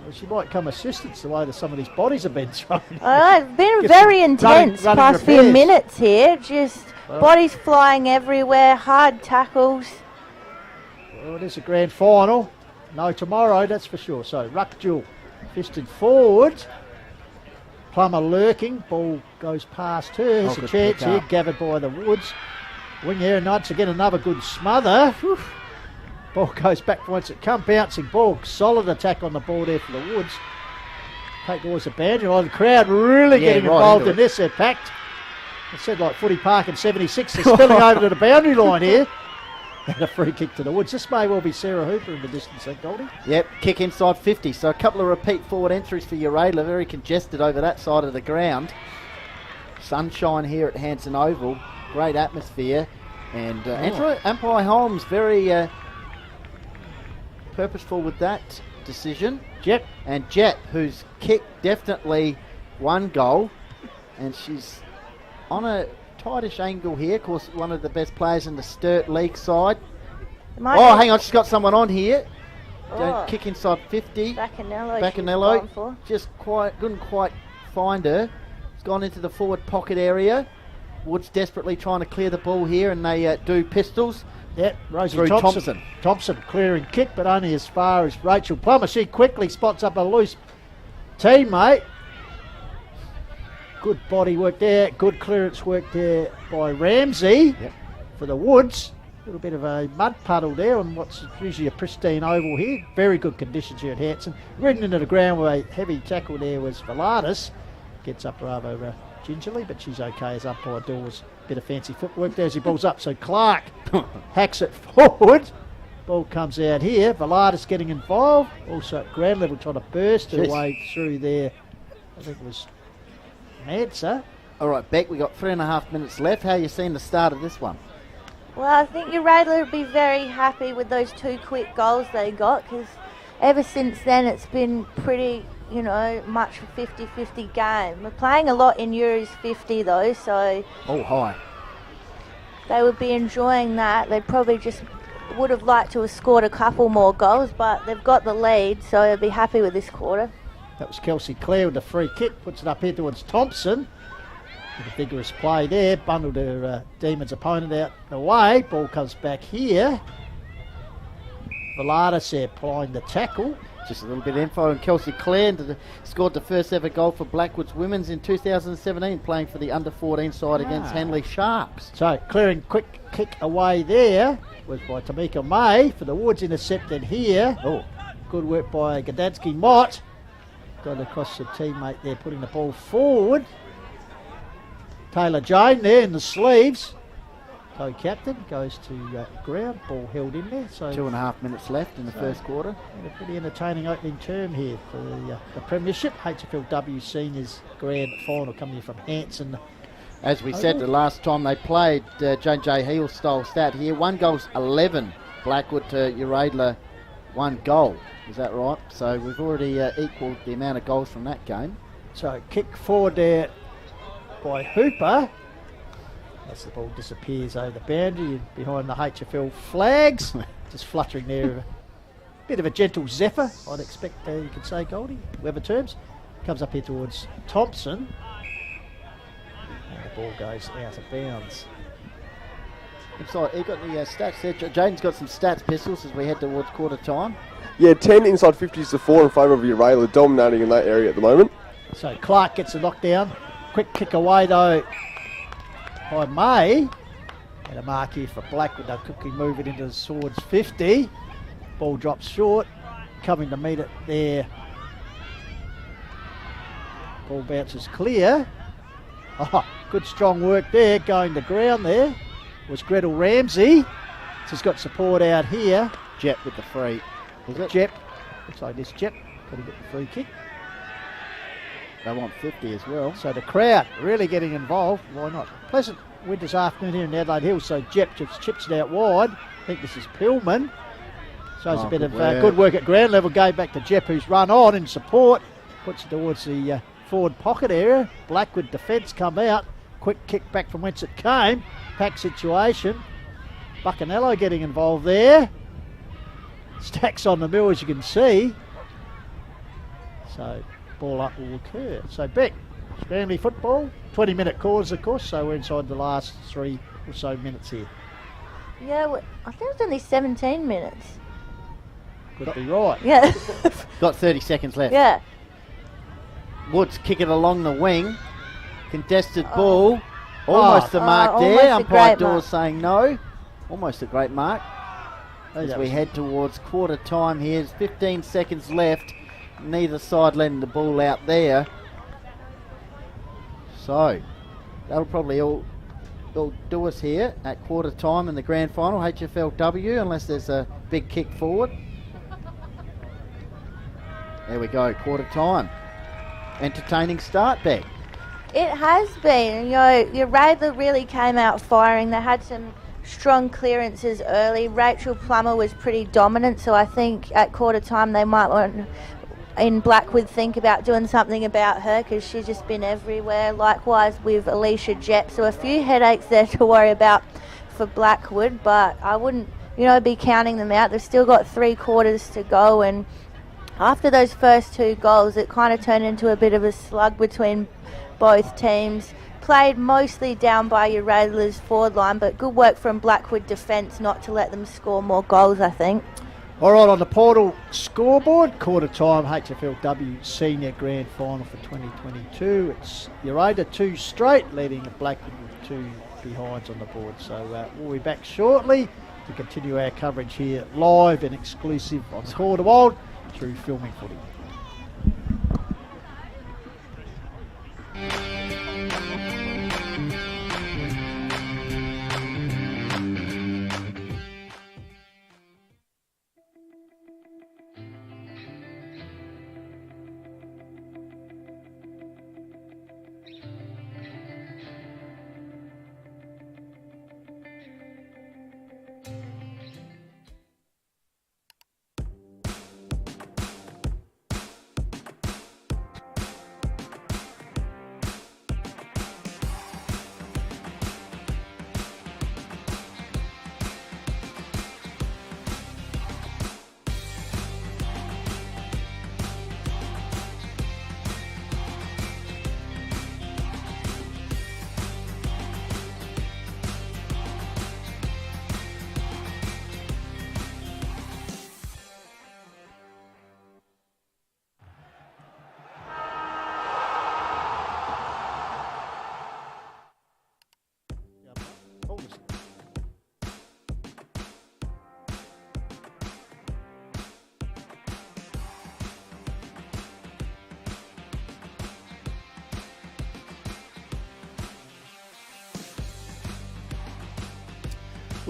Well, she might come assistance the way that some of these bodies have been thrown. It's been very intense past few minutes here. Just bodies flying everywhere, hard tackles. Well, it is a grand final. No tomorrow, that's for sure. So Ruckjewel fisted forward. Plummer lurking. Ball goes past her. There's a chance here. Gathered by the Woods. Wing Air Knights again, another good smother. Whew. Ball goes back once it come. Bouncing ball. Solid attack on the ball there for the Woods. Take towards the boundary line. The crowd really getting involved in this. They're packed. It said like Footy Park in 76. They're spilling over to the boundary line here. And a free kick to the Woods. This may well be Sarah Hooper in the distance, Goldie. Yep, kick inside 50. So a couple of repeat forward entries for Uradla. Very congested over that side of the ground. Sunshine here at Hanson Oval. Great atmosphere. And Umpire Holmes very purposeful with that decision. Jep. And Jep, who's kicked definitely one goal. And she's on a tightish angle here. Of course, one of the best players in the Sturt League side. Hang on, she's got someone on here. Kick inside 50. Bacanello. Just couldn't quite find her. It's gone into the forward pocket area. Woods desperately trying to clear the ball here, and they do pistols. Yep, Rosie Thompson. Thompson clearing kick, but only as far as Rachel Plummer. She quickly spots up a loose teammate. Good body work there. Good clearance work there by Ramsey for the Woods. A little bit of a mud puddle there on what's usually a pristine oval here. Very good conditions here at Hanson. Ridden into the ground with a heavy tackle there was Velardis. Gets up rather gingerly, but she's okay as umpire Dawes. Bit of fancy footwork there as he balls up. So Clark hacks it forward. Ball comes out here. Velardis getting involved. Also at ground level trying to burst her way through there. I think it was Mansa. All right, Beck, we got 3.5 minutes left. How are you seeing the start of this one? Well, I think Uradla will be very happy with those 2 quick goals they got, because ever since then it's been pretty, much a 50-50 game. We're playing a lot in Euros 50 though, so high. They would be enjoying that. They probably just would have liked to have scored a couple more goals, but they've got the lead, so they'll be happy with this quarter. That was Kelsey Clare with the free kick. Puts it up here towards Thompson. With a vigorous play there. Bundled her Demons opponent out the way. Ball comes back here. Velardis there applying the tackle. Just a little bit of info on Kelsey Clare. Scored the first ever goal for Blackwood's Women's in 2017, playing for the under-14 side against Hanley Sharks. So clearing quick kick away there was by Tamika May for the Woods, intercepted here. good work by Gdansky. Mott got across the teammate there, putting the ball forward. Taylor Jane there in the sleeves. Co-captain goes to ground, ball held in there. So 2.5 minutes left in the first quarter. A pretty entertaining opening term here for the Premiership. HFLW Seniors Grand Final coming here from Hanson. As we said the last time they played, J.J. Heel style stat here. 1 goals 11. Blackwood to Uradler, 1 goal. Is that right? So we've already equalled the amount of goals from that game. So kick forward there by Hooper. As the ball disappears over the boundary behind the HFL flags. Just fluttering there. A bit of a gentle zephyr, I'd expect you could say, Goldie, Weber terms. Comes up here towards Thompson. And the ball goes out of bounds. Looks like he got the stats there. Jaden's got some stats, Pistols, as we head towards quarter time. Yeah, 10 inside 50s to 4 in favour of Uradler, dominating in that area at the moment. So Clark gets a knockdown. Quick kick away though by May. And a mark here for Blackwood. They'll quickly move it into the Swords 50. Ball drops short. Coming to meet it there. Ball bounces clear. Oh, good strong work there. Going to ground there was Gretel Ramsey. She's got support out here. Jep with the free. Is it? Jep. Looks like this Jep. Got to get the free kick. They want 50 as well. So the crowd really getting involved. Why not? Pleasant winter's afternoon here in Adelaide Hills. So Jep just chips it out wide. I think this is Pillman. Shows a bit of good work at ground level. Going back to Jep, who's run on in support. Puts it towards the forward pocket area. Blackwood defence come out. Quick kick back from whence it came. Pack situation. Buccanello getting involved there. Stacks on the mill, as you can see. So ball up will occur. So Beck, Stanley football, 20-minute quarters of course, so we're inside the last 3 or so minutes here. Yeah, well, I think it was only 17 minutes. Could be right. Yeah. Got 30 seconds left. Yeah. Woods kick it along the wing. Contested ball. Almost the mark there. Umpire Dawes saying no. Almost a great mark. As we head towards quarter time here, 15 seconds left. Neither side letting the ball out there. So, that'll probably all do us here at quarter time in the grand final, HFLW, unless there's a big kick forward. There we go, quarter time. Entertaining start, Beck. It has been. Your Radler really came out firing. They had some strong clearances early. Rachel Plummer was pretty dominant, so I think at quarter time they might want in Blackwood think about doing something about her because she's just been everywhere. Likewise with Alicia Jep, so a few headaches there to worry about for Blackwood, but I wouldn't be counting them out. They've still got 3 quarters to go, and after those first 2 goals it kind of turned into a bit of a slug between both teams. Played mostly down by your Radler's forward line, but good work from Blackwood defence not to let them score more goals, I think. All right, on the portal scoreboard, quarter time HFLW Senior Grand Final for 2022. It's Urada 2 straight, leading Blackwood with 2 behinds on the board. So we'll be back shortly to continue our coverage here live and exclusive on the Quarter Wild through Filming Footy.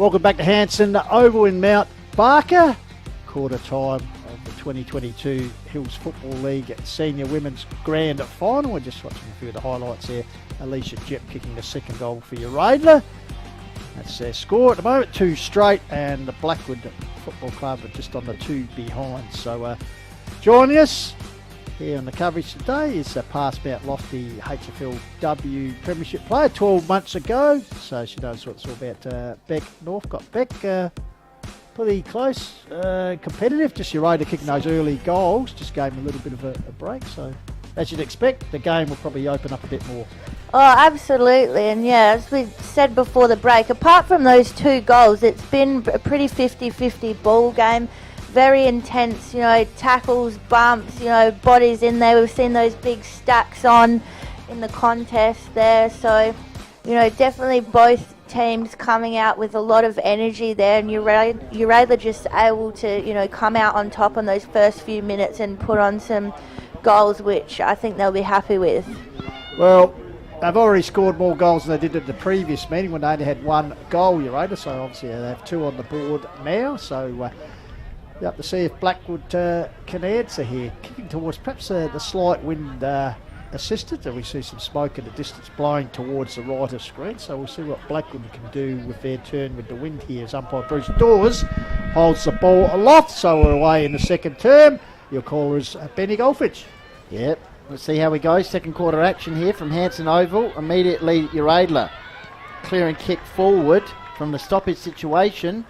Welcome back to Hanson Oval in Mount Barker. Quarter time of the 2022 Hills Football League Senior Women's Grand Final. We're just watching a few of the highlights there. Alicia Jep kicking the second goal for Uradler. That's their score at the moment, 2 straight, and the Blackwood Football Club are just on the 2 behind. So joining us here on the coverage today is past Mount Lofty HFLW Premiership player 12 months ago. So she knows what it's all about. Beck Northcott. Beck, pretty close, competitive. Just Uradler kicking those early goals. Just gave him a little bit of a break. So as you'd expect, the game will probably open up a bit more. Oh, absolutely. And yeah, as we said before the break, apart from those 2 goals, it's been a pretty 50-50 ball game. Very intense, tackles, bumps, bodies in there. We've seen those big stacks on in the contest there. So, definitely both teams coming out with a lot of energy there. And Uradler just able to, come out on top on those first few minutes and put on some goals, which I think they'll be happy with. Well, they've already scored more goals than they did at the previous meeting when they only had 1 goal, Uradler. So obviously they have 2 on the board now. So you have to see if Blackwood can answer here. Kicking towards perhaps the slight wind assisted. And we see some smoke in the distance blowing towards the right of screen. So we'll see what Blackwood can do with their turn with the wind here as umpire Bruce Dawes holds the ball aloft. So we're away in the second term. Your caller is Benny Goldfitch. Yep. Let's see how we go. Second quarter action here from Hanson Oval. Immediately Uradler clearing kick forward from the stoppage situation.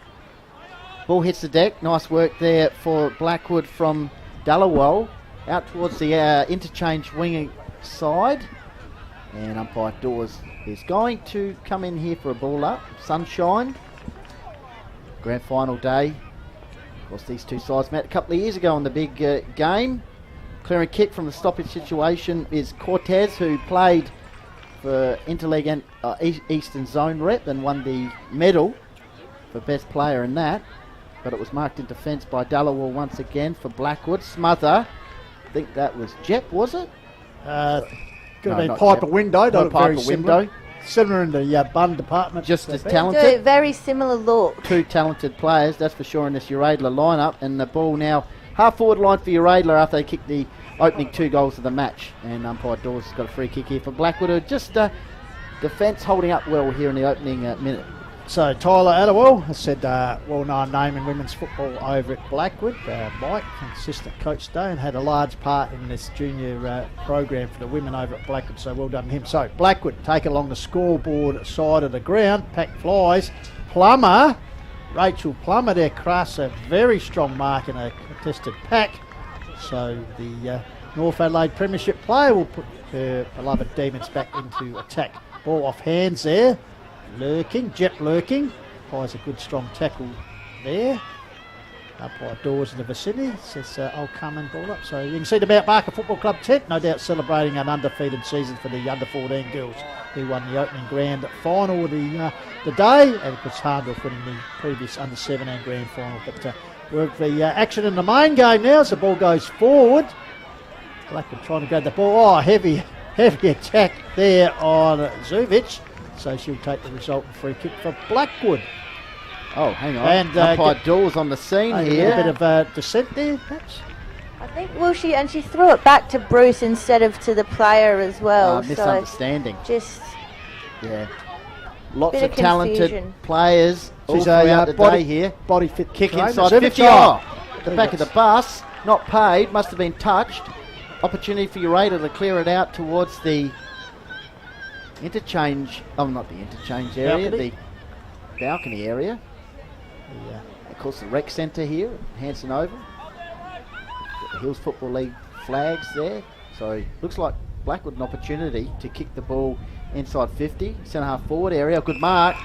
Ball hits the deck. Nice work there for Blackwood from Dallowell. Out towards the interchange wing side. And umpire Dawes is going to come in here for a ball up. Sunshine. Grand final day. Of course, these 2 sides met a couple of years ago in the big game. Clearing kick from the stoppage situation is Cortez, who played for Interleague and Eastern Zone rep and won the medal for best player in that. But it was marked in defence by Dallowell once again for Blackwood. Smother, I think that was Jep, was it? Could have been Piper Window. They look very similar. Similar in the bun department. Just as talented. Very similar look. 2 talented players, that's for sure, in this Uradler lineup. And the ball now half forward line for Uradler after they kicked the opening 2 goals of the match. And umpire Dawes has got a free kick here for Blackwood. Just defence holding up well here in the opening minute. So Tyler Attawell has said well-known name in women's football over at Blackwood. Mike, assistant coach today, and had a large part in this junior program for the women over at Blackwood. So well done to him. So Blackwood take along the scoreboard side of the ground. Pack flies. Plummer, Rachel Plummer there crafts a very strong mark in a contested pack. So the North Adelaide Premiership player will put her beloved Demons back into attack. Ball off hands there. Lurking, Jep lurking. Applies a good strong tackle there. Umpire Dawes in the vicinity. Says, I'll come and ball up. So you can see the Mount Barker Football Club tent, no doubt celebrating an undefeated season for the under-14 girls who won the opening grand final of the day. And it was Hardorf winning the previous under-17 grand final. But work the action in the main game now as the ball goes forward. Blackwood trying to grab the ball. Oh, heavy attack there on Zuvic. So she'll take the resultant free kick for Blackwood. Oh, hang on. And umpire Dawes on the scene here. A bit of dissent there, perhaps. I think, she threw it back to Bruce instead of to the player as well. Misunderstanding. So just lots of talented players all throughout the day here. Body fit kick trainer. inside 50. The back of the bus, not paid, must have been touched. Opportunity for Uradler to clear it out towards the interchange. Oh, not the interchange area, the balcony area. Of course, the rec centre here at Hanson Oval. The Hills Football League flags there. So looks like Blackwood an opportunity to kick the ball inside 50, centre half forward area. Good mark.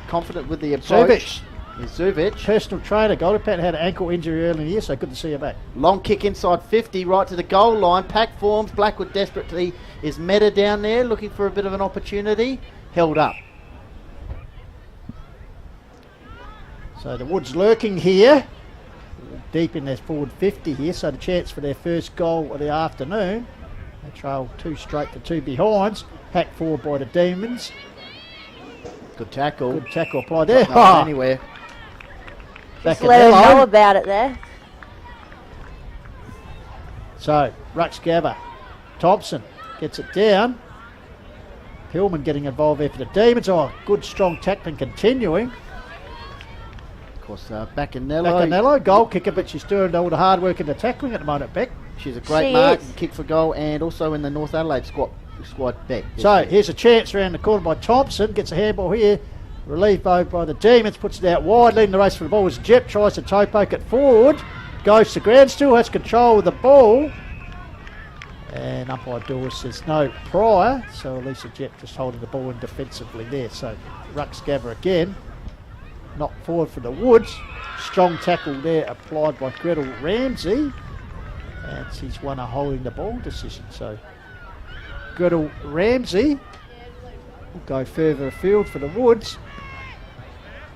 Confident with the approach. Zuvic. Personal trainer. Goldipat had an ankle injury early in the year, so good to see her back. Long kick inside 50, right to the goal line. Pack forms. Blackwood desperately is Meta down there, looking for a bit of an opportunity. Held up. So the Woods lurking here. Deep in their forward 50 here, so the chance for their first goal of the afternoon. They trail 2 straight to 2 behinds. Packed forward by the Demons. Good tackle. Good tackle applied there. Not anywhere. Just let her know about it there. So, Ruxgava. Thompson gets it down. Pillman getting involved there for the Demons. Oh, good strong tackling continuing. Of course, Bacanello. Bacanello, goal kicker, but she's doing all the hard work in the tackling at the moment, Beck. She's a great mark, kick for goal, and also in the North Adelaide squad Beck. So, here's a chance around the corner by Thompson. Gets a handball here. Relieved by the Demons, puts it out wide. Leading the race for the ball was Jep. Tries to toe poke it forward. Goes to ground, still has control of the ball. And umpire Dawes says no prior. So Elisa Jep just holding the ball in defensively there. So Ruxgava again. Knocked forward for the Woods. Strong tackle there applied by Gretel Ramsey. And she's won a holding the ball decision. So Gretel Ramsey will go further afield for the Woods.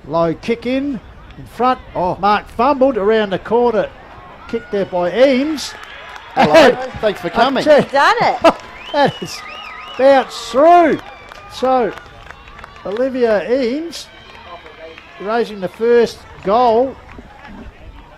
Low kick in front. Oh, Mark fumbled around the corner. Kick there by Eames. Hello, thanks for coming. Done it. That is bounced through. So Olivia Eames raising the first goal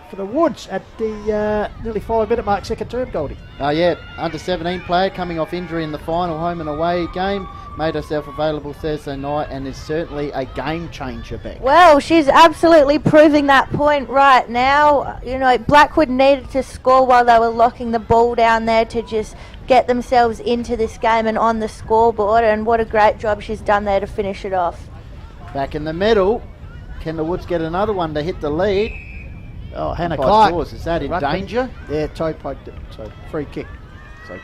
for the Woods at the nearly 5-minute mark, second term, Goldie. Yeah, under 17 player coming off injury in the final home and away game. Made herself available Thursday night and is certainly a game changer, Beck. Well, she's absolutely proving that point right now. You know, Blackwood needed to score while they were locking the ball down there to just get themselves into this game and on the scoreboard, and what a great job she's done there to finish it off. Back in the middle, can the Woods get another one to hit the lead? Oh, Hannah Clark. Is that in danger? Yeah, toe poked it, so free kick. So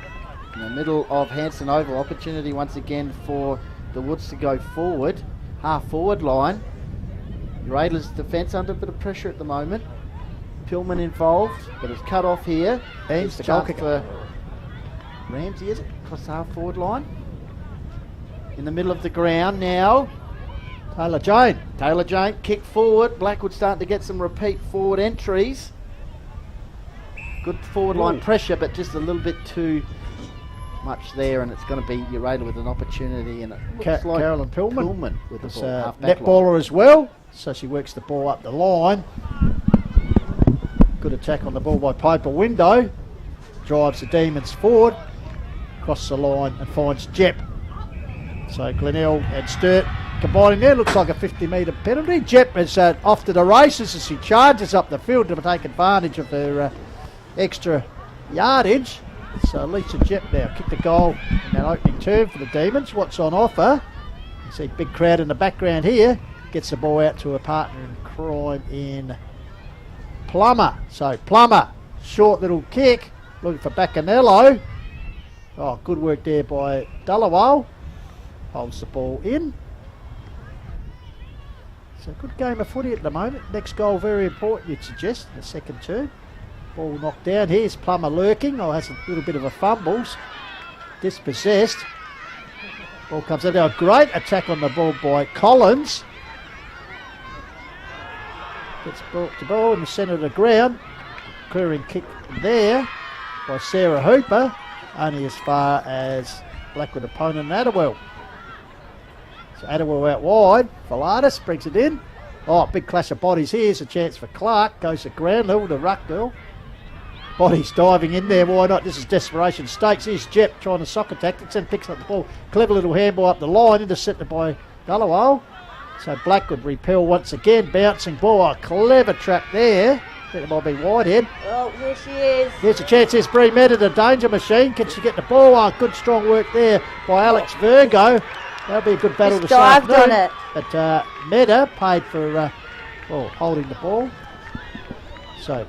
in the middle of Hanson Oval, opportunity once again for the Woods to go forward, half forward line. Raiders defence under a bit of pressure at the moment. Pillman involved, but it's cut off here. Eames, the goal kick for Ramsey, is it? Across the half forward line. In the middle of the ground now. Taylor Jane, kick forward. Blackwood starting to get some repeat forward entries. Good forward line pressure, but just a little bit too much there, and it's going to be Ureda with an opportunity. And it looks like Carolyn Pillman with the is ball, half net back baller as well, so she works the ball up the line. Good attack on the ball by Piper Window. Drives the Demons forward, across the line, and finds Jep. So Glenelg and Sturt combining there. Looks like a 50-metre penalty. Jep is off to the races as she charges up the field to take advantage of her extra yardage. So Lisa Jep now kicked the goal in that opening term for the Demons. What's on offer? You see big crowd in the background here. Gets the ball out to her partner in crime in Plummer. So Plummer, short little kick, looking for Bacanello. Oh, good work there by Dullawall. Holds the ball in. So good game of footy at the moment. Next goal very important, you'd suggest, in the second term. Ball knocked down. Here's Plummer lurking. Oh, has a little bit of a fumbles. Dispossessed. Ball comes out. Now a great attack on the ball by Collins. Gets brought to ball in the centre of the ground. Clearing kick there by Sarah Hooper. Only as far as Blackwood opponent Adderwell. So Adderwell out wide. Valatis brings it in. Oh, big clash of bodies here. Here's a chance for Clark. Goes to ground level to Ruck Girl. Bodies diving in there. Why not? This is desperation stakes. Here's Jep trying to soccer tactics and picks up the ball. Clever little handball up the line. Intercepted by Dullawall. So Blackwood repel once again. Bouncing ball. A clever trap there. I think it might be Whitehead. Oh, here she is. Here's a chance. Here's Bree Meta, the danger machine. Can she get the ball? Oh, good strong work there by Alex Virgo. That'll be a good battle this afternoon. Dived on it. But Meta paid for holding the ball. So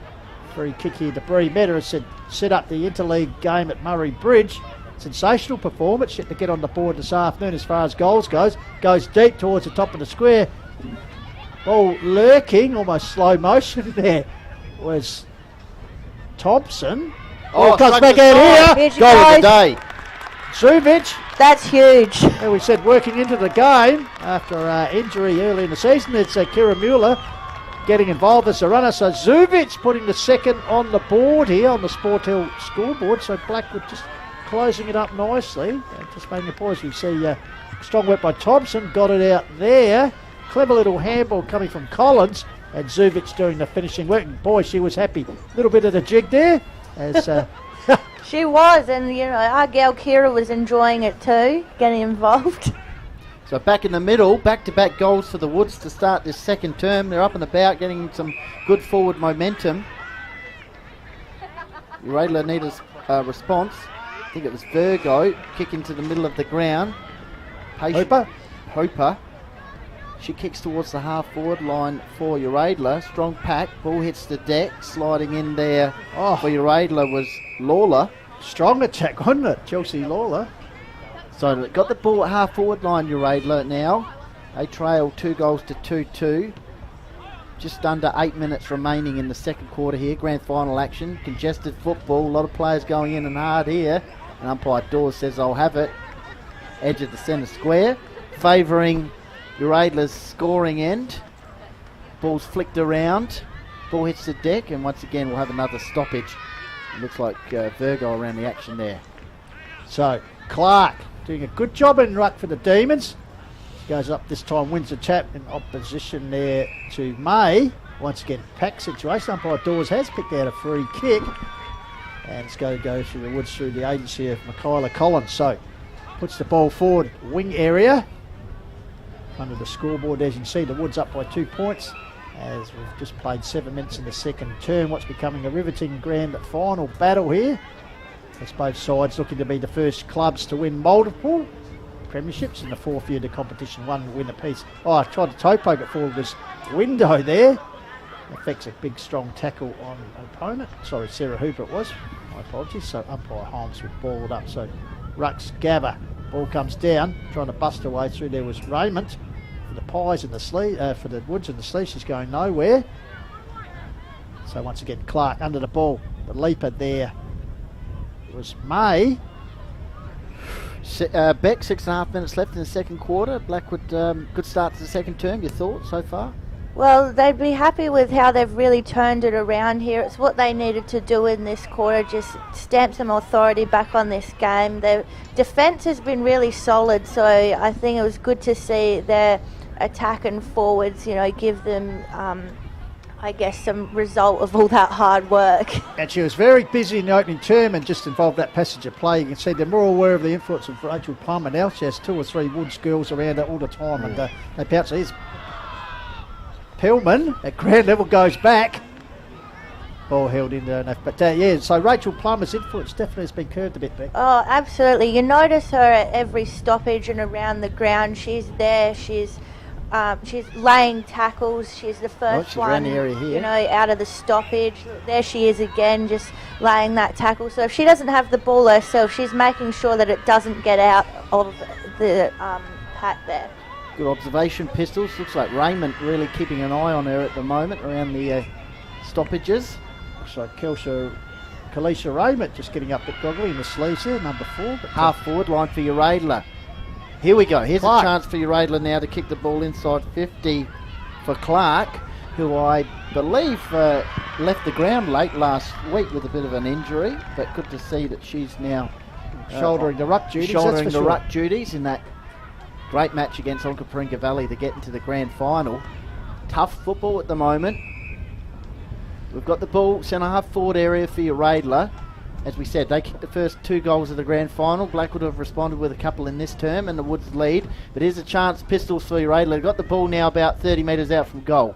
free kick here to Bree Meta has set up the interleague game at Murray Bridge. Sensational performance. Yet to get on the board this afternoon as far as goals goes. Goes deep towards the top of the square. Ball lurking, almost slow motion there was Thompson. Oh, comes back out here. Goal of the day. Zuvic. That's huge. And we said working into the game after injury early in the season. It's Kira Mueller getting involved as a runner. So Zuvic putting the second on the board here on the Sportel scoreboard. So Blackwood just closing it up nicely. Just making a pause. We see Strong work by Thompson. Got it out there. Clever little handball coming from Collins. And Zuvic doing the finishing work. And boy, she was happy. A little bit of the jig there. As She was, and our gal Kira was enjoying it too, getting involved. So back in the middle, back-to-back goals for the Woods to start this second term. They're up and about, getting some good forward momentum. Radler need a response. I think it was Virgo, kick into the middle of the ground. Hooper. She kicks towards the half-forward line for Uradler. Strong pack, ball hits the deck, sliding in there for Uradler was Lawler. Strong attack, wasn't it? Chelsea Lawler. So got the ball at half-forward line, Uradler now. They trail 2-2 2-2. Just under 8 minutes remaining in the second quarter here. Grand final action, congested football, a lot of players going in and hard here. And umpire Dawes says, I'll have it. Edge of the centre square, favouring Uradler's scoring end. Ball's flicked around. Ball hits the deck, and once again we'll have another stoppage. It looks like Virgo around the action there. So Clark doing a good job in ruck for the Demons. Goes up this time, wins the tap in opposition there to May. Once again, pack situation. Umpire Dawes has picked out a free kick. And it's going to go through the Woods through the agency of Michaela Collins. So puts the ball forward, wing area. Under the scoreboard, as you can see, the Woods up by 2 points. As we've just played 7 minutes in the second term, what's becoming a riveting grand final battle here. It's both sides looking to be the first clubs to win multiple premierships in the fourth year of the competition, one win apiece. Oh, I tried to toe poke it forward this window there. Affects a big strong tackle on opponent. Sorry, Sarah Hooper it was. My apologies. So umpire Holmes with balled up. So Rux Gabba. Ball comes down, trying to bust her way through. There was Raymond for the Pies in the sleeve, for the Woods in the sleeve. She's going nowhere. So once again, Clark under the ball. The leaper there. It was May. Beck, 6.5 minutes left in the second quarter. Blackwood, good start to the second term. Your thoughts so far? Well, they'd be happy with how they've really turned it around here. It's what they needed to do in this quarter, just stamp some authority back on this game. Their defence has been really solid, so I think it was good to see their attack and forwards, give them, I guess, some result of all that hard work. And she was very busy in the opening term and just involved that passage of play. You can see they're more aware of the influence of Rachel Plummer now. She has 2 or 3 Woods girls around her all the time, and they bounce. Here's Pillman at ground level, goes back. Ball held in there enough. But so Rachel Plummer's influence definitely has been curbed a bit, Beck. Oh, absolutely. You notice her at every stoppage and around the ground. She's there. She's laying tackles. She's the first one, the area here. Out of the stoppage. There she is again, just laying that tackle. So if she doesn't have the ball herself, she's making sure that it doesn't get out of the pack there. Good observation, Pistols. Looks like Raymond really keeping an eye on her at the moment around the stoppages. Looks like Kalisha Raymond just getting up a bit goggly in the sleeves there, number 4. Half forward line for Uradler. Here we go. Here's Clark. A chance for Uradler now to kick the ball inside 50 for Clark, who I believe left the ground late last week with a bit of an injury, but good to see that she's now shouldering the ruck duties. Shouldering the ruck duties in that great match against Onkaparinga Valley to get into the grand final. Tough football at the moment. We've got the ball centre half forward area for Uradler. As we said, they kicked the first 2 goals of the grand final. Blackwood have responded with a couple in this term, and the Woods lead. But here's a chance, Pistols for Uradler. Got the ball now about 30 metres out from goal.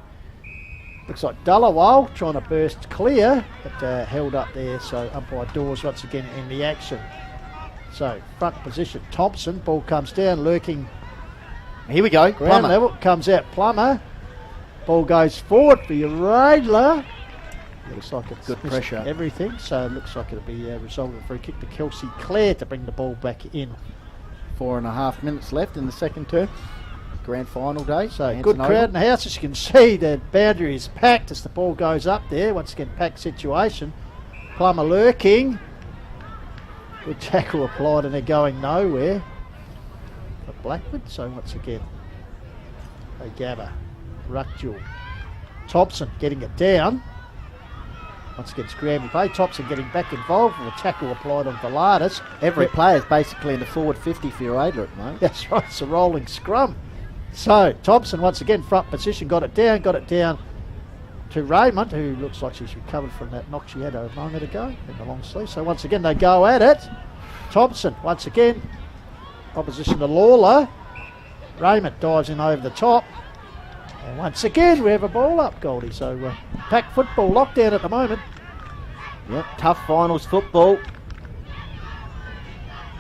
Looks like Dullawall trying to burst clear, but held up there. So umpire Dawes once again in the action. So front position, Thompson. Ball comes down, lurking. Here we go. Ground Plummer. level, comes out Plummer. Ball goes forward for Uradler. Looks like it's good pressure. Everything, so it looks like it'll be a result of a free kick to Kelsey Clare to bring the ball back in. 4.5 minutes left in the second term. Grand final day. So good crowd in the house. As you can see, the boundary is packed as the ball goes up there. Once again, packed situation. Plummer lurking. Good tackle applied, and they're going nowhere. For Blackwood, so once again, Gabba, Ruckjewel, Thompson getting it down. Once again, scrambling play. Thompson getting back involved with a tackle applied on Velardis. Every player is basically in the forward 50 for your Adler at the moment. That's right, it's a rolling scrum. So Thompson once again front position, got it down to Raymond, who looks like she's recovered from that knock she had a moment ago in the long sleeve. So once again they go at it. Thompson once again, opposition to Lawler. Raymond dives in over the top. And once again we have a ball up, Goldie. So pack football lockdown at the moment. Yep, tough finals football.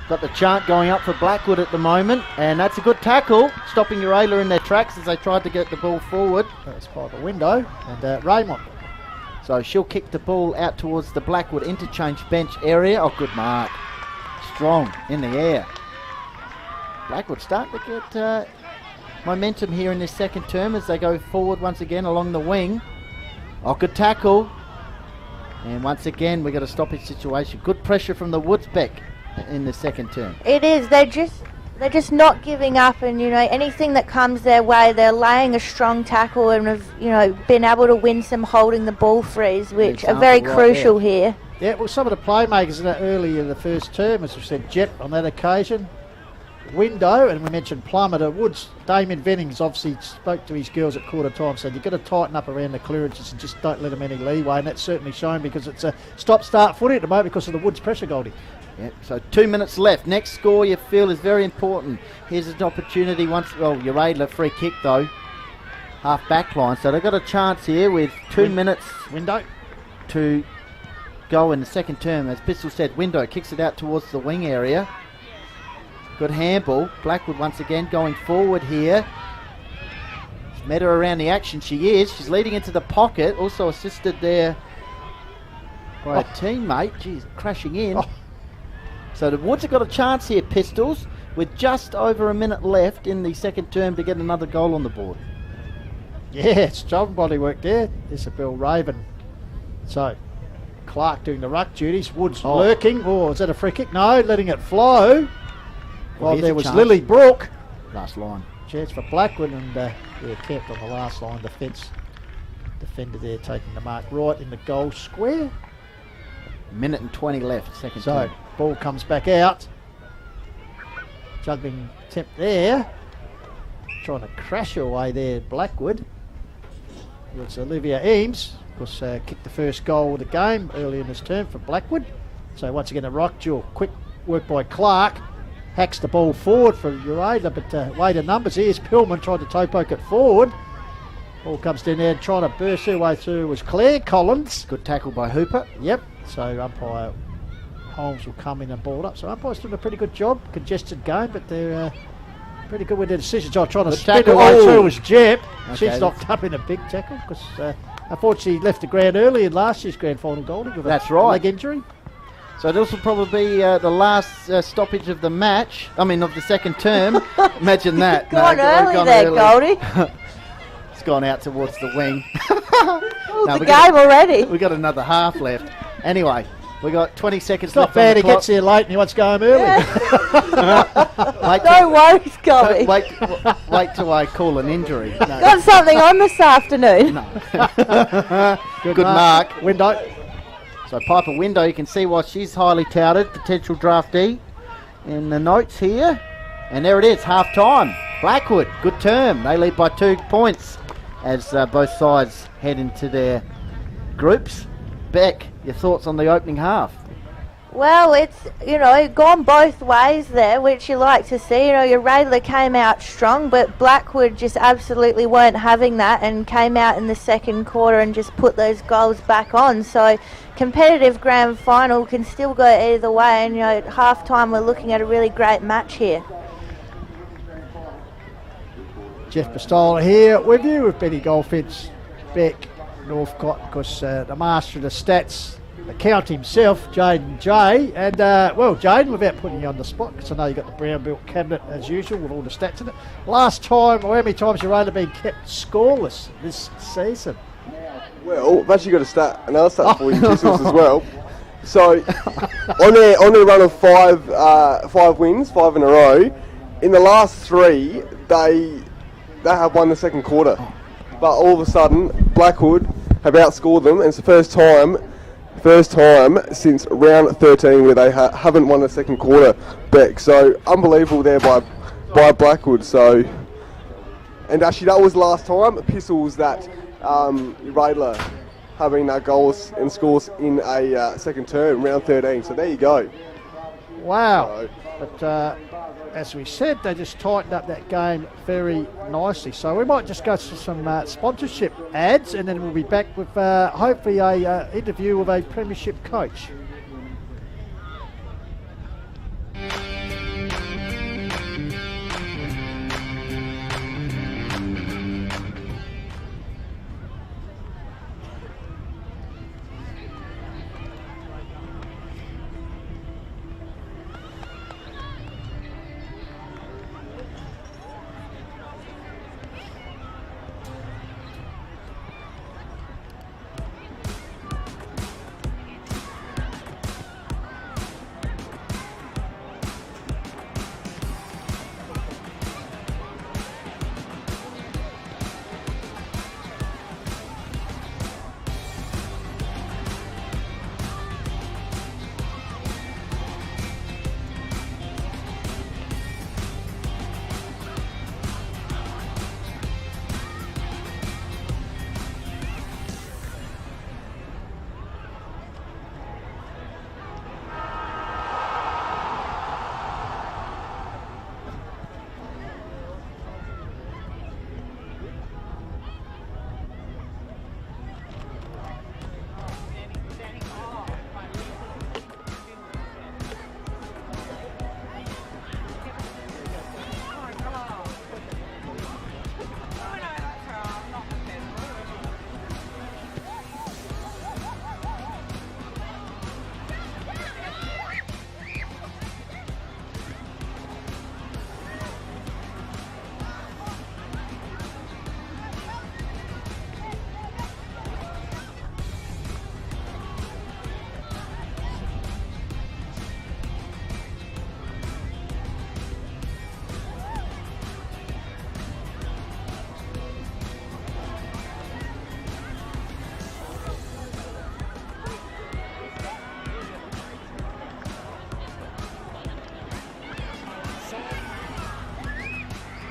Got the chant going up for Blackwood at the moment, and that's a good tackle, stopping your Ayler in their tracks as they tried to get the ball forward. That's by the window, and Raymond. So she'll kick the ball out towards the Blackwood interchange bench area. Oh, good mark. Strong in the air. Blackwood starting to get momentum here in this second term as they go forward once again along the wing. Oh, good tackle. And once again, we've got a stoppage situation. Good pressure from the Woodsbeck in the second term. It is. They're just not giving up, and anything that comes their way, they're laying a strong tackle and have been able to win some holding the ball frees, which are very crucial here. Yeah, well, some of the playmakers in that early in the first term, as we said, Jet on that occasion, Window, and we mentioned Plummer to Woods. Damien Vennings obviously spoke to his girls at quarter time, said you've got to tighten up around the clearances and just don't let them any leeway, and that's certainly shown because it's a stop-start footy at the moment because of the Woods pressure, Goldie. Yep, so 2 minutes left. Next score you feel is very important. Here's an opportunity your Adler free kick though. Half back line. So they've got a chance here with 2 minutes window to go in the second term. As Pistol said, Window kicks it out towards the wing area. Good handball. Blackwood once again going forward here. She's met her around the action. She is. She's leading into the pocket. Also assisted there by a teammate. Jeez, crashing in. So the Woods have got a chance here, Pistols, with just over a minute left in the second term to get another goal on the board. Yeah, it's strong body work there. Isabel Raven. So Clark doing the ruck duties. Woods lurking. Oh, is that a free kick? No, letting it flow. Well, there was Lily Brook. Last line. Chance for Blackwood, and they're kept on the last line. Defender there taking the mark right in the goal square. Minute and 20 left, second so term. Ball comes back out. Juggling attempt there. Trying to crash her away there, Blackwood. It's Olivia Eames. Of course, kicked the first goal of the game early in this term for Blackwood. So once again a rock duel. Quick work by Clark. Hacks the ball forward for Uradla, but way to numbers. Here's Pillman trying to toe poke it forward. Ball comes down there and trying to burst her way through was Claire Collins. Good tackle by Hooper. Yep. So umpire Holmes will come in and ball up. So umpire's doing a pretty good job. Congested game, but they're pretty good with their decisions. I'm trying to spin it away through was Jeb. Okay, she's knocked up in a big tackle because unfortunately left the ground early in last year's grand final Goldie with a leg injury. So this will probably be the last stoppage of the match. I mean, of the second term. Imagine that. Gone early, Goldie. It's gone out towards the wing. The game already. We got another half left. Anyway, we got 20 seconds it's left. Not bad. He gets here late and he wants to go home early. Yeah. No worries, Goldie. Wait till I call an injury. No. Got something on this afternoon. No. Good mark. Window. So Piper Window, you can see why she's highly touted, potential draftee in the notes here. And there it is, half time. Blackwood, good term. They lead by 2 points as both sides head into their groups. Beck, your thoughts on the opening half? Well, it's, gone both ways there, which you like to see. Your Radler came out strong, but Blackwood just absolutely weren't having that and came out in the second quarter and just put those goals back on. So competitive grand final can still go either way, and at half time we're looking at a really great match here. Jeff Pistola here with you with Benny Goldfinch, Beck, Northcott, of course the master of the stats, the count himself, Jaden J. And Jaden, without putting you on the spot, because I know you got the brown belt cabinet as usual with all the stats in it. Last time, or how many times you've only been kept scoreless this season? Well, I've actually got another stat for you, Pistols, as well. So, on their run of five wins, 5 in a row, in the last 3, they have won the second quarter. But all of a sudden, Blackwood have outscored them, and it's the first time First time since round 13 where they haven't won a second quarter, Beck. So unbelievable there by Blackwood. So, and actually that was last time Pistols that Radler having goals and scores in a second term, round 13. So there you go. Wow. But as we said, they just tightened up that game very nicely. So we might just go to some sponsorship ads, and then we'll be back with hopefully a interview with a premiership coach.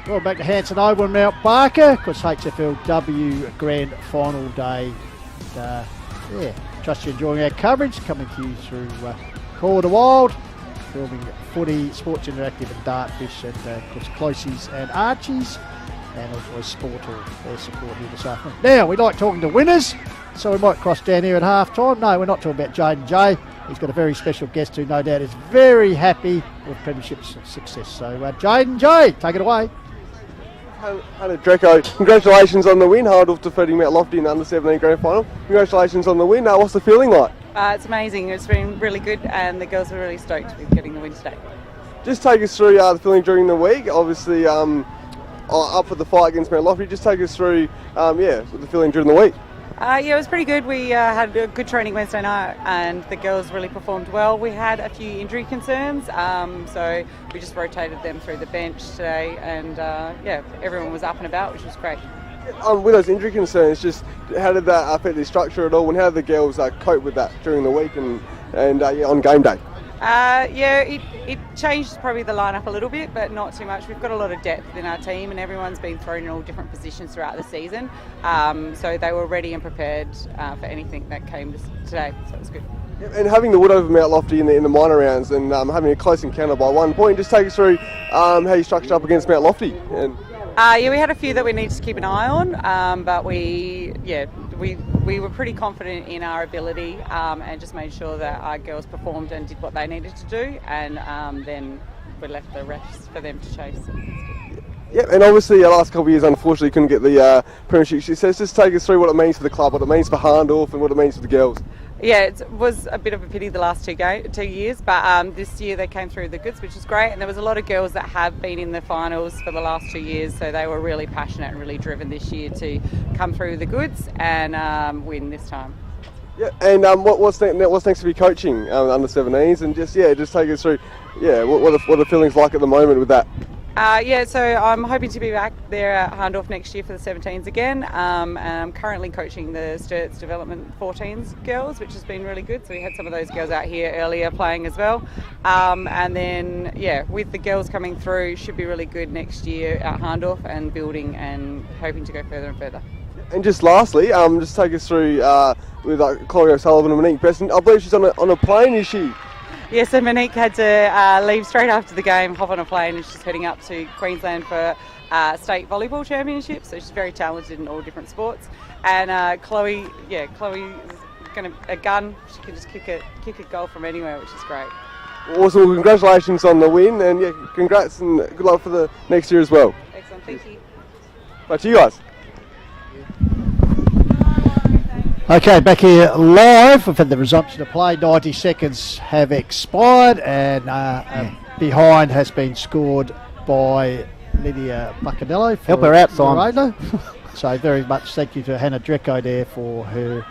Well, back to Hanson Oval and Mount Barker, because HFLW Grand Final Day. Trust you're enjoying our coverage, coming to you through Call of the Wild, filming footy, Sports Interactive and Dartfish, and of course Closies and Archies, and also Sport Hall, their support here this afternoon. Now, we like talking to winners, so we might cross down here at half time. No, we're not talking about Jaden J. He's got a very special guest who no doubt is very happy with Premiership success. So Jaden J, take it away. Hannah Dreco, congratulations on the win. Hardorf defeating Mount Lofty in the under-17 grand final. Congratulations on the win. What's the feeling like? It's amazing. It's been really good, and the girls are really stoked with getting the win today. Just take us through the feeling during the week. Obviously, up for the fight against Mount Lofty. Just take us through, the feeling during the week. It was pretty good. We had a good training Wednesday night, and the girls really performed well. We had a few injury concerns, so we just rotated them through the bench today, and everyone was up and about, which was great. With those injury concerns, just how did that affect the structure at all, and how did the girls cope with that during the week and on game day? It changed probably the lineup a little bit, but not too much. We've got a lot of depth in our team, and everyone's been thrown in all different positions throughout the season. So they were ready and prepared for anything that came today. So it was good. And having the wood over Mount Lofty in the minor rounds, and having a close encounter by 1 point, just take us through how you structured up against Mount Lofty. And we had a few that we needed to keep an eye on, but we were pretty confident in our ability, and just made sure that our girls performed and did what they needed to do, and then we left the rest for them to chase. Yep, and obviously the last couple of years unfortunately couldn't get the premiership success. Just take us through what it means for the club, what it means for Hahndorf, and what it means for the girls. Yeah, it was a bit of a pity the last 2 years, but this year they came through the goods, which is great, and there was a lot of girls that have been in the finals for the last 2 years, so they were really passionate and really driven this year to come through the goods and win this time. Yeah, and what's next to be coaching under 17s, and just take us through, what are the feelings like at the moment with that? So I'm hoping to be back there at Harndorf next year for the 17s again. And I'm currently coaching the Sturts Development 14s girls, which has been really good. So we had some of those girls out here earlier playing as well. And then, with the girls coming through, should be really good next year at Harndorf and building and hoping to go further and further. And just lastly, just take us through with Chloe O'Sullivan and Monique Besson. I believe she's on a plane, is she? Yeah, so Monique had to leave straight after the game, hop on a plane, and she's heading up to Queensland for state volleyball championships. So she's very talented in all different sports. And Chloe's going to a gun. She can just kick a goal from anywhere, which is great. Awesome. Well, congratulations on the win, and congrats and good luck for the next year as well. Excellent, thank you. Back to you guys. Okay, back here live. We've had the resumption of play. 90 seconds have expired, and behind has been scored by Lydia Buccanello. Help her out, Simon. So very much thank you to Hannah Drecko there for her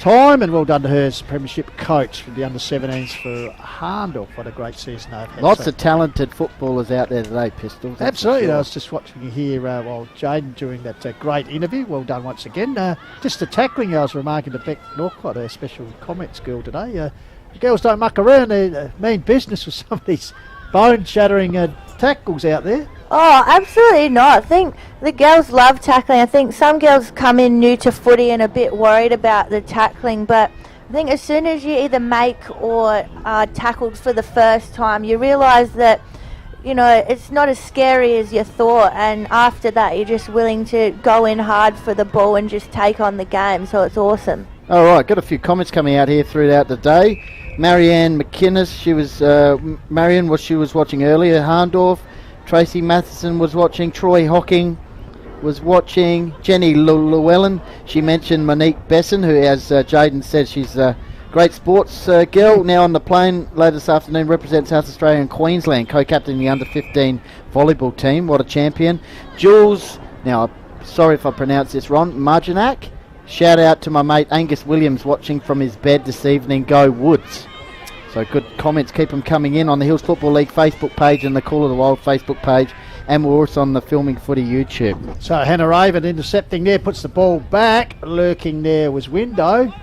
time, and well done to her as premiership coach for the under-17s for Harndorf. What a great season they've had. Lots of talented footballers out there today, Pistols. Absolutely. Sure. I was just watching you here while Jaden doing that great interview. Well done once again. Just the tackling, I was remarking to Beck Norcott, our special comments girl today. The girls don't muck around. They mean business with some of these bone-shattering tackles out there. Oh, absolutely not. I think the girls love tackling. I think some girls come in new to footy and a bit worried about the tackling, but I think as soon as you either make or are tackled for the first time, you realise that, it's not as scary as you thought, and after that you're just willing to go in hard for the ball and just take on the game, so it's awesome. All right, got a few comments coming out here throughout the day. Marianne McInnes, she was watching earlier, Harndorf. Tracy Matheson was watching. Troy Hocking was watching. Jenny Llewellyn, she mentioned Monique Besson, who, as Jaden said, she's a great sports girl. Now on the plane later this afternoon, represents South Australia and Queensland, co-captain the under-15 volleyball team. What a champion. Jules, now sorry if I pronounce this wrong, Marjanac. Shout out to my mate Angus Williams watching from his bed this evening. Go Woods. So good comments, keep them coming in on the Hills Football League Facebook page and the Call of the Wild Facebook page, and we're also on the Filming Footy YouTube. So Hannah Raven intercepting there, puts the ball back. Lurking there was Window.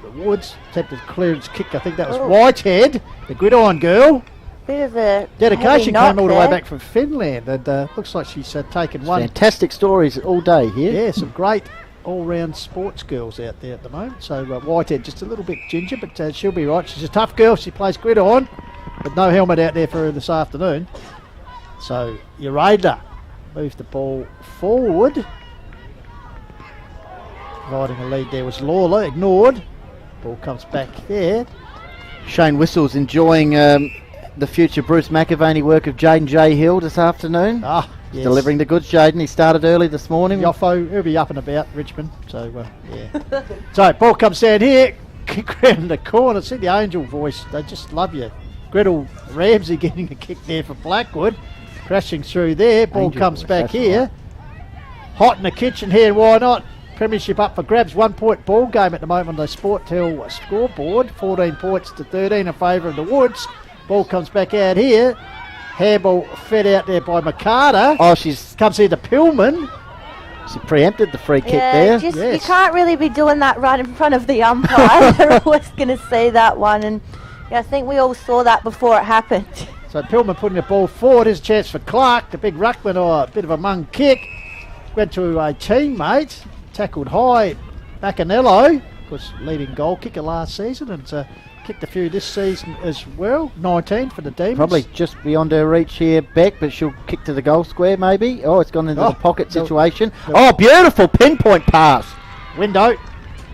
The Woods attempted clearance kick, I think that was Whitehead, the gridiron girl. Bit of a dedication came all the way there. back from Finland, and looks like she's taken one. Fantastic stories all day here. Yeah, some great all-round sports girls out there at the moment. So Whitehead just a little bit ginger, but she'll be right. She's a tough girl. She plays gridiron, but no helmet out there for her this afternoon. So Urada moves the ball forward. Providing a lead there was Lawler, ignored. Ball comes back there. Shane Whistle's enjoying the future Bruce McAvaney work of Jaden J. Hill this afternoon. Yes. Delivering the goods, Jaden. He started early this morning. Yoffo, he'll be up and about Richmond. So, yeah. So, ball comes down here. Kick round the corner. See the Angel voice. They just love you. Gretel Ramsey getting a kick there for Blackwood. Crashing through there. Ball Angel comes voice, back that's here. right. Hot in the kitchen here. Why not? Premiership up for grabs. 1 point ball game at the moment on the Sportel scoreboard. 14 points to 13 in favour of the Woods. Ball comes back out here. Handball fed out there by McCarter. Oh, she's comes here to Pillman. She preempted the free kick there. You can't really be doing that right in front of the umpire. They're always going to see that one, and I think we all saw that before it happened. So Pillman putting the ball forward. Here's a chance for Clark, the big ruckman, or a bit of a mung kick. Went to a teammate, tackled high. Bacanello, of course, leading goal kicker last season, and kicked a few this season as well. 19 for the Demons. Probably just beyond her reach here, Beck, but she'll kick to the goal square maybe. Oh, it's gone into the pocket situation. Oh, beautiful pinpoint pass. Window.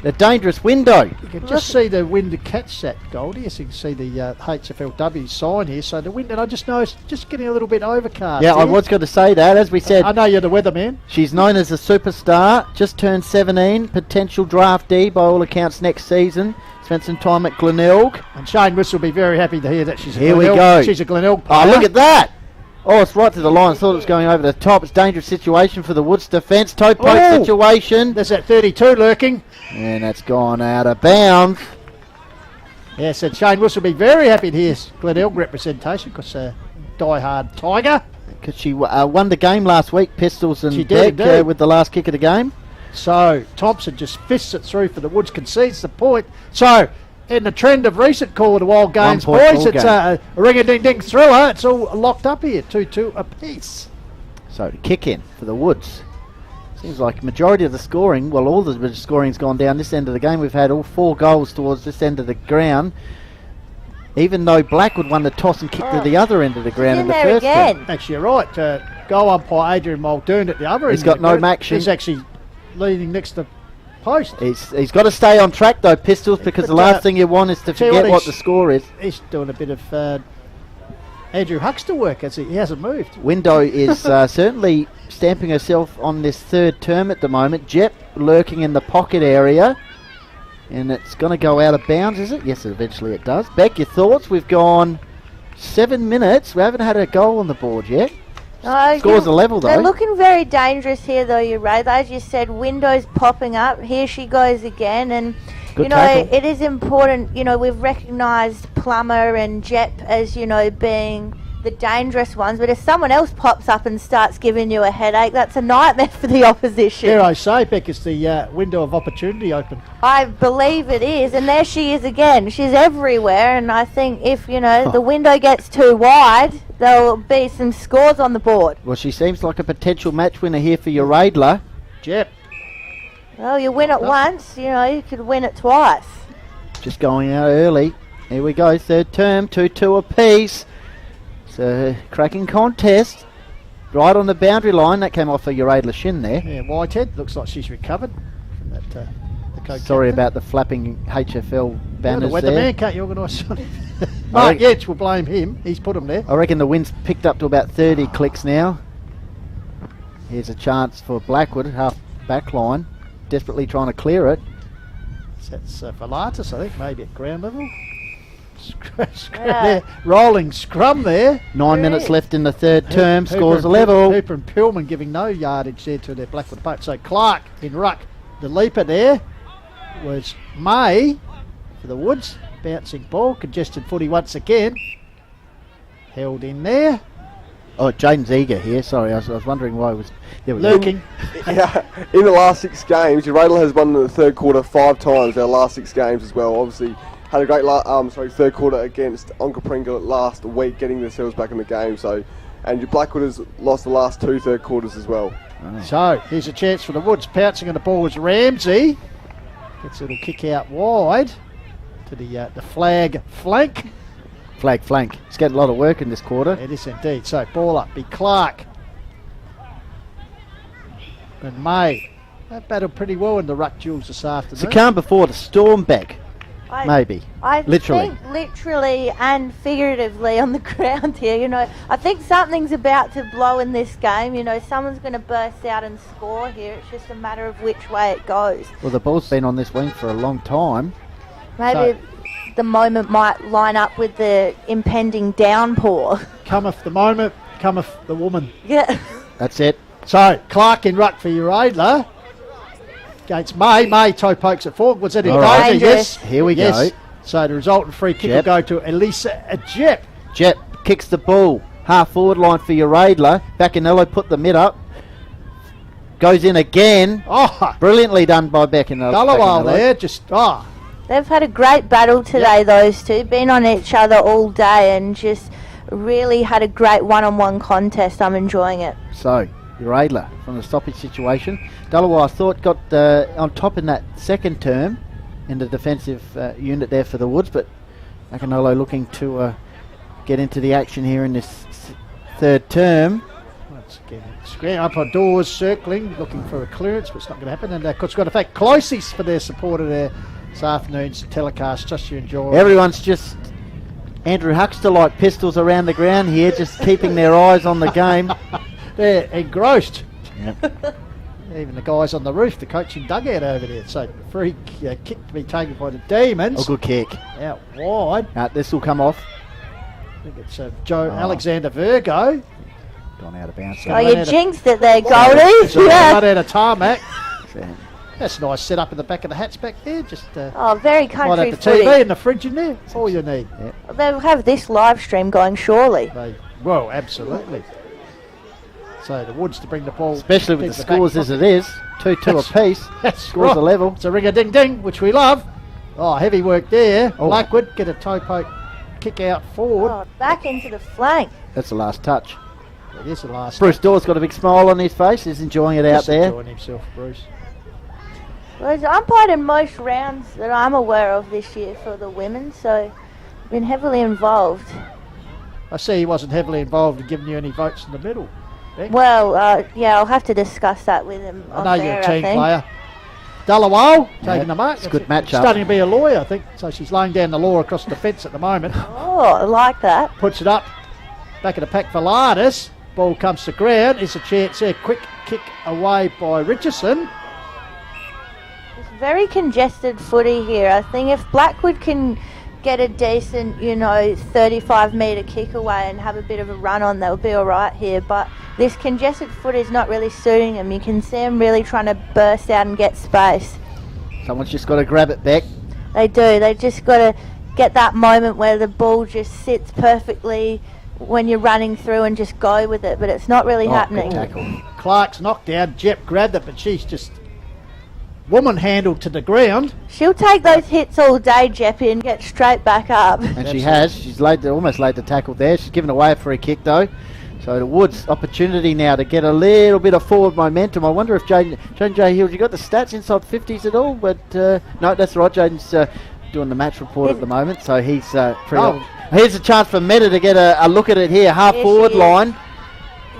The dangerous Window. You can just see the window catch that, Goldie, as you can see the HFLW sign here. So the wind, and I just know it's just getting a little bit overcast. Yeah, I was going to say that, as we said. I know you're the weatherman. She's known as a superstar, just turned 17, potential draftee by all accounts next season. Spent some time at Glenelg. And Shane Whistle will be very happy to hear that she's Here we go. She's a Glenelg player. Oh, look at that. Oh, it's right to the line. I thought it was going over the top. It's a dangerous situation for the Woods defence. Toe poke situation. There's that 32 lurking. And that's gone out of bounds. Yes, and Shane Whistle will be very happy to hear Glenelg representation, because die-hard Tiger. because she won the game last week, Pistols and She did, Beck, indeed. with the last kick of the game. So Thompson just fists it through for the Woods, concedes the point. So in the trend of recent Call of the Wild games, 1 point boys, ball it's game. a ring-a-ding-ding thriller. It's all locked up here, 2-2 apiece. So kick in for the Woods. Seems like majority of the scoring, well, all the scoring's gone down this end of the game. We've had all 4 goals towards this end of the ground. Even though Blackwood won the toss and kicked to the other end of the ground in the first game. Actually, you're right. Goal umpire Adrian Muldoon at the other end. He's got no action. He's actually leaning next to post. He's got to stay on track though, Pistols, because the last thing you want is to forget what the score is. He's doing a bit of Andrew Huxter work as he hasn't moved. Window is certainly stamping herself on this third term at the moment. Jep lurking in the pocket area. And it's going to go out of bounds, is it? Yes, eventually it does. Beck, your thoughts? We've gone 7 minutes. We haven't had a goal on the board yet. Scores are level, though. They're looking very dangerous here, though, you're right. As you said, Windows popping up. Here she goes again. And, Good tackle. it is important. We've recognised Plummer and Jep as, being the dangerous ones. But if someone else pops up and starts giving you a headache, that's a nightmare for the opposition. Dare I say, Beck, is the window of opportunity open? I believe it is, and there she is again. She's everywhere, and I think if, the window gets too wide, there'll be some scores on the board. Well, she seems like a potential match winner here for your Radler. Jep. Well, you win it once, you could win it twice. Just going out early. Here we go, third term, 2-2 apiece. It's a cracking contest. Right on the boundary line. That came off of your Radler shin there. Yeah, Whitehead. Looks like she's recovered from that. The Sorry about the flapping HFL banners the there. weatherman, can't you organise something? Mark Yates will blame him. He's put them there. I reckon the wind's picked up to about 30 clicks now. Here's a chance for Blackwood, half back line. Desperately trying to clear it. That's Valatis, I think, maybe at ground level. There, rolling scrum there. 9 minutes left in the third term. Scores a level. Hooper and Pillman giving no yardage there to their Blackwood boat. So Clark in ruck. The leaper there was May for the Woods. Bouncing ball. Congested footy once again. Held in there. Oh, Jaden's eager here. Sorry, I was wondering why it was... There we go. Lurking. Yeah, in the last 6 games, your Radler has won in the third quarter 5 times. Our last 6 games as well. Obviously, had a great third quarter against Onkaparinga last week, getting themselves back in the game. So, and your Blackwood has lost the last 2 third quarters as well. Oh. So here's a chance for the Woods. Pouncing on the ball was Ramsey. Gets a little kick out wide to the flag flank. Flag flank. He's getting a lot of work in this quarter. It is indeed. So ball up. Be Clark. And May. That battled pretty well in the ruck duels this afternoon. So calm before the storm back. Maybe. I literally. think literally and figuratively on the ground here. I think something's about to blow in this game. Someone's going to burst out and score here. It's just a matter of which way it goes. Well, the ball's been on this wing for a long time. Maybe the moment might line up with the impending downpour. Cometh the moment, cometh the woman. Yeah. That's it. So Clark in ruck for your Adler. Against May. May toe pokes it forward. Was that in danger? Yes. Here we go. So the resultant free kick will go to Elisa Jep. Jep kicks the ball. Half forward line for your Radler. Beccanello put the mid up. Goes in again. Oh, brilliantly done by Beccanello. Galloway there. Just, They've had a great battle today, those two. Been on each other all day and just really had a great one-on-one contest. I'm enjoying it. So, your Adler from the stoppage situation. Dalloway, I thought, got on top in that second term in the defensive unit there for the Woods, but Akinolo looking to get into the action here in this third term. Once again, screen up on doors, circling, looking for a clearance, but it's not going to happen. And of course, we've got to thank Closies for their support of their this afternoon's telecast. Just to enjoy. Everyone's just Andrew Huxter-like pistols around the ground here, just keeping their eyes on the game. They're engrossed. Yep. Even the guys on the roof, the coaching dugout over there. So free kick to be taken by the Demons. A good kick. Out wide. This will come off. I think it's Alexander Virgo. Gone out of bounds. Oh, you jinxed it there, Goldie. Not out of tarmac. That's a nice setup in the back of the hats back there. Just very country right at the footy. TV and the fridge in there. That's all you need. They'll have this live stream going, surely. Well, absolutely. So the Woods to bring the ball. Especially with the scores as it is. 2-2 apiece. That's scores right. are level. It's a ring-a-ding-ding, which we love. Oh, heavy work there. Oh. Blackwood get a toe poke, kick out forward. Oh, back into the flank. That's the last touch. It is the last. Bruce Dawes got a big smile on his face. He's enjoying it out Just there. enjoying himself, Bruce. Well, he's umpired in most rounds that I'm aware of this year for the women, so been heavily involved. I see he wasn't heavily involved in giving you any votes in the middle. Beck. Well, yeah, I'll have to discuss that with him. I know you're a team player. Dallawal taking the mark. It's a good matchup. Starting to be a lawyer, I think. So she's laying down the law across the fence at the moment. Oh, I like that. Puts it up. Back of the pack for Lardis. Ball comes to ground. It's a chance there. Quick kick away by Richardson. It's very congested footy here. I think if Blackwood can get a decent, 35-metre kick away and have a bit of a run on, they'll be all right here. But this congested footy is not really suiting them. You can see them really trying to burst out and get space. Someone's just got to grab it back. They do. They just got to get that moment where the ball just sits perfectly when you're running through and just go with it. But it's not really happening. Good tackle. Clark's knocked down. Jep grabbed it, but she's just woman handled to the ground. She'll take those hits all day, Jeppy, and get straight back up. And she has. She's almost laid the tackle there. She's given away a free kick though. So the Woods opportunity now to get a little bit of forward momentum. I wonder if Jane J. Hill, you got the stats inside 50s at all? But no, that's right. Jaden's doing the match report at the moment, so he's pretty. Here's a chance for Meta to get a look at it here. Half forward line.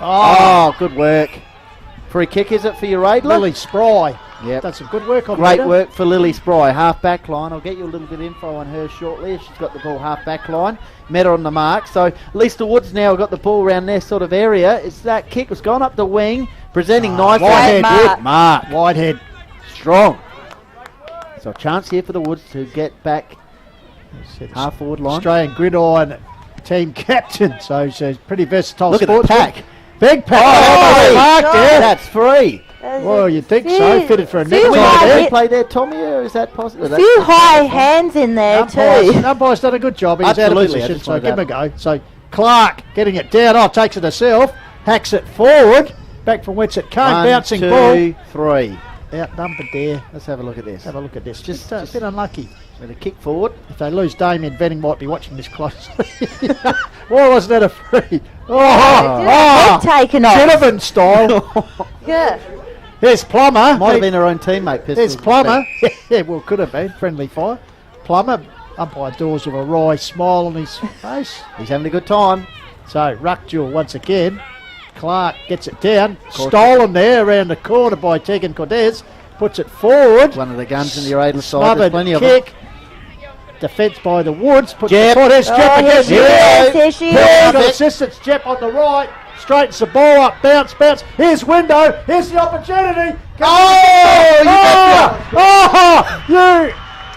Oh, good work. Free kick, is it for your Radler? Lily Spry. Yep. Done some good work on Great Meta. work for Lily Spry. Half back line. I'll get you a little bit of info on her shortly. She's got the ball half back line. Meta on the mark. So at least the Woods now got the ball around their sort of area. It's that kick. It's gone up the wing. Presenting nicely. Whitehead. Mark. Whitehead. Strong. So a chance here for the Woods to get back half forward line. Australian gridiron team captain. So she's pretty versatile. Look at the pack. Big pack. Oh, Mark there. That's free. Well, you'd think so. Fitted for a net Play there, Tommy, or is that possible? A few high hands in there too. Umpire's done a good job. He's Absolutely, out of position, so give him a go. So Clark getting it down. Oh, takes it herself. Hacks it forward. Back from whence it came. Bouncing ball. 1, 2, 3. Outnumbered there. Let's have a look at this. Have a look at this. Just a bit unlucky. With a kick forward. If they lose Damien, Venning might be watching this closely. Why wasn't that a free? Oh, taken off. Sullivan style. Yeah. There's Plummer. Might have been her own teammate. There's Plummer. Yeah, well, could have been. Friendly fire. Plummer. Umpire Dawes with a wry smile on his face. He's having a good time. So, ruck duel once again. Clark gets it down. Stolen there around the corner by Tegan Cortez. Puts it forward. One of the guns in the Radler side. Smothered There's plenty of kick. Defence by the Woods. Puts Jep. the Cortez. Jep again. Here she is. Got assistance. Jep on the right. Straightens the ball up. Bounce. Here's window. Here's the opportunity. You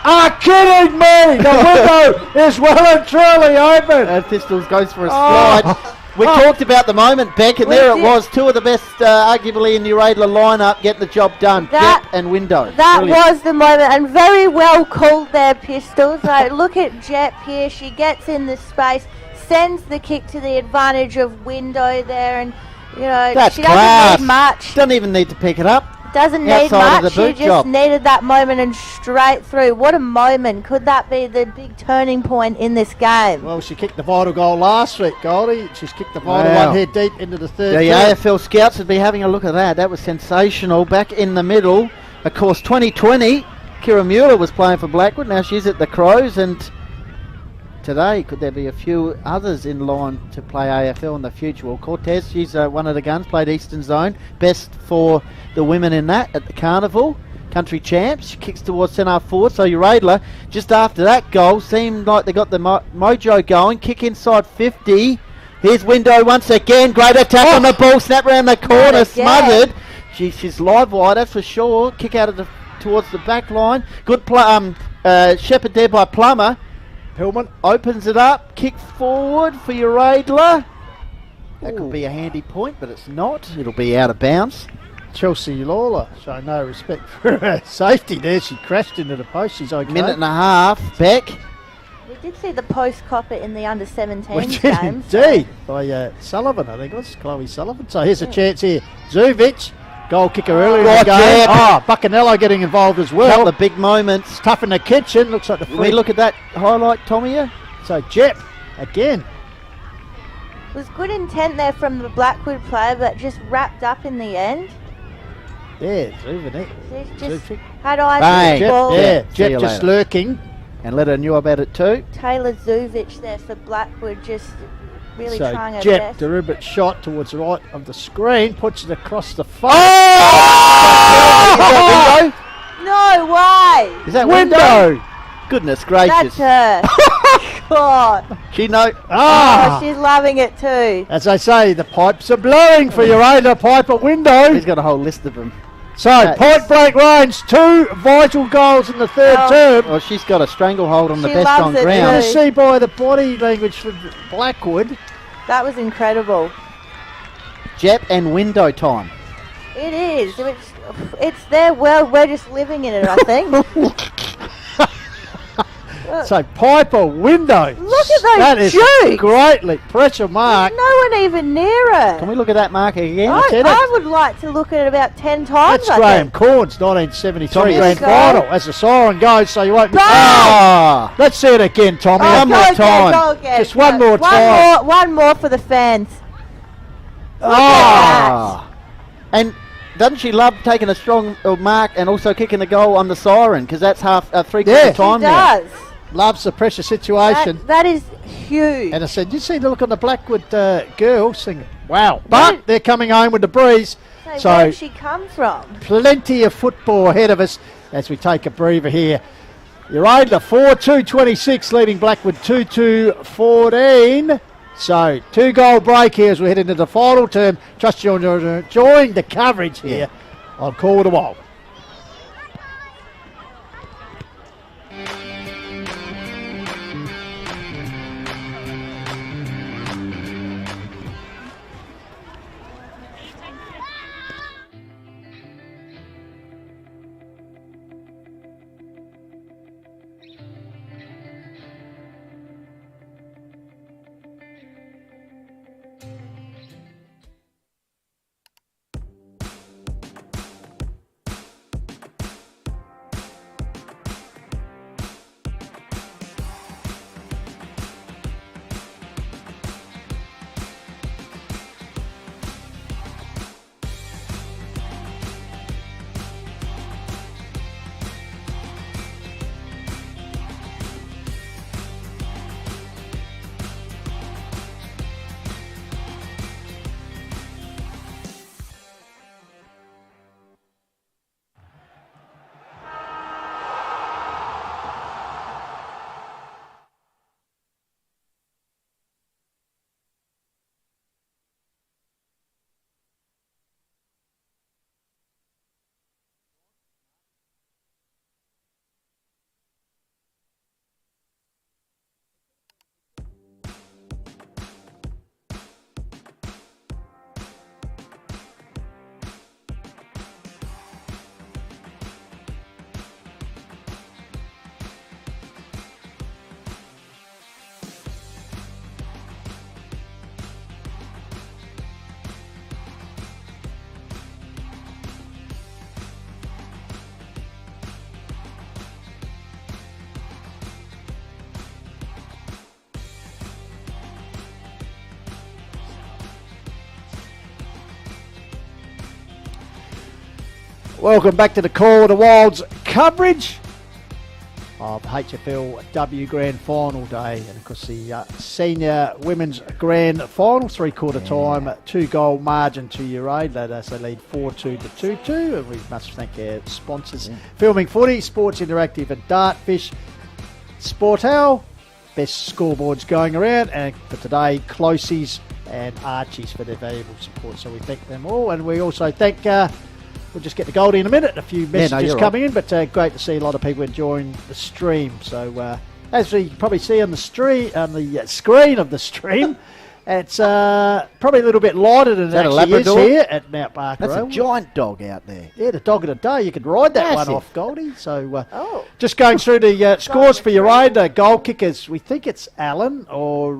are kidding me. The window is well and truly open. And Pistols goes for a slide. We talked about the moment, Beck, and there it was. Two of the best, arguably, in the Radler lineup getting the job done. Jep and Window. That Brilliant. was the moment, and very well called there, Pistols. Like, look at Jep here. She gets in the space, sends the kick to the advantage of Window there, and That's she class. doesn't need much. Doesn't even need to pick it up. Doesn't need Outside of much. the She boot just job. needed that moment and straight through. What a moment! Could that be the big turning point in this game? Well, she kicked the vital goal last week, Goldie. She's kicked the vital Wow. one here deep into the third. The quarter. AFL scouts would be having a look at that. That was sensational. Back in the middle. Of course, 2020, Kira Mueller was playing for Blackwood. Now she's at the Crows, and today could there be a few others in line to play AFL in the future? Well, Cortez, she's one of the guns, played Eastern Zone. Best for the women in that at the Carnival. Country champs. She kicks towards centre forward. So your Radler, just after that goal, seemed like they got the mojo going. Kick inside 50. Here's Window once again. Great attack on the ball. Snap around the corner. Smothered. She's live wide, that's for sure. Kick out of towards the back line. Good shepherd there by Plummer. Hillman opens it up. Kick forward for your Radler. That could be a handy point, but it's not. It'll be out of bounds. Chelsea Lawler showing no respect for her safety there. She crashed into the post. She's okay. Minute and a half. Beck. did see the post copper in the under 17 We did game. indeed, by Sullivan, I think it was Chloe Sullivan. So here's a chance here. Zuvic, goal kicker earlier in the game. Oh, Buccanello getting involved as well. Couple of big moments. Tough in the kitchen. Looks like the free. We look at that highlight, Tommy. So Jep again. It was good intent there from the Blackwood player, but just wrapped up in the end. Yeah, Zuvic. Just had eyes for the ball. Yeah, Jep just lurking. And let her knew about it too. Taylor Zuvic there for Blackwood, just really So trying her Jep, best. deliberate shot towards the right of the screen, puts it across the face. Oh! No way! Is that window? Goodness gracious. That's her. God. She know. Oh, she's loving it too. As I say, the pipes are blowing for your Ada Piper window. He's got a whole list of them. So, point blank range, 2 vital goals in the third term. Well, she's got a stranglehold on the She best loves on it ground. You see by the body language from Blackwood. That was incredible. Jet and window time. It is. It's their world. We're just living in it, I think. So, Piper window. Look at those That is jukes. greatly pressure mark. No one even near it. Can we look at that marker again? I would like to look at it about 10 times. That's Graham Corns, 1973 Here grand we go. final. As the siren goes, so you won't miss. Ah! Let's see it again, Tommy. Oh, One more go again, time. go again. Just one more time. One more for the fans. Ah! And doesn't she love taking a strong mark and also kicking the goal on the siren? Because that's half 3/4 time She now. does. Loves the pressure situation. That is huge. And I said, you see the look on the Blackwood girl singing. Wow. But they're coming home with the breeze. So where did she come from? Plenty of football ahead of us as we take a breather here. You're Adler 4-2-26 leading Blackwood 2-2-14. So 2-goal break here as we head into the final term. Trust you're enjoying the coverage here on Call to Wild. Welcome back to the Call of the Wild's coverage of HFLW Grand Final Day. And of course the Senior Women's Grand Final, 3/4 time, 2-goal margin to your aid. As they lead 4-2 to 2-2. And we must thank our sponsors. Filming Footy, Sports Interactive and Dartfish. Sportel, best scoreboards going around. And for today, Closies and Archies for their valuable support. So we thank them all. And we also thank... we'll just get to Goldie in a minute. A few messages coming in, but great to see a lot of people enjoying the stream. So as we probably see on the screen of the stream, It's probably a little bit lighter than it that a actually is Labrador? here at Mount Barker. That's a Oval. giant dog out there. Yeah, the dog of the day. You could ride that Massive. one off, Goldie. So just going through the scores for your aid, goal kickers. We think it's Allen or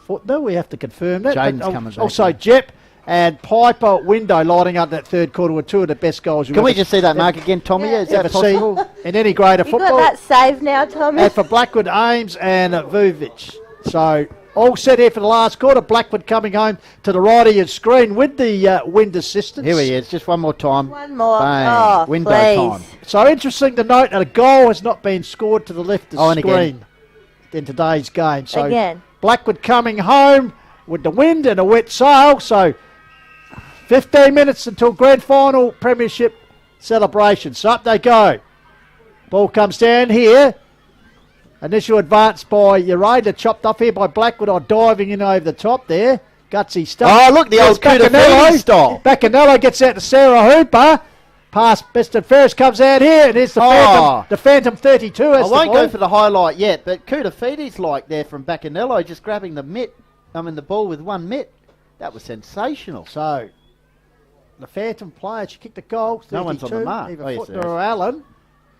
Footner. We have to confirm that. Jaden's But, coming back also, in. Jep and Piper Window lighting up that third quarter were two of the best goals. Can we just see that mark again, Tommy? Is that ever possible? seen in any grade of You football? got that save now, Tommy? And for Blackwood, Ames and Vujovic. So all set here for the last quarter. Blackwood coming home to the right of your screen with the wind assistance. Here he is. Just one more time. One more. Bang. Oh, Window please. time. So interesting to note that a goal has not been scored to the left of the and screen in today's game. So Again. Blackwood coming home with the wind and a wet sail. So 15 minutes until grand final premiership celebration. So up they go. Ball comes down here. Initial advance by Ureda, chopped off here by Blackwood on diving in over the top there. Gutsy stuff. Oh, look, the old Kudafidi style. Bacanello gets out to Sarah Hooper. Pass, Mr. Ferris comes out here, and here's the Phantom 32. I won't go for the highlight yet, but Kudafidi's like there from Bacanello, just grabbing the the ball with one mitt. That was sensational. So, the Phantom player, she kicked the goal. 32, no one's on the mark. Either Oh, yes, Footner there is. or Allen.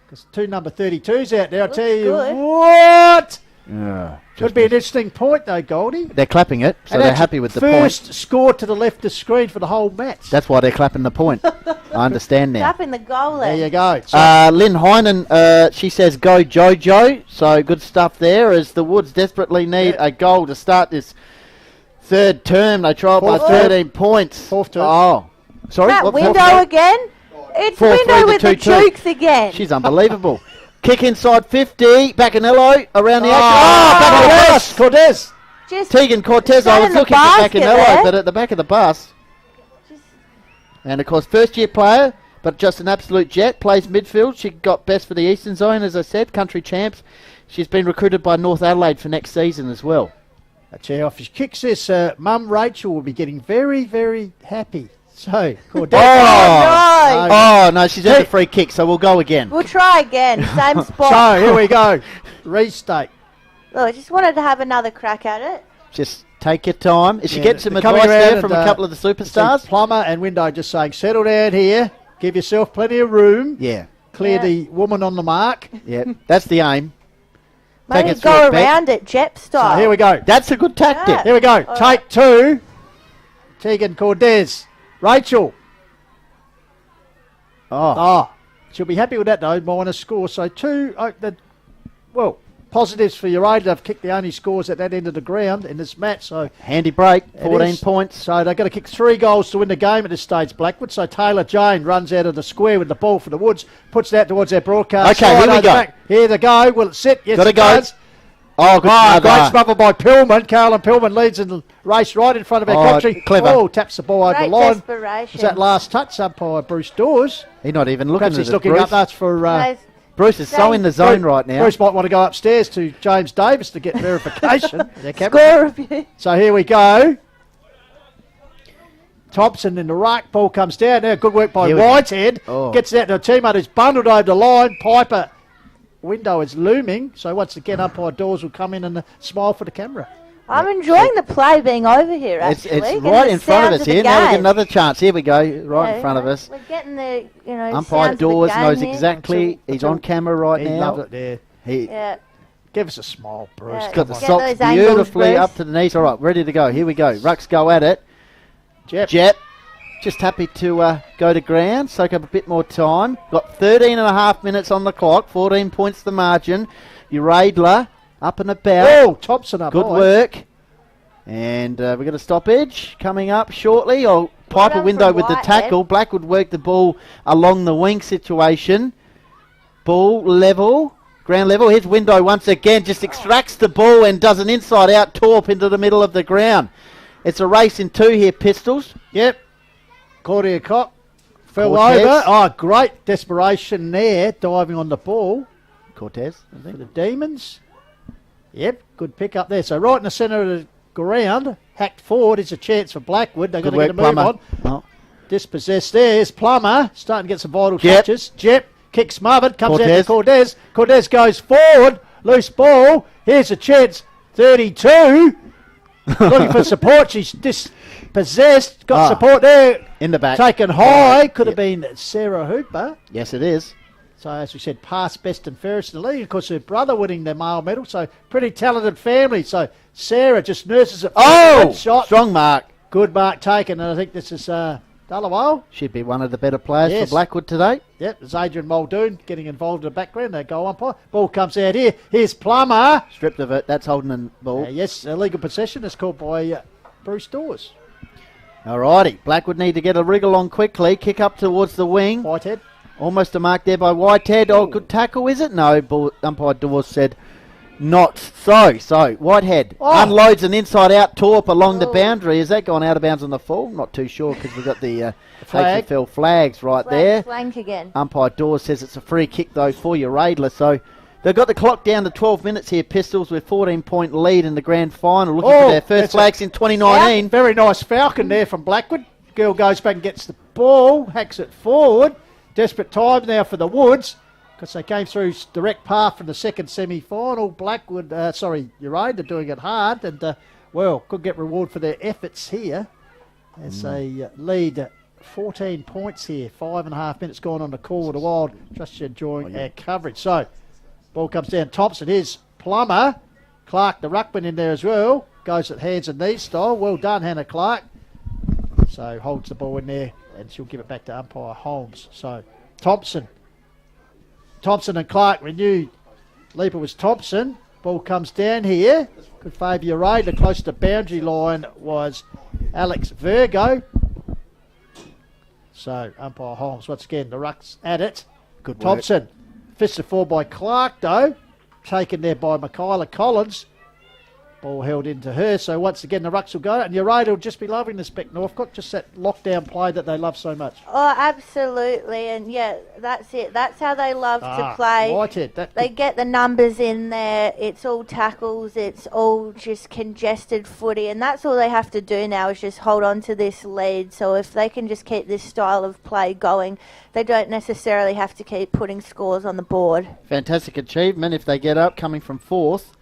Because two number 32s out there. I'll tell you good. what. Yeah, Could be an interesting point, though, Goldie. they're clapping it, so And they're that's happy with the point. First score to the left of screen for the whole match. That's why they're clapping the point. I understand now. Up in the goal There then. you go. So, Lynn Heinen, she says, go Jojo. So good stuff there as the Woods desperately need a goal to start this third term. They trialled by Fourth term. 13 points. Fourth term. Oh, sorry. That what, window fourth term? again? It's 4-3 window to with the 2-2. jukes again. She's unbelievable. Kick inside 50. Bacanello around the Cortez. Cortez. Just Tegan Cortez. stand I was in the looking for basket Bacanello, there. but at the back of the bus. And of course, first year player, but just an absolute jet. Plays midfield. She got best for the Eastern Zone, as I said. Country champs. She's been recruited by North Adelaide for next season as well. That's how if she kicks this, Mum Rachel will be getting very, very happy. So, Cortez. Oh, no, she's had the free kick, so we'll go again. We'll try again. Same spot. So, here we go. Restate. Look, I just wanted to have another crack at it. Just take your time. If she Yeah, gets some they're coming advice around there from and, a couple of the superstars. see Plummer and Window just saying, settle down here. Give yourself plenty of room. Yeah. Clear Yeah. the woman on the mark. Yeah, that's the aim. Take Maybe it through go it, Beck. around it, Jep style. So, here we go. That's a good tactic. Yeah. Here we go. All Take two. Tegan Cortez. Rachel. Oh. She'll be happy with that, though. Minus score. So, two. Positives for Ureda. They've kicked the only scores at that end of the ground in this match. So, Handy break, it 14 is. points. So they've got to kick 3 goals to win the game at this stage, Blackwood. So Taylor Jane runs out of the square with the ball for the Woods, puts that towards their broadcast. Okay, here we over the go. back. Here they go. Will it sit? Yes, Gotta it go. does. Oh, good. Great smother by Pillman. Carolyn Pillman leads in the race right in front of our country. clever. Oh, taps the ball over Great the line. desperation. Was that last touch umpire Bruce Dawes? He's not even looking Perhaps at he's it, looking Bruce. up. That's for... Guys, Bruce is so in the zone right now. Bruce might want to go upstairs to James Davis to get verification. Their captain. score review. So here we go. Thompson in the ruck. Ball comes down there. Good work by Here we go. Whitehead. Oh. Gets it out to a teammate who's bundled over the line. Piper. Window is looming. So once again, umpire Dawes will come in and smile for the camera. I'm enjoying the play being over here, It's actually. it's Getting right the in front of sounds us the here. Now we get game. another chance. Here we go, right Yeah, in front of us. We're getting the, Umpire sounds of the Dawes game knows here. exactly. He's on camera right He now. loved it there. He Yeah. Give us a smile, Bruce. Yeah. He's got the Get socks those angles, beautifully Bruce. up to the knees. All right, ready to go. Here we go. Rucks go at it. Jep. Just happy to go to ground, soak up a bit more time. Got 13 and a half minutes on the clock, 14 points the margin. Uradler up and about. Oh, Thompson up Good high. work. And we've got a stoppage coming up shortly. Oh, Piper done Window from with the Whitehead. tackle. Blackwood worked the ball along the wing situation. Ball level. Ground level. Here's Window once again. Just extracts the ball and does an inside-out torp into the middle of the ground. It's a race in 2 here, Pistols. Yep. Claudia Cock fell Cortez. over. Oh, great desperation there, diving on the ball Cortez, I for think. the Demons. Yep, good pick up there. So right in the centre of the ground, hacked forward is a chance for Blackwood. They've got Good to get a work, move on. Plummer. Oh. Dispossessed there is Plummer, starting to get some vital Jep. touches. Jep kicks smothered, comes out Cortez. to Cortez. Cortez goes forward, loose ball. Here's a chance, 32. looking for support. She's dispossessed. Got support there. In the back. Taken high. Could have been Sarah Hooper. Yes, it is. So, as we said, past best and fairest in the league. Of course, her brother winning the male medal. So, pretty talented family. So, Sarah just nurses it. Oh! Shot. Strong mark. Good mark taken. And I think this is Dallawale. Should be one of the better players for Blackwood today. Yep, there's Adrian Muldoon getting involved in the background. Their goal umpire. Ball comes out here. Here's Plummer. Stripped of it. That's holding the ball. Yes, illegal possession is called by Bruce Dawes. Alrighty. Blackwood need to get a wriggle on quickly. Kick up towards the wing. Whitehead. Almost a mark there by Whitehead. Oh, good tackle, is it? No, umpire Dawes said not so. So, Whitehead unloads an inside-out torp along the boundary. Has that gone out of bounds on the fall? Not too sure because we've got the HFL flags right there. Flank again. Umpire Dawes says it's a free kick, though, for your Radler. So, they've got the clock down to 12 minutes here, Pistols, with 14-point lead in the grand final. Looking for their first flags in 2019. Yeah, very nice falcon there from Blackwood. Girl goes back and gets the ball, hacks it forward. Desperate time now for the Woods because they came through direct path from the second semi-final. Blackwood, Urade, they're doing it hard and, could get reward for their efforts here as they lead 14 points here. 5.5 minutes gone on the call of the Wild. Just enjoying our coverage. So, ball comes down. Thompson, here's Plummer. Clark, the ruckman, in there as well. Goes at hands and knees style. Well done, Hannah Clark. So, holds the ball in there. And she'll give it back to umpire Holmes. So, Thompson and Clark renewed. Leaper was Thompson. Ball comes down here. Good favour Urade. Close to the boundary line was Alex Virgo. So, umpire Holmes, once again, the ruck's at it. Good Thompson. work. Fisted forward by Clark, though. Taken there by Michaela Collins. Ball held into her, so once again the rucks will go, and Urade will just be loving this Beck Northcote, just that lockdown play that they love so much. Oh, absolutely, and yeah, that's it. That's how they love to play. Whitehead, they get the numbers in there. It's all tackles. It's all just congested footy, and that's all they have to do now is just hold on to this lead. So if they can just keep this style of play going, they don't necessarily have to keep putting scores on the board. Fantastic achievement if they get up, coming from fourth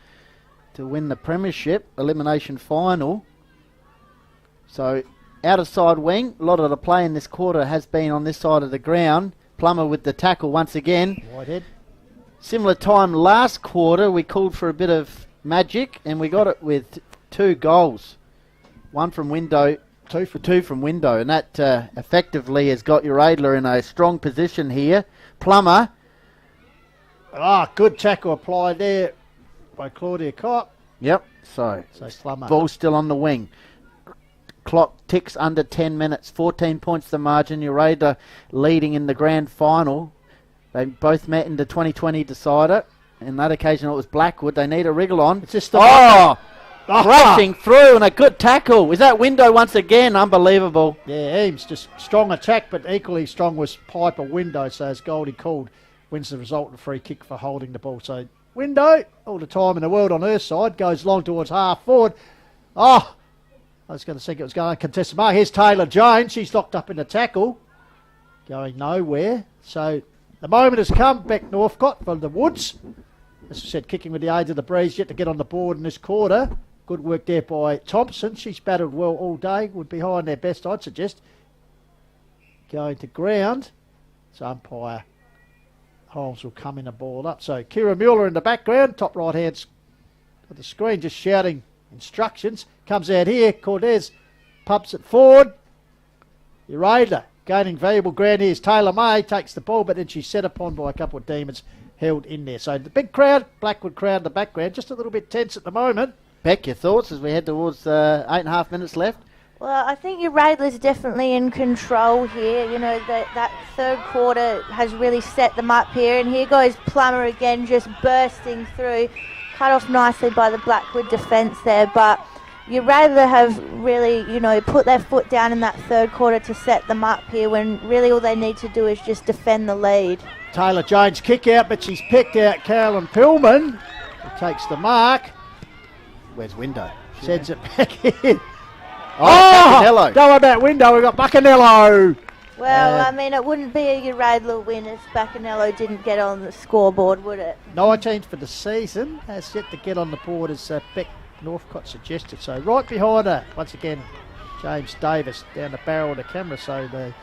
to win the premiership elimination final. So out of side wing, a lot of the play in this quarter has been on this side of the ground. Plummer with the tackle once again. Whitehead. Similar time last quarter, we called for a bit of magic and we got it with 2 goals. One from window, two from window, and that effectively has got your Adler in a strong position here. Plummer. Good tackle applied there by Claudia Kopp. Yep, so Plummer. Ball still on the wing. Clock ticks under 10 minutes. 14 points the margin. Urade leading in the grand final. They both met in the 2020 decider. In that occasion, it was Blackwood. They need a wriggle on. It's just rushing through and a good tackle. Is that window once again? Unbelievable. Yeah, Eames just strong attack, but equally strong was Piper Window. So as Goldie called, wins the result and free kick for holding the ball. So Window, all the time in the world on her side, goes long towards half forward. I was going to think it was going to contest the mark. Here's Taylor Jones. She's locked up in the tackle. Going nowhere. So the moment has come. Beck Northcote for the Woods. As I said, kicking with the aid of the breeze yet to get on the board in this quarter. Good work there by Thompson. She's battled well all day. Would be high on their best, I'd suggest. Going to ground. So umpire Holmes will come in and ball up. So Kira Mueller in the background, top right hand of the screen, just shouting instructions. Comes out here. Cortez pumps it forward. Urade gaining valuable ground here is Taylor May. Takes the ball, but then she's set upon by a couple of demons held in there. So the big crowd, Blackwood crowd in the background, just a little bit tense at the moment. Beck, your thoughts as we head towards 8.5 minutes left? Well, I think your Radler's definitely in control here. You know, that third quarter has really set them up here. And here goes Plummer again, just bursting through. Cut off nicely by the Blackwood defence there. But your Radler have really, put their foot down in that third quarter to set them up here when really all they need to do is just defend the lead. Taylor Jones kick out, but she's picked out Carolyn Pillman. Who takes the mark. Where's Window? Sends it back in. Buccanello. Don't worry about Window, we've got Buccanello. Well, it wouldn't be a Radler win if Buccanello didn't get on the scoreboard, would it? 19th for the season. Has yet to get on the board as Beck Northcott suggested. So right behind her, once again, James Davis down the barrel of the camera. So the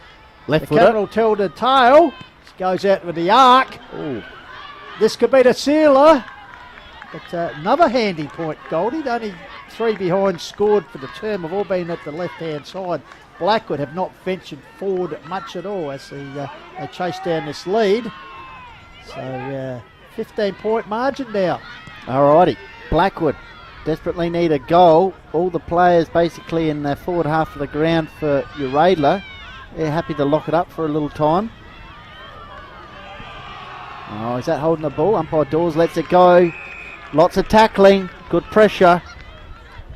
Left-footer. camera will tell the tail. She goes out with the arc. Ooh. This could be the sealer. But another handy point, Goldie. Only 3 behind scored for the term have all been at the left-hand side. Blackwood have not ventured forward much at all as they chase down this lead. So 15-point margin now. Alrighty, Blackwood desperately need a goal. All the players basically in the forward half of the ground for Uradler. They're happy to lock it up for a little time. Oh, is that holding the ball? Umpire Dawes lets it go. Lots of tackling, good pressure.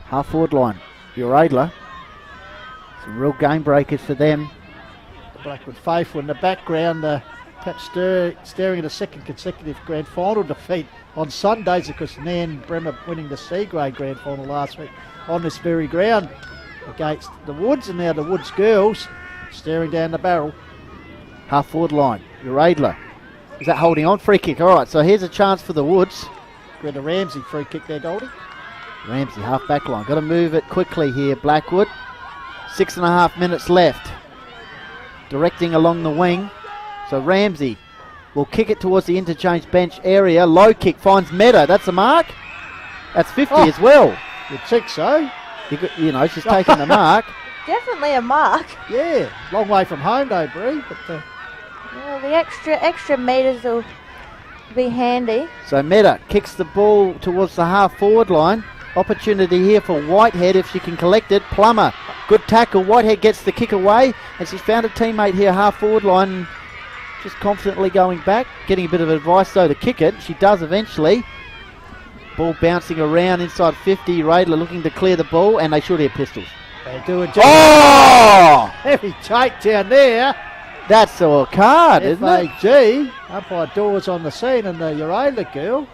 Half forward line, Uradler. Some real game breakers for them. The Blackwood faithful in the background, perhaps staring at a second consecutive grand final defeat on Sundays, because Nan Bremer winning the C-grade grand final last week on this very ground against the Woods, and now the Woods girls staring down the barrel. Half forward line, Uradler. Is that holding on? Free kick. All right, so here's a chance for the Woods. Got a Ramsey free kick there, Goldie. Ramsey, half back line. Got to move it quickly here, Blackwood. 6.5 minutes left. Directing along the wing. So Ramsey will kick it towards the interchange bench area. Low kick finds Meta. That's a mark. That's 50 as well. You'd think so. You know, she's taking the mark. Definitely a mark. Yeah, long way from home though, Bree. But well, the extra metres will be handy. So Meta kicks the ball towards the half forward line. Opportunity here for Whitehead if she can collect it. Plummer, good tackle. Whitehead gets the kick away, and she's found a teammate here half forward line, just confidently going back, getting a bit of advice though to kick it. She does eventually. Ball bouncing around inside 50. Radler looking to clear the ball, and they should hear pistols. They do a Oh! heavy takedown there. That's a card, isn't it? FAG, umpire Dawes on the scene, and the Uradler girl.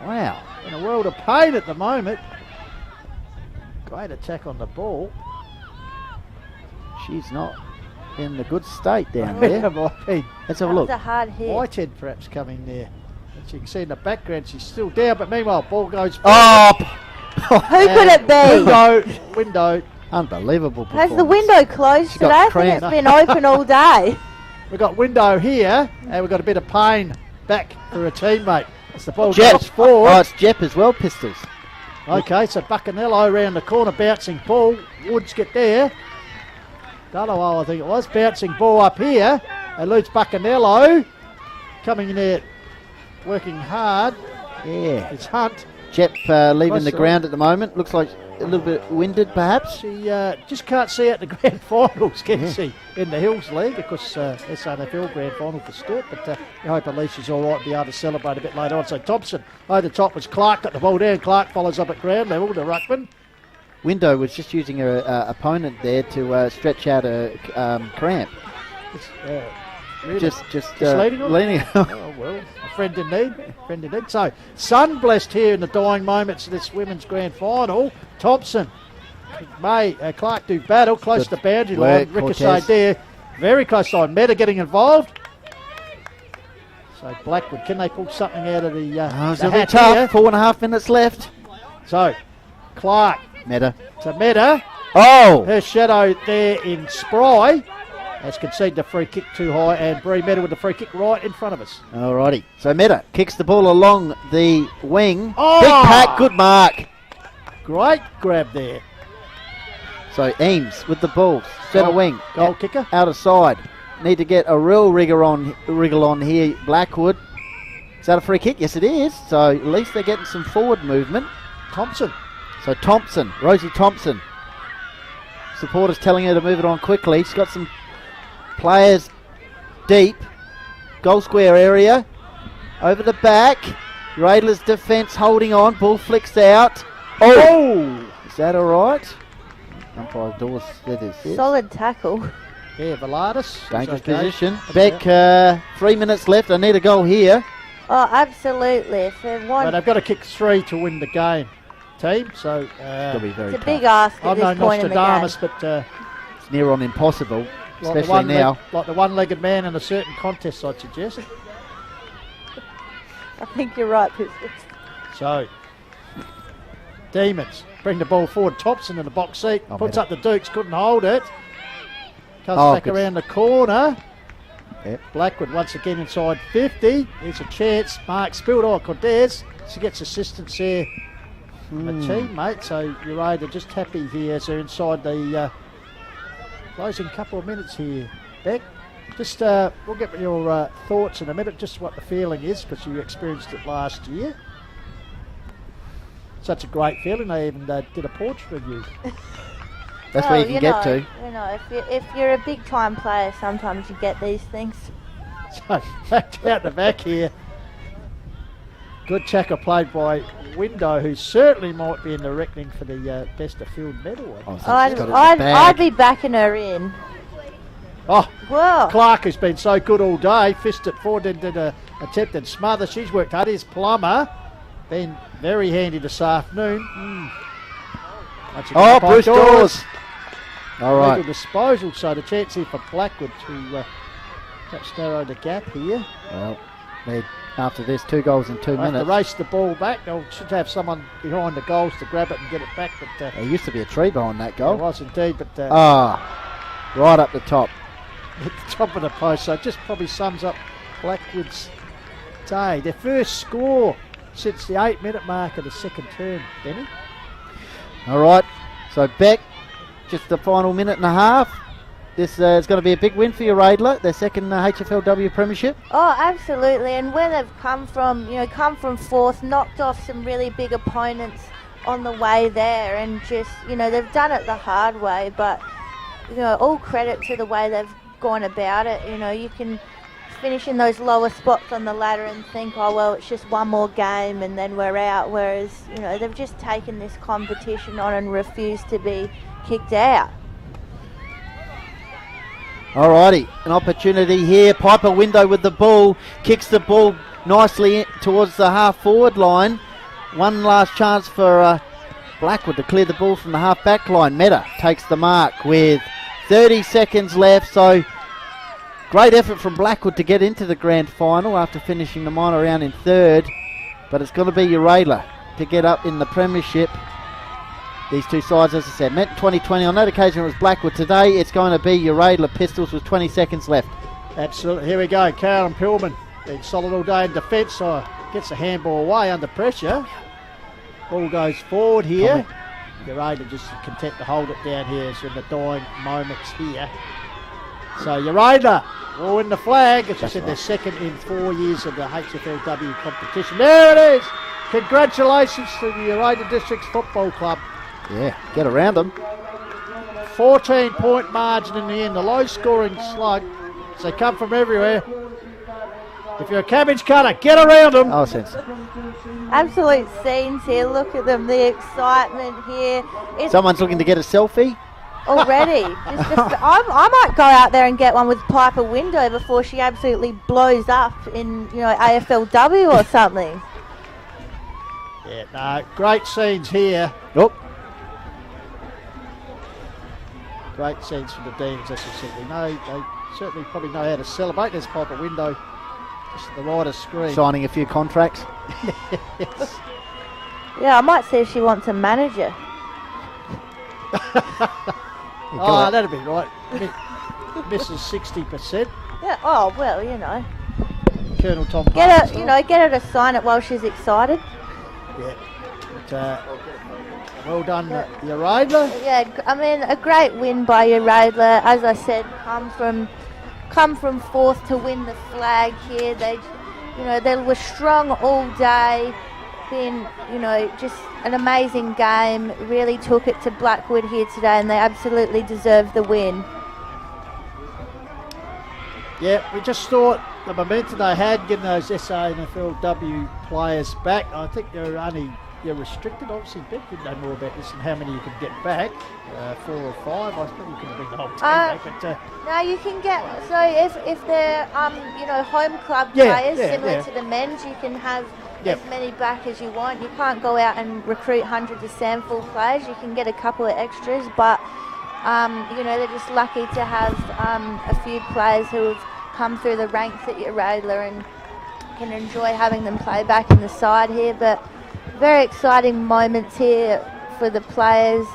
Wow. In a world of pain at the moment. Great attack on the ball. She's not in the good state down there. Let's have a look. That was a hard hit. Whitehead perhaps coming there. As you can see in the background, she's still down, but meanwhile, ball goes up. Who could it be? Window. Unbelievable Has performance. the window closed She today? got I think it's cramp. been open all day. We've got window here, and we've got a bit of pain back for a teammate. As the ball Jep. goes forward. Oh, it's Jep as well, pistols. Okay, so Buccanello around the corner, bouncing ball. Woods get there. Dunaway, I think it was, bouncing ball up here. Eludes Buccanello. Coming in there, working hard. Yeah. It's Hunt. Jep leaving Close the to ground at the moment. Looks like a little bit winded, perhaps. She just can't see out the grand finals, can she, in the Hills League? Of course, SNFL grand final for Sturt, but I hope at least she's all right and be able to celebrate a bit later on. So Thompson, over the top was Clark, got the ball down. Clark follows up at ground level, the ruckman. Window was just using her opponent there to stretch out a cramp. Really? Just leaning on? leaning on. Oh, well, a friend in need. Friend in need. So, sun blessed here in the dying moments of this women's grand final. Thompson, Clark do battle, close to the boundary line. Ricochet Cortez. there, very close line. Meta getting involved. So, Blackwood, can they pull something out of the It's the going to be hat tough. here? 4.5 minutes left. So, Clark Meta. to Meta. Oh! Her shadow there in Spry has conceded the free kick too high, and Bree Meta with the free kick right in front of us. Alrighty. So Meta kicks the ball along the wing. Oh! Big pack, good mark. Great grab there. So Eames with the ball. Centre wing. Goal kicker. Out of side. Need to get a real wriggle on here, Blackwood. Is that a free kick? Yes, it is. So at least they're getting some forward movement. Thompson. So Thompson, Rosie Thompson. Supporters telling her to move it on quickly. She's got some players deep. Goal square area. Over the back. Radler's defence holding on. Ball flicks out. Oh! Is that all right? Umpire Dawes said it is. Solid tackle. Yeah, Velardis. Dangerous Okay. position. Beck, 3 minutes left. I need a goal here. Oh, absolutely. If they But want, they've got to kick 3 to win the game, team. So It'll be very it's a tough. big ask at I'm no this point in the game. Nostradamus, but It's near on impossible, especially now. like the one-legged man in a certain contest, I'd suggest. I think you're right, Pistols. So Demons bring the ball forward. Thompson in the box seat. Puts up the Dukes. Couldn't hold it. Comes back around the corner. Yep. Blackwood once again inside 50. Here's a chance. Mark Spildor Cordes. She gets assistance here from a teammate. So Uraida just happy here as they're inside the closing couple of minutes here. Beck, just we'll get your thoughts in a minute, just what the feeling is, because you experienced it last year. Such a great feeling. They even did a portrait of you. That's where you can get to. You know, if you're a big time player, sometimes you get these things. So back out the back here. Good tackle played by Window, who certainly might be in the reckoning for the best of field medal. I'd be backing her in. Oh, whoa. Clark, who's been so good all day, fisted forward and did a attempted smother. She's worked hard. Here's Plummer, been very handy this afternoon. Oh, Bruce Dawes. All right. Legal disposal, so the chance here for Blackwood to perhaps narrow the gap here. Well, after this, 2 goals in 2 minutes. Have to race the ball back. They should have someone behind the goals to grab it and get it back. But there used to be a tree behind that goal. There was indeed, but right up the top. At the top of the post, so it just probably sums up Blackwood's day. Their first score since the 8-minute mark of the second term, Benny. All right, so Beck, just the final minute and a half. This is going to be a big win for your Radler, their second HFLW premiership. Oh, absolutely, and where they've come from, come from fourth, knocked off some really big opponents on the way there, and just, they've done it the hard way, but, all credit to the way they've gone about it. You can finish in those lower spots on the ladder and think, oh well, it's just one more game and then we're out, whereas they've just taken this competition on and refused to be kicked out. Alrighty, an opportunity here. Piper Window with the ball, kicks the ball nicely towards the half forward line. One last chance for Blackwood to clear the ball from the half back line. Meta takes the mark with 30 seconds left, so great effort from Blackwood to get into the grand final after finishing the minor round in third, but it's going to be Uradler to get up in the premiership. These two sides, as I said, met in 2020. On that occasion it was Blackwood. Today it's going to be Uradler Pistols with 20 seconds left. Absolutely. Here we go. Carolyn Pillman been solid all day in defence, so gets the handball away under pressure. Ball goes forward here. Uradler just content to hold it down here. It's in the dying moments here. So Uradler will win the flag. As I said, they're second in 4 years of the HFLW competition. There it is. Congratulations to the Uradler Districts Football Club. Yeah, get around them. 14-point margin in the end. The low-scoring slug. So they come from everywhere. If you're a cabbage cutter, get around them. Oh, sense. Absolute scenes here. Look at them. The excitement here. Someone's looking to get a selfie. Already. I might go out there and get one with Piper Window before she absolutely blows up in, AFLW or something. Yeah, no, great scenes here. Oh. Great scenes from the Demons, as I said. They certainly probably know how to celebrate. There's Piper Window just at the right of screen. Signing a few contracts. Yes. Yeah, I might see if she wants a manager. Oh, that'd be right. Misses 60%. Yeah. Oh well, Colonel Tom. Get her to sign it while she's excited. Yeah. But, well done, Uradler. Yeah, I mean a great win by Uradler. As I said, come from fourth to win the flag here. They were strong all day. Been, just an amazing game. Really took it to Blackwood here today, and they absolutely deserved the win. Yeah, we just thought the momentum they had getting those SANFLW players back. I think you're restricted, obviously. Beck would know more about this and how many you can get back. 4 or 5. I suppose you can bring the whole team back. But, no, you can get. So if they're home club players similar to the men's, you can have as many back as you want. You can't go out and recruit hundreds of SANFL players. You can get a couple of extras, but they're just lucky to have a few players who have come through the ranks at Uradler and can enjoy having them play back in the side here. But very exciting moments here for the players.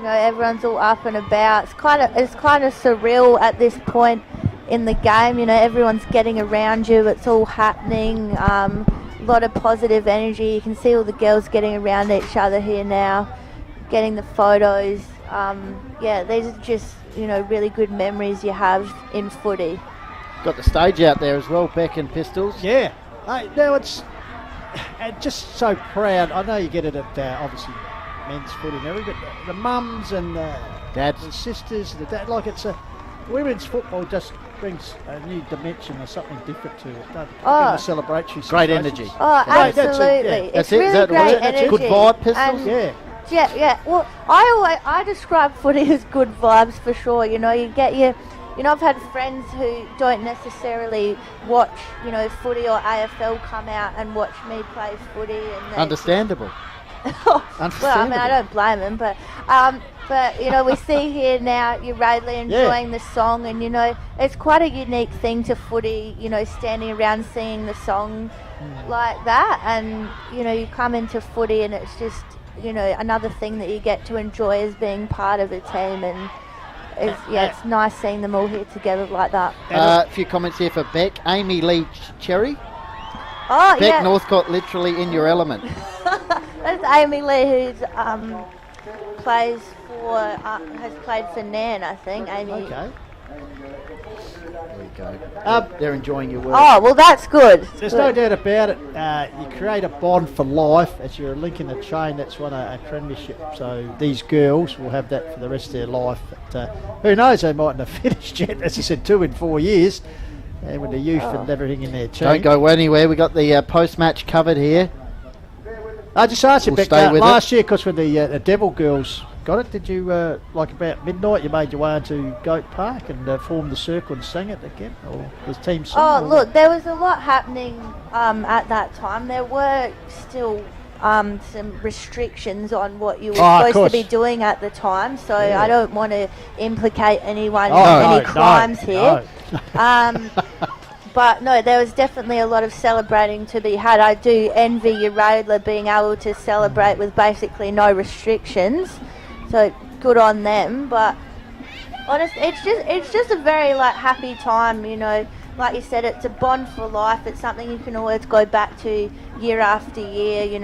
Everyone's all up and about. It's kind of surreal at this point in the game. Everyone's getting around you. It's all happening. A lot of positive energy. You can see all the girls getting around each other here now, getting the photos. These are just really good memories you have in footy. Got the stage out there as well, Beck and Pistols. Yeah. No, it's just so proud. I know you get it at obviously men's footy and everything, but the mums and dads, the sisters, the dad, women's football just brings a new dimension or something different to it. In the celebratory great situations. energy. Oh, absolutely. It's really great energy. Good vibe, Pistols? Yeah. Well, I describe footy as good vibes for sure. You get your... I've had friends who don't necessarily watch, footy or AFL come out and watch me play footy. And Understandable. Well, I don't blame them, but we see here now you're really enjoying the song, and it's quite a unique thing to footy. Standing around singing the song like that, and you come into footy, and it's just another thing that you get to enjoy as being part of a team, and it's nice seeing them all here together like that. A few comments here for Beck. Amy Lee Cherry. Oh, Beck Northcote, literally in your element. That's Amy Lee, who's has played for Nan, I think. Amy. Okay. There you go. They're enjoying your work. Oh, well, that's good. There's no doubt about it. You create a bond for life as you're linking a chain that's won a premiership. So these girls will have that for the rest of their life. But, who knows, they mightn't have finished yet. As I said, 2 in 4 years. And with the youth and everything in their team. Don't go anywhere. We got the post-match covered here. I just asked you, Beck, stay with last year, because when the Devil girls got it, did you, about midnight, you made your way into Goat Park and formed the circle and sang it again? Or was team song? Oh, look, there was a lot happening at that time. There were still some restrictions on what you were supposed to be doing at the time, so I don't want to implicate anyone in any crimes here. No. But no, there was definitely a lot of celebrating to be had. I do envy your Radler being able to celebrate with basically no restrictions, so good on them. But honestly, it's just a very happy time, Like you said, it's a bond for life. It's something you can always go back to year after year. You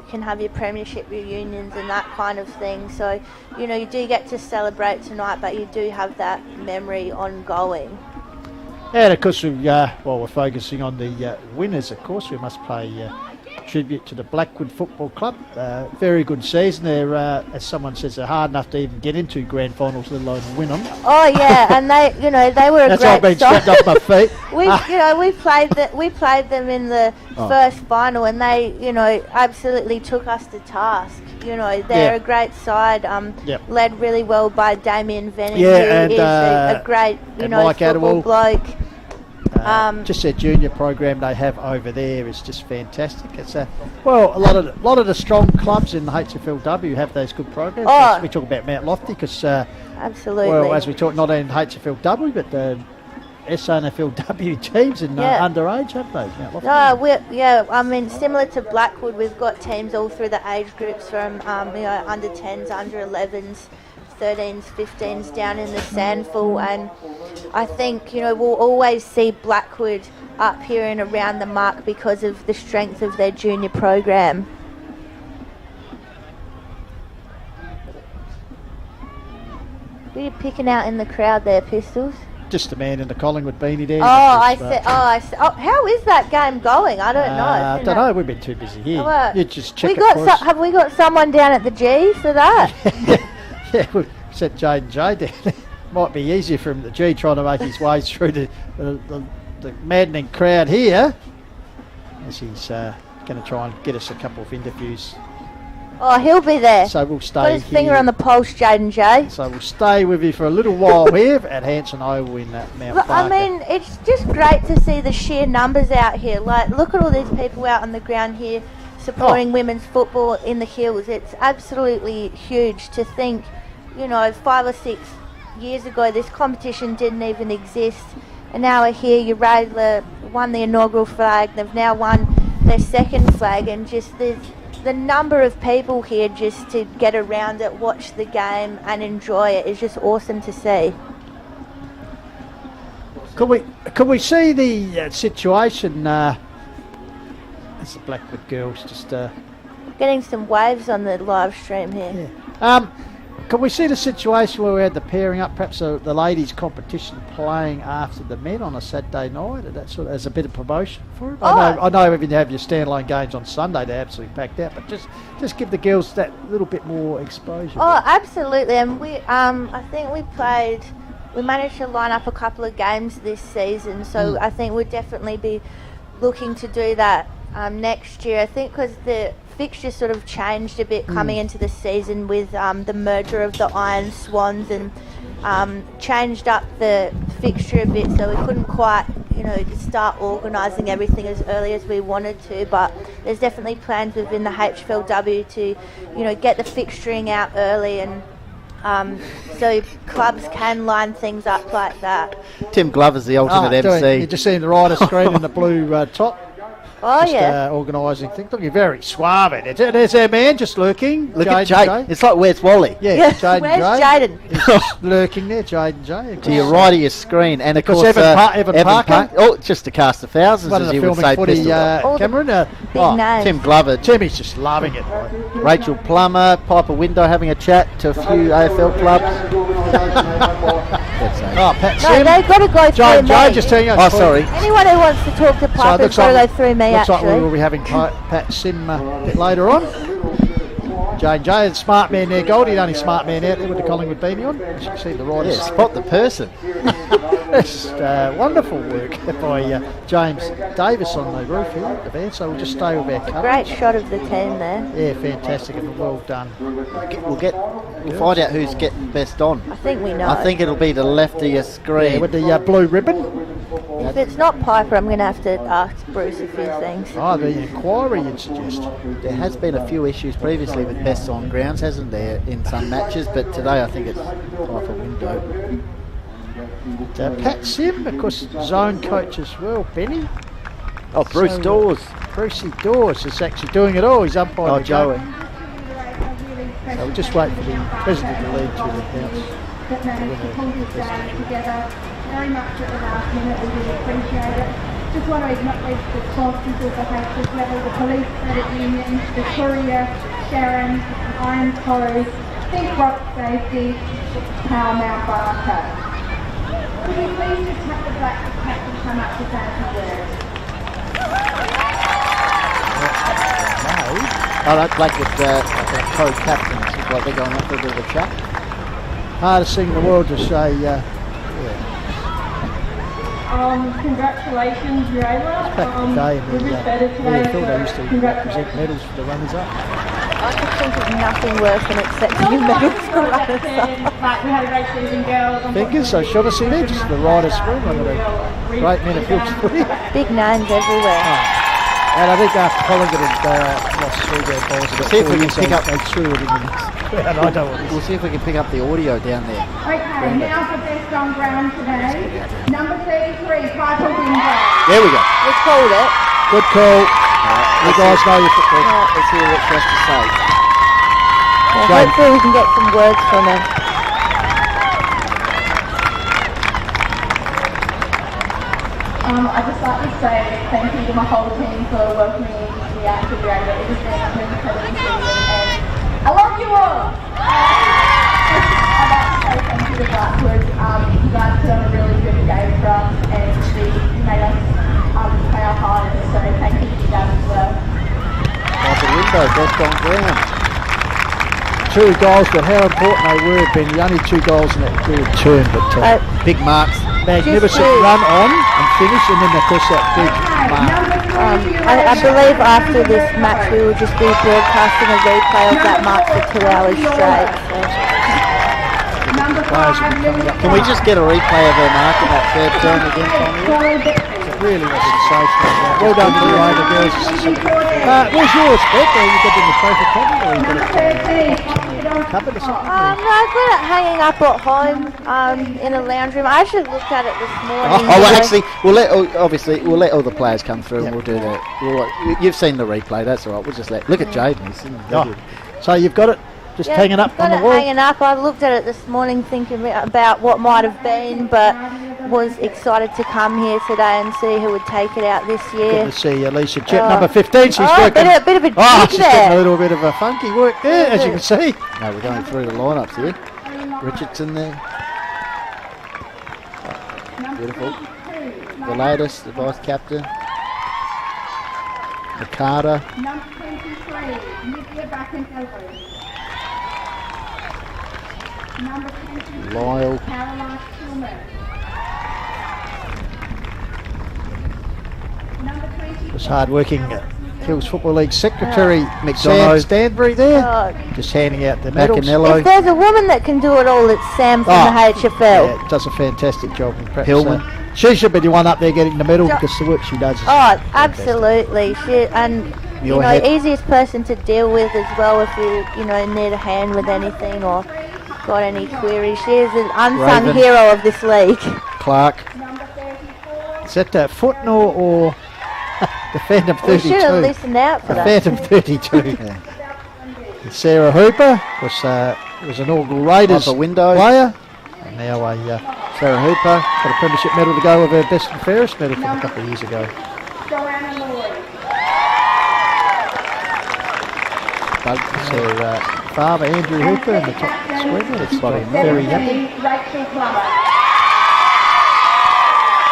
can have your premiership reunions and that kind of thing. So, you do get to celebrate tonight, but you do have that memory ongoing. And of course, while we're focusing on the winners, of course, we must pay tribute to the Blackwood Football Club. Very good season. They're, as someone says, they're hard enough to even get into grand finals, let alone win them. Oh yeah, and they were a That's great I've been side. swept off my feet. we played them in the first final, and they absolutely took us to task. They're a great side, led really well by Damien Venning, who is a great football bloke. Just their junior program they have over there is just fantastic. It's a lot of the strong clubs in the HFLW have those good programs. We talk about Mount Lofty because absolutely. Well, as we talk, not in HFLW but the SNFLW teams in underage have those Mount Lofty. Similar to Blackwood, we've got teams all through the age groups from under 10s, under 11s. 13s, 15s down in the Sandful, and I think we'll always see Blackwood up here and around the mark because of the strength of their junior program. Who are you picking out in the crowd there, Pistols? Just the man in the Collingwood beanie there. I see. How is that game going? I don't know. I don't know. We've been too busy here. You just check have we got someone down at the G for that? Yeah, we've set Jaden J down. Might be easier for him, the G, trying to make his way through the maddening crowd here, as he's going to try and get us a couple of interviews. Oh, he'll be there. So we'll stay Got his here. finger on the pulse, Jaden J. So we'll stay with you for a little while here at Hanson Oval in Mount Barker. It's just great to see the sheer numbers out here. Look at all these people out on the ground here supporting women's football in the hills. It's absolutely huge to think, 5 or 6 years ago this competition didn't even exist, and now we're here. Your Radler won the inaugural flag. They've now won their second flag, and just there's the number of people here just to get around it, watch the game and enjoy it is just awesome to see. Could we see the situation? That's the Blackwood girls just getting some waves on the live stream here. Yeah. Can we see the situation where we had the pairing up, perhaps the ladies' competition playing after the men on a Saturday night, and that sort of as a bit of promotion for it? I know even you have your standalone games on Sunday, they're absolutely packed out, but just give the girls that little bit more exposure. Oh, absolutely. And we, I think we managed to line up a couple of games this season, so I think we'll definitely be looking to do that next year. I think because the fixture sort of changed a bit coming into the season with the merger of the Iron Swans, and changed up the fixture a bit, so we couldn't quite start organising everything as early as we wanted to, but there's definitely plans within the HFLW to get the fixturing out early, and so clubs can line things up like that. Tim Glover's the ultimate MC. You're just seeing the rider screen in the blue top. Oh, just, yeah. Organising things. Looking very suave. There's our man just lurking. Look at Jay. It's like, where's Wally? Yeah, Jaden where's Jay. Jaden? He's just lurking there, Jaden Jay. To your right of your screen. And of course, Evan Parker. Oh, just a cast of thousands, One of as the you would filming say. footy, Cameron. Big names. Tim Glover. Timmy's just loving it. Rachel Plummer, Piper Window having a chat to a few AFL clubs. Pat No, Sim. they've got to go through me. Jay just telling us. Oh, sorry. Anyone who wants to talk to Piper has got to go through me, looks actually. like we will be having Pat Sim a bit later on. Jane Jay, and smart man there, Goldie, the only smart man out there with the Collingwood beanie on. As you can see the riders. Yeah, spot the person. It's wonderful work by James Davis on the roof here at the van, so we'll just stay with our coverage. Great shot of the team there. Yeah, fantastic and well done. We'll find out who's getting best on. I think we know. I think it'll be the left of your screen. Yeah, with the blue ribbon. If it's not Piper, I'm going to have to ask Bruce a few things. Oh, the inquiry you'd suggest. There has been a few issues previously with best on grounds, hasn't there, in some matches, but today I think it's Piper Window. Pat Sim, of course, zone coach as well, Benny. Oh, Bruce Dawes. Brucey Dawes is actually doing it all. He's umpiring. Oh, Joey. So we'll just wait for the president to lead to the announce. That managed to pull this day together very much at the last minute. We really appreciate it. Just want to acknowledge the sponsors of the HF level, the Police Credit Union, the Courier, Sharon, Iron Clothes, Think Rock Safety, Power Mount Barker. Could we please just have the black cap and come up to say a few words? I like Blackwood co-captains. Looks like they're going up for a bit of a chat. Hardest thing in the world to say, Congratulations, Rayla. back in the day in the better today, AFL, they used to congratulations. present medals for the runners-up. I could think of nothing worse than accepting medals for runners-up. We had a great season, girls. Fingers, so shall I see there? Just the rider screen, one of the great men of Phillips footy. Big names everywhere. And I think after Collingwood had lost 3 grand balls, We'll see if we can pick up. they threw it in the next round. I don't want We'll see if we can pick up the audio down there. Okay, now for best on ground today. Number 33, Piper Window. There we go. We called it. Good call. You guys know your football. Let's hear what she has to say. Well, hopefully we can get some words from him. I'd just like to say thank you to my whole team for welcoming me to the Active Radio. It has been an incredible season, and I love you all! I'd like to say thank you to Blackwood. You guys put on a really good game for us, and you made us play our hardest, so thank you to you guys as well. Piper Window, best on ground. 2 goals, but how important they were have been the only 2 goals in that third term. But big marks. Magnificent run on and finish, and then of course that big mark. I believe after this match we will just be broadcasting a replay of that mark for 2 hours straight. Can we just get a replay of her mark in that third term again, Tommy? It really was sensational. Well done to you, the girls. Where's yours, Beck? Are you getting the trophy, Tommy, or you got it? cupboard or something? No, I've got it hanging up at home in a lounge room. I actually looked at it this morning. Well, actually, we'll let all the players come through and we'll do that. You've seen the replay, that's all right. We'll just look at Jaden. So you've got it just hanging up on the wall? Hanging up. I looked at it this morning thinking about what might have been, but was excited to come here today and see who would take it out this year. Good to see Alicia Jet, number 15. She's working. A bit of a she's getting a little bit of a funky work there, as you can see. No, we're going through the lineups here. Richardson there. Beautiful. The latest, the vice captain. Nakata. Number 23, Lydia back and elbow. Number 23, Lyle. Caroline Tillman. Number 20. Was hard-working Hills Football League Secretary McDonough. Sam Stanbury there, just handing out the medals. If there's a woman that can do it all, it's Sam from the HFL. Yeah, does a fantastic job. And perhaps, Hillman. She should be the one up there getting the medal because the work she does is Absolutely. Easiest person to deal with as well if you need a hand with anything or got any queries. She is an unsung hero of this league. Clark. Is that Footnor or the Phantom 32? We should have listened out for the that. Phantom 32. Sarah Hooper was an Augal Raiders player. And now Sarah Hooper got a premiership medal to go with her best and fairest medal from a couple of years ago. That's her father, Andrew Hooper, in the top square. It's very happy.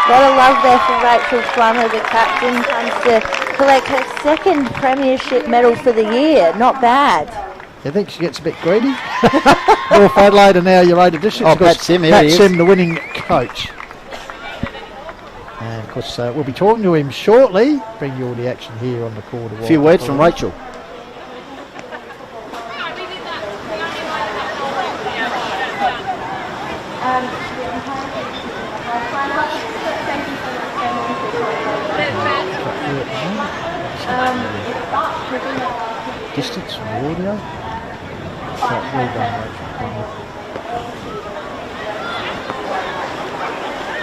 A lot of love there for Rachel Plummer, the captain, comes to collect her second premiership medal for the year. Not bad. I think she gets a bit greedy. North Adelaide and now your 8 edition. Pat Sim, Pat Sim, the winning coach. And of course, we'll be talking to him shortly. Bring you all the action here on the quarter. A few words from Rachel. Distance from the audio. Well done, Rachel.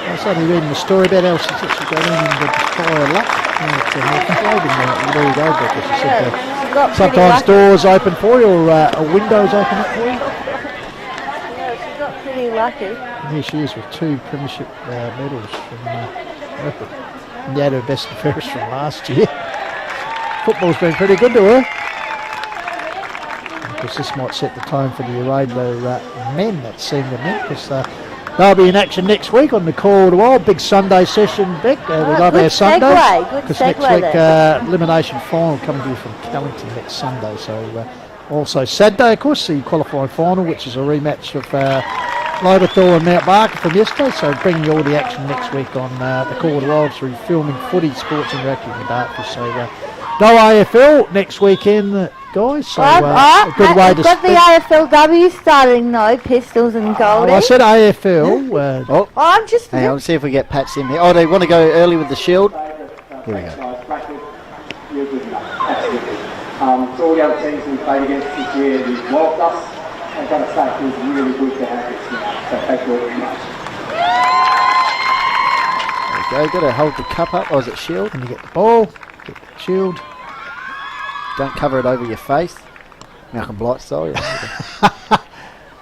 I was only reading the story about how she's actually going in and destroy luck. There you go, Becca. She said sometimes doors open for you or windows open up for you. Yeah, she got pretty lucky. And here she is with 2 premiership medals from and had her best and fairest from last year. Football's been pretty good to her. Because this might set the tone for the Uradler men, that senior men, because they'll be in action next week on the Call to Wild. Big Sunday session, Beck. We love our Sundays. Because next week, elimination final coming to you from Callington next Sunday. So also Saturday, of course, the qualifying final, which is a rematch of Loberthal and Mount Barker from yesterday. So bringing you all the action next week on the Call to Wild through filming footy, sports interactive with Dartford. So no AFL next weekend, guys. So a good way to got the AFLW starting though, Pistols and Goldie. I said AFL. I'm just... Hang on, see if we get Pats in here. Oh, they want to go early with the shield? Here we go. So all the other teams we played against this year, we've welcomed us. I've got to say, it feels really good to have this now. So thank you all very much. There we go, got to hold the cup up. Oh, is it shield? And you get the ball, get the shield. Don't cover it over your face. Malcolm Blight style. Yeah.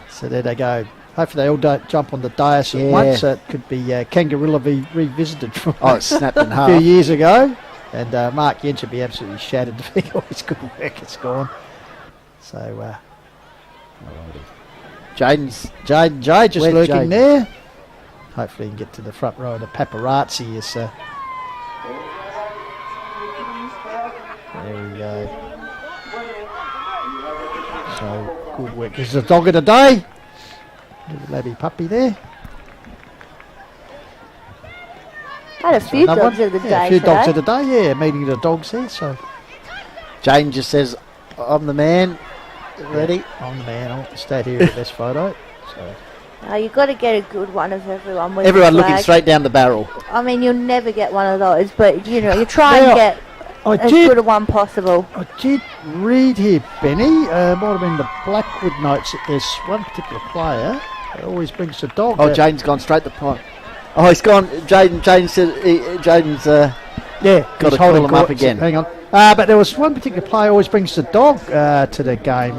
So there they go. Hopefully they all don't jump on the dais at once. It could be Kangaroo revisited from it snapped in half a few years ago. And Mark Yench would be absolutely shattered to think all his good work it's gone. So Jaden just lurking Jaden? There. Hopefully he can get to the front row of the paparazzi. There we go. So good work. This is a dog of the day. Little laddie puppy there. Had a few dogs of the day. A few dogs of the day, yeah. Meeting the dogs there. So Jane just says, I'm the man. Ready? I'm the man. I'll stay here with this photo. So you've got to get a good one of everyone. With everyone looking straight down the barrel. I mean, you'll never get one of those, but you try and get as good a one possible. I did read here, Benny, might have been the Blackwood notes, that there's one particular player that always brings the dog. Oh, Jaden's gone straight to the point. Oh, he's gone. Jaden said Jaden's got to call him up again. Hang on. But there was one particular player always brings the dog to the game.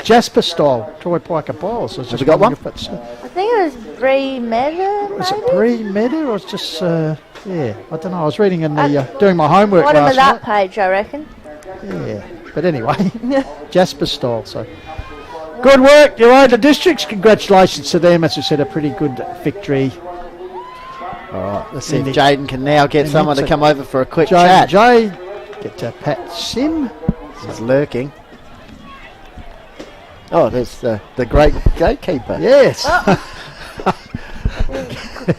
Jasper Style, Troy Piker Biles. Have you got one? I think it was Bree Meta. Was it Bree Meta or was it just, I don't know. I was reading in the, doing my homework Bottom last of that night. page, I reckon. Yeah, but anyway, Jasper Style. So good work, Uraidla Districts. Congratulations to them. As we said, a pretty good victory. All right, let's see if Jaden can now get someone to come over for a quick Jay chat. Get to Pat Sim. He's lurking. Oh, there's the great gatekeeper. Yes.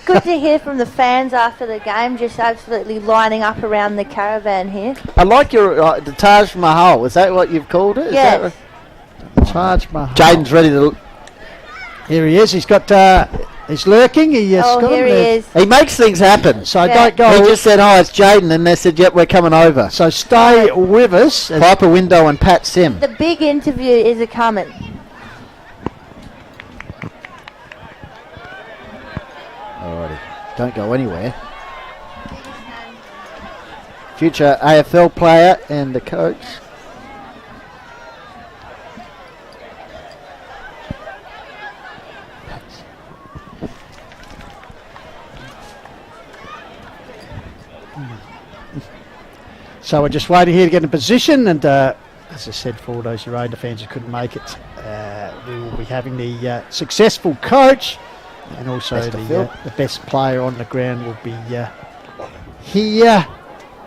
Good to hear from the fans after the game, just absolutely lining up around the caravan here. I like your the Taj Mahal. Is that what you've called it? Yes. Taj Mahal. Jaden's ready to. Here he is. He's got. He's lurking. Here he is. He makes things happen. So don't go. He just said, "Hi, it's Jaden," and they said, "Yep, we're coming over." So stay with us. Piper Window and Pat Sim. The big interview is a coming. Alrighty, don't go anywhere. Future AFL player and the coach. So we're just waiting here to get in position, and as I said, for all those Uraidla fans who couldn't make it, we will be having the successful coach and also the best player on the ground will be here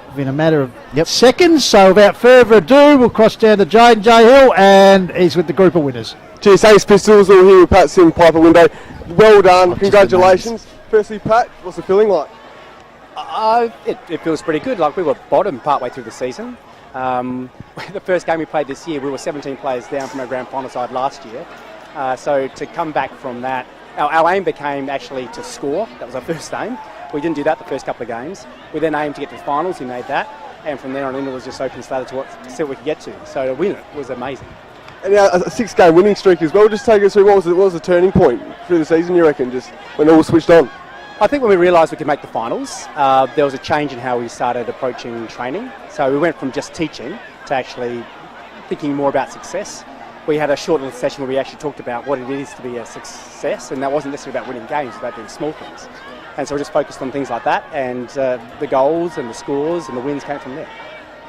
within a matter of seconds. So without further ado, we'll cross down to Jaden J. Hill, and he's with the group of winners. Cheers, thanks Pistols, all here with Pat Sim, Piper Window. Well done, congratulations. Firstly, Pat, what's the feeling like? It feels pretty good. Like, we were bottom partway through the season. The first game we played this year, we were 17 players down from our grand final side last year. So to come back from that, our aim became actually to score. That was our first aim. We didn't do that the first couple of games. We then aimed to get to the finals. We made that, and from there on in, it was just open slather to see what we could get to. So to win it was amazing. And now a 6-game winning streak as well. Just take us through what was the turning point through the season, you reckon, just when it all switched on? I think when we realised we could make the finals, there was a change in how we started approaching training. So we went from just teaching to actually thinking more about success. We had a short little session where we actually talked about what it is to be a success, and that wasn't necessarily about winning games, it was about doing small things. And so we just focused on things like that, and the goals and the scores and the wins came from there.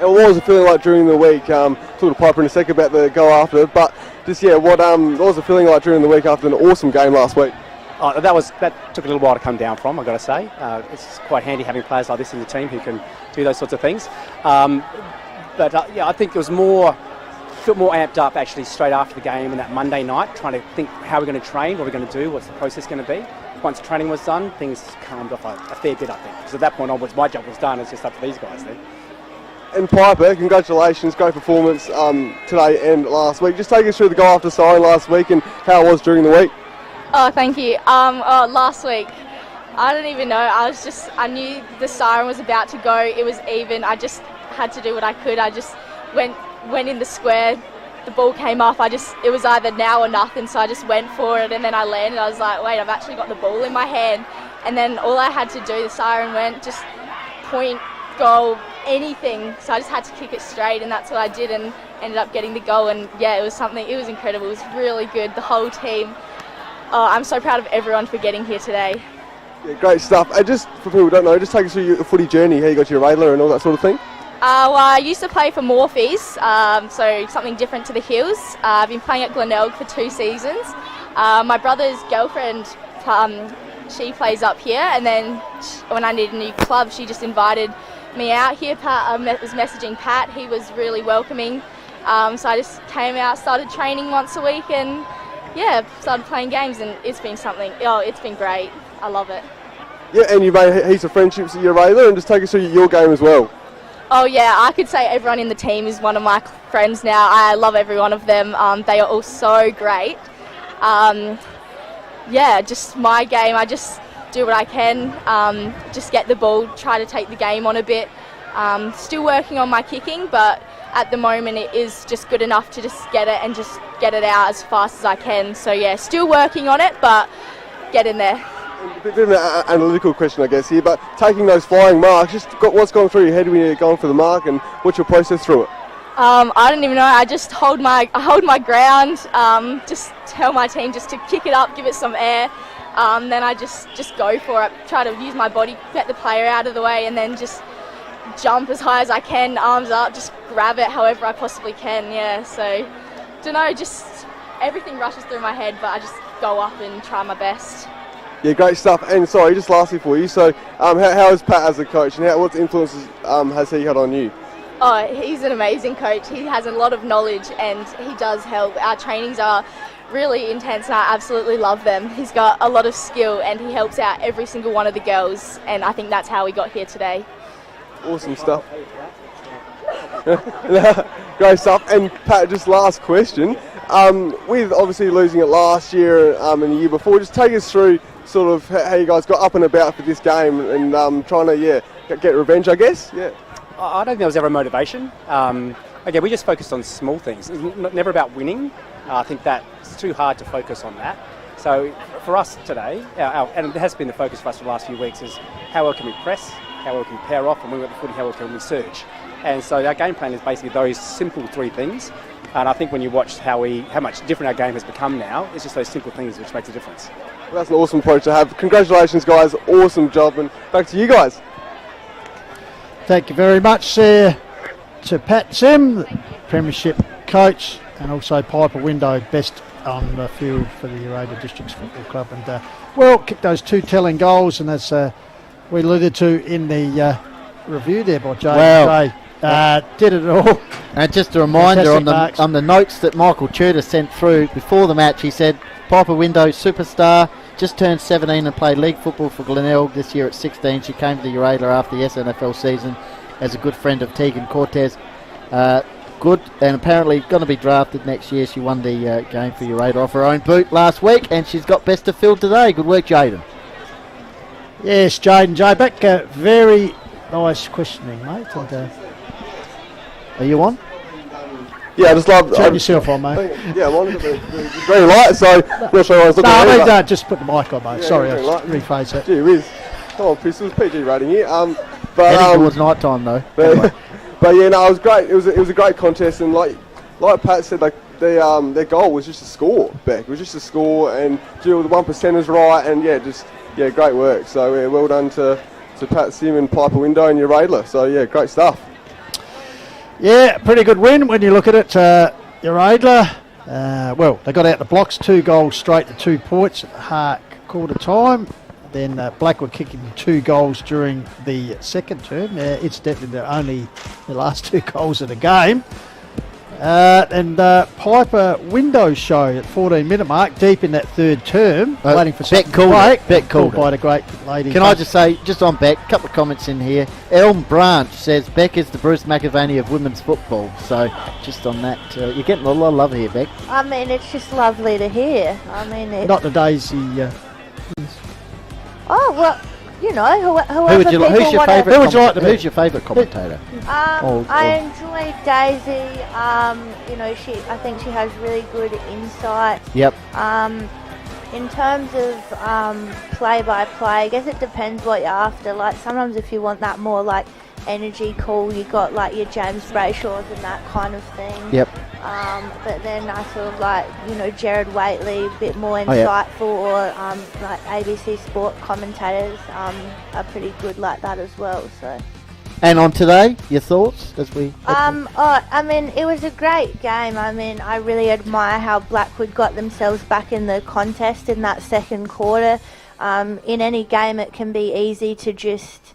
And what was it feeling like during the week? Talk to Piper in a second about the go after, but just what was it feeling like during the week after an awesome game last week? That took a little while to come down from, I've got to say. It's quite handy having players like this in the team who can do those sorts of things. I think it was felt more amped up actually straight after the game and that Monday night, trying to think how we're going to train, what we're going to do, what's the process going to be. Once training was done, things calmed off a fair bit, I think. Because at that point onwards, my job was done. It's just up to these guys then. And Piper, congratulations, great performance today and last week. Just take us through the goal after siren last week and how it was during the week. Oh, thank you. Last week, I don't even know. I knew the siren was about to go. It was even. I just had to do what I could. I just went in the square. The ball came off. It was either now or nothing. So I just went for it, and then I landed. I was like, wait, I've actually got the ball in my hand. And then all I had to do, the siren went, just point, goal, anything. So I just had to kick it straight, and that's what I did, and ended up getting the goal. And yeah, it was incredible. It was really good. The whole team. I'm so proud of everyone for getting here today. Yeah, great stuff. And just for people who don't know, just take us through your footy journey, how you got your Uraidla and all that sort of thing. Well, I used to play for Morphees, so something different to the Hills. I've been playing at Glenelg for 2 seasons. My brother's girlfriend, she plays up here, and then when I needed a new club, she just invited me out here. I was messaging Pat, he was really welcoming. So I just came out, started training once a week, and started playing games, and it's been great. I love it. Yeah, and you've made heaps of friendships at your Uraidla, and just take us through your game as well. Oh yeah, I could say everyone in the team is one of my friends now. I love every one of them. They are all so great. Just my game, I just do what I can, just get the ball, try to take the game on a bit. Still working on my kicking, but at the moment it is just good enough to just get it and just get it out as fast as I can. So yeah, still working on it, but getting there. A bit of an analytical question, I guess, here, but taking those flying marks, just what's going through your head when you're going for the mark, and what's your process through it? I don't even know. I just hold my ground. Just tell my team just to kick it up, give it some air. Then I just go for it. Try to use my body, get the player out of the way, and then just jump as high as I can, arms up, just grab it however I possibly can. Yeah. So, don't know. Just everything rushes through my head, but I just go up and try my best. Yeah, great stuff. And sorry, just lastly for you, so how is Pat as a coach, and what influences has he had on you? Oh, he's an amazing coach. He has a lot of knowledge and he does help. Our trainings are really intense and I absolutely love them. He's got a lot of skill and he helps out every single one of the girls, and I think that's how we got here today. Awesome stuff. Great stuff. And Pat, just last question. With obviously losing it last year and the year before, just take us through sort of how you guys got up and about for this game and trying to get revenge, I guess. Yeah. I don't think there was ever a motivation. Again, we just focused on small things. It was never about winning. I think that's too hard to focus on that. So for us today, and it has been the focus for us for the last few weeks, is how well can we press, how well can we pair off, and when we're at the footy, how well can we surge. And so our game plan is basically those simple three things. And I think when you watch how much different our game has become now, it's just those simple things which makes a difference. Well, that's an awesome approach to have. Congratulations, guys. Awesome job. And back to you guys. Thank you very much to Pat Sim, the Premiership coach, and also Piper Window, best on the field for the Uraida Districts Football Club. And well, kicked those two telling goals, and as we alluded to in the review there by Jay, did it all. And just a reminder on the notes that Michael Tudor sent through before the match, he said Piper Window superstar, just turned 17 and played league football for Glenelg this year at 16. She came to the Uraida after the SNFL season as a good friend of Tegan Cortez. Good, and apparently going to be drafted next year. She won the game for Uraida off her own boot last week, and she's got best of field today. Good work, Jaden. Yes, Jaden J-Back, very nice questioning, mate. And, are you on? Yeah, I just love... Turn yourself on, mate. Yeah, I'm on the green light, so... not sure I was looking at just put the mic on, mate. Sorry, I rephrased that. Gee whiz. Come on, Pistols, PG rating here. Heading towards night time, though. But yeah, no, it was great. It was a great contest, and like Pat said, like their goal was just to score. Beck, it was just to score and do the 1%ers right, and great work. So yeah, well done to Pat Sim and Piper Window and your Radler. So yeah, great stuff. Yeah, pretty good win when you look at it. Your Adler, well, they got out the blocks, 2 goals straight to 2 points at quarter time. Then Blackwood kicking 2 goals during the second term. Incidentally, they're only the last 2 goals of the game. And Piper Window show at 14-minute mark, deep in that third term, waiting for something to break. Beck called by the great lady. Can I just say, just on Beck, a couple of comments in here. Elm Branch says Beck is the Bruce McAvaney of women's football. So just on that, you're getting a lot of love here, Beck. I mean, it's just lovely to hear. I mean, not the Daisy. Oh well, you know, who's your favourite? Who's your favourite commentator? I enjoy Daisy. I think she has really good insight. Yep. In terms of play-by-play, I guess it depends what you're after. Like sometimes if you want that more like energy call, you got like your James Brayshaws and that kind of thing. Yep. But then I sort of like, Jared Waitley, a bit more insightful, or like ABC Sport commentators are pretty good like that as well. So. And on today, your thoughts as we? I mean, it was a great game. I mean, I really admire how Blackwood got themselves back in the contest in that second quarter. In any game, it can be easy to just.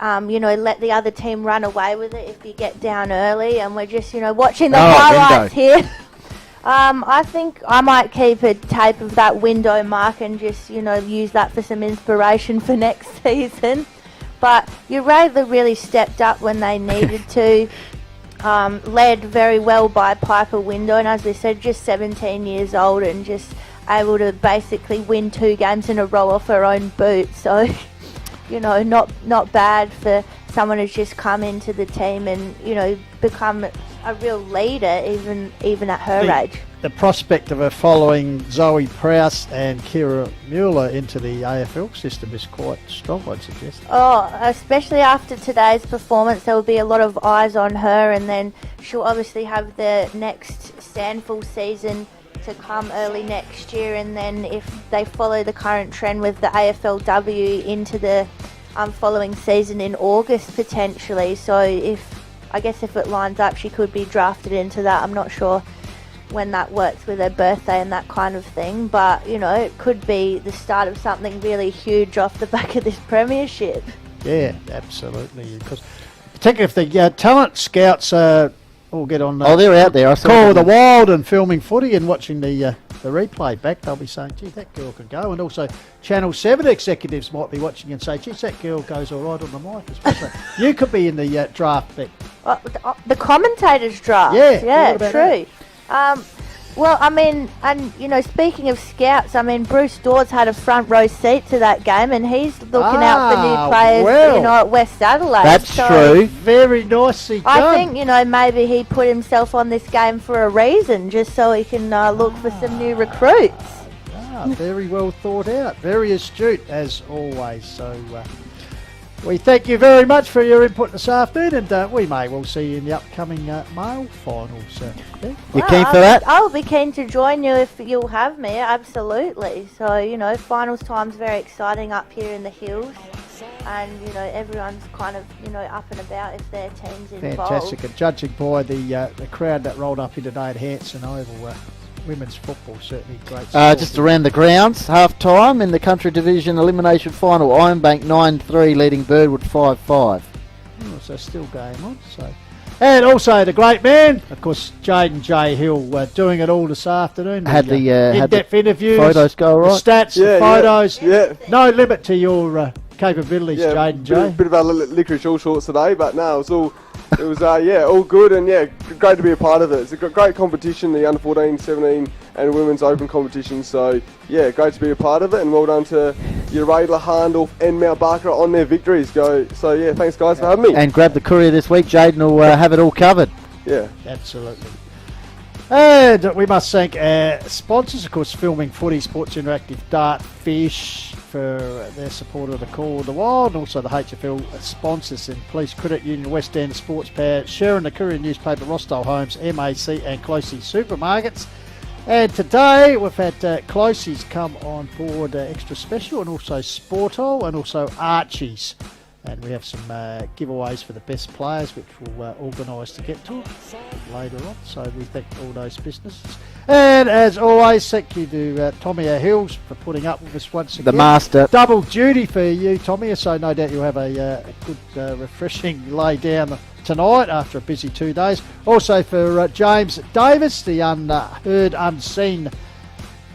Let the other team run away with it if you get down early, and we're just, watching the highlights here. I think I might keep a tape of that window mark and just, use that for some inspiration for next season. But Uraida really stepped up when they needed to, led very well by Piper Window, and as we said, just 17 years old and just able to basically win 2 games in a row off her own boot. So... not bad for someone has just come into the team and, you know, become a real leader even at her age. The prospect of her following Zoe Prowse and Kira Mueller into the AFL system is quite strong, I'd suggest. Oh, especially after today's performance, there will be a lot of eyes on her, and then she'll obviously have the next Sandful season to come early next year, and then if they follow the current trend with the AFLW into the following season in August potentially. So I guess if it lines up, she could be drafted into that. I'm not sure when that works with her birthday and that kind of thing, but you know, it could be the start of something really huge off the back of this premiership. Yeah, absolutely. Because particularly if the talent scouts all get on. They're out there. I saw Call the Wild and filming footy and watching the replay back. They'll be saying, "Gee, that girl can go." And also, Channel 7 executives might be watching and say, "Gee, that girl goes all right on the mic as well." So you could be in the draft, Beck. The commentators draft. Yeah, true. Well, I mean, and you know, speaking of scouts, I mean, Bruce Dawes had a front row seat to that game, and he's looking out for new players, you know, at West Adelaide. That's true. Very nicely done. I think, you know, maybe he put himself on this game for a reason, just so he can look for some new recruits. Very well thought out, very astute as always. So we thank you very much for your input this afternoon, and we may well see you in the upcoming male finals. You keen for that? I'll be keen to join you if you'll have me, absolutely. So, you know, finals time's very exciting up here in the hills, and, you know, everyone's kind of, you know, up and about if their team's involved. Fantastic, and judging by the crowd that rolled up here today at Hanson Oval, women's football certainly great. Just around the grounds, half time in the Country Division elimination final. Ironbank 9-3 leading Birdwood 5-5. So still going on. So, and also the great man, of course, Jaden J. Hill, doing it all this afternoon. Had the in-depth interviews, photos go right. The stats, the photos. Yeah. No limit to your capabilities, Jaden J. Bit of our licorice all shorts today, but no, it was all good, and great to be a part of it. It's a great competition, the under 14, 17 and women's open competition, so great to be a part of it, and well done to Radler, Harndorf and Mount Barker on their victories. Thanks guys for having me. And grab the courier this week, Jaden will have it all covered. Yeah, absolutely. And we must thank our sponsors, of course, Filming Footy, Sports Interactive, Dart, Fish, for their support of the Call of the Wild, and also the HFL sponsors in Police Credit Union, West End Sports Power, Sharon, the Courier Newspaper, Rostow Homes, MAC and Closey Supermarkets. And today we've had Closey's come on board Extra Special, and also Sportol, and also Archie's. And we have some giveaways for the best players, which we'll organise to get to later on. So we thank all those businesses. And as always, thank you to Tommy Hills for putting up with us once again. The master. Double duty for you, Tommy. So no doubt you'll have a good, refreshing lay down tonight after a busy 2 days. Also for James Davis, the unheard, unseen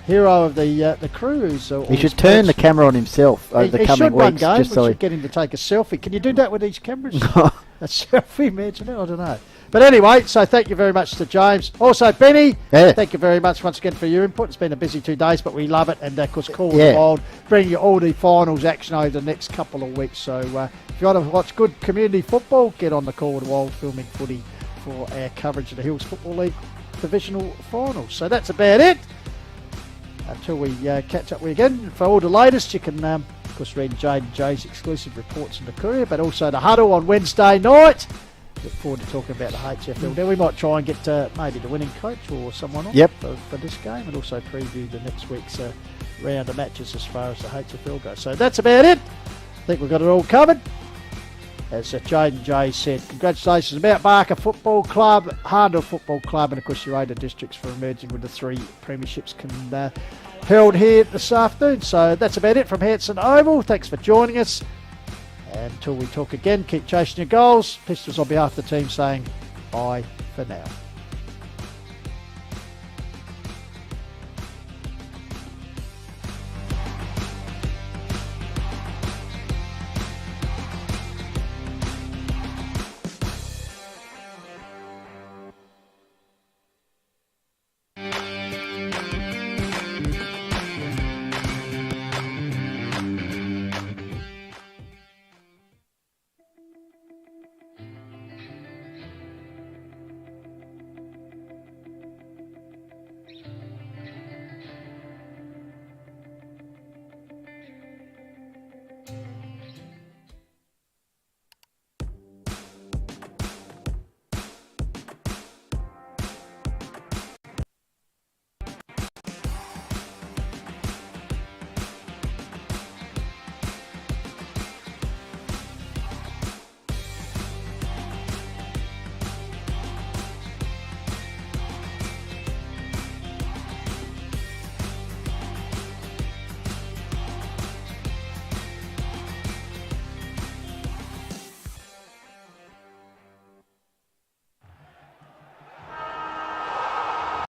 hero of the crew. He should turn the camera on himself over the coming weeks. Game, just so we should get him to take a selfie. Can you do that with these cameras? A selfie, imagine it? I don't know. But anyway, so thank you very much to James. Also, Benny, thank you very much once again for your input. It's been a busy 2 days, but we love it. And of course, Call the Wild, bring you all the finals action over the next couple of weeks. So if you want to watch good community football, get on the Call the Wild Filming Footy for our coverage of the Hills Football League divisional finals. So that's about it. Until we catch up with you again. For all the latest, you can, of course, read Jaden J's exclusive reports in the Courier, but also the Huddle on Wednesday night. Look forward to talking about the HFL. Then we might try and get maybe the winning coach or someone on for this game, and also preview the next week's round of matches as far as the HFL goes. So that's about it. I think we've got it all covered. As Jaden J said, congratulations to Mount Barker Football Club, Harndorf Football Club, and of course your 8 districts for emerging with the 3 premierships held here this afternoon. So that's about it from Hanson Oval. Thanks for joining us. And until we talk again, keep chasing your goals. Pistols on behalf of the team saying bye for now.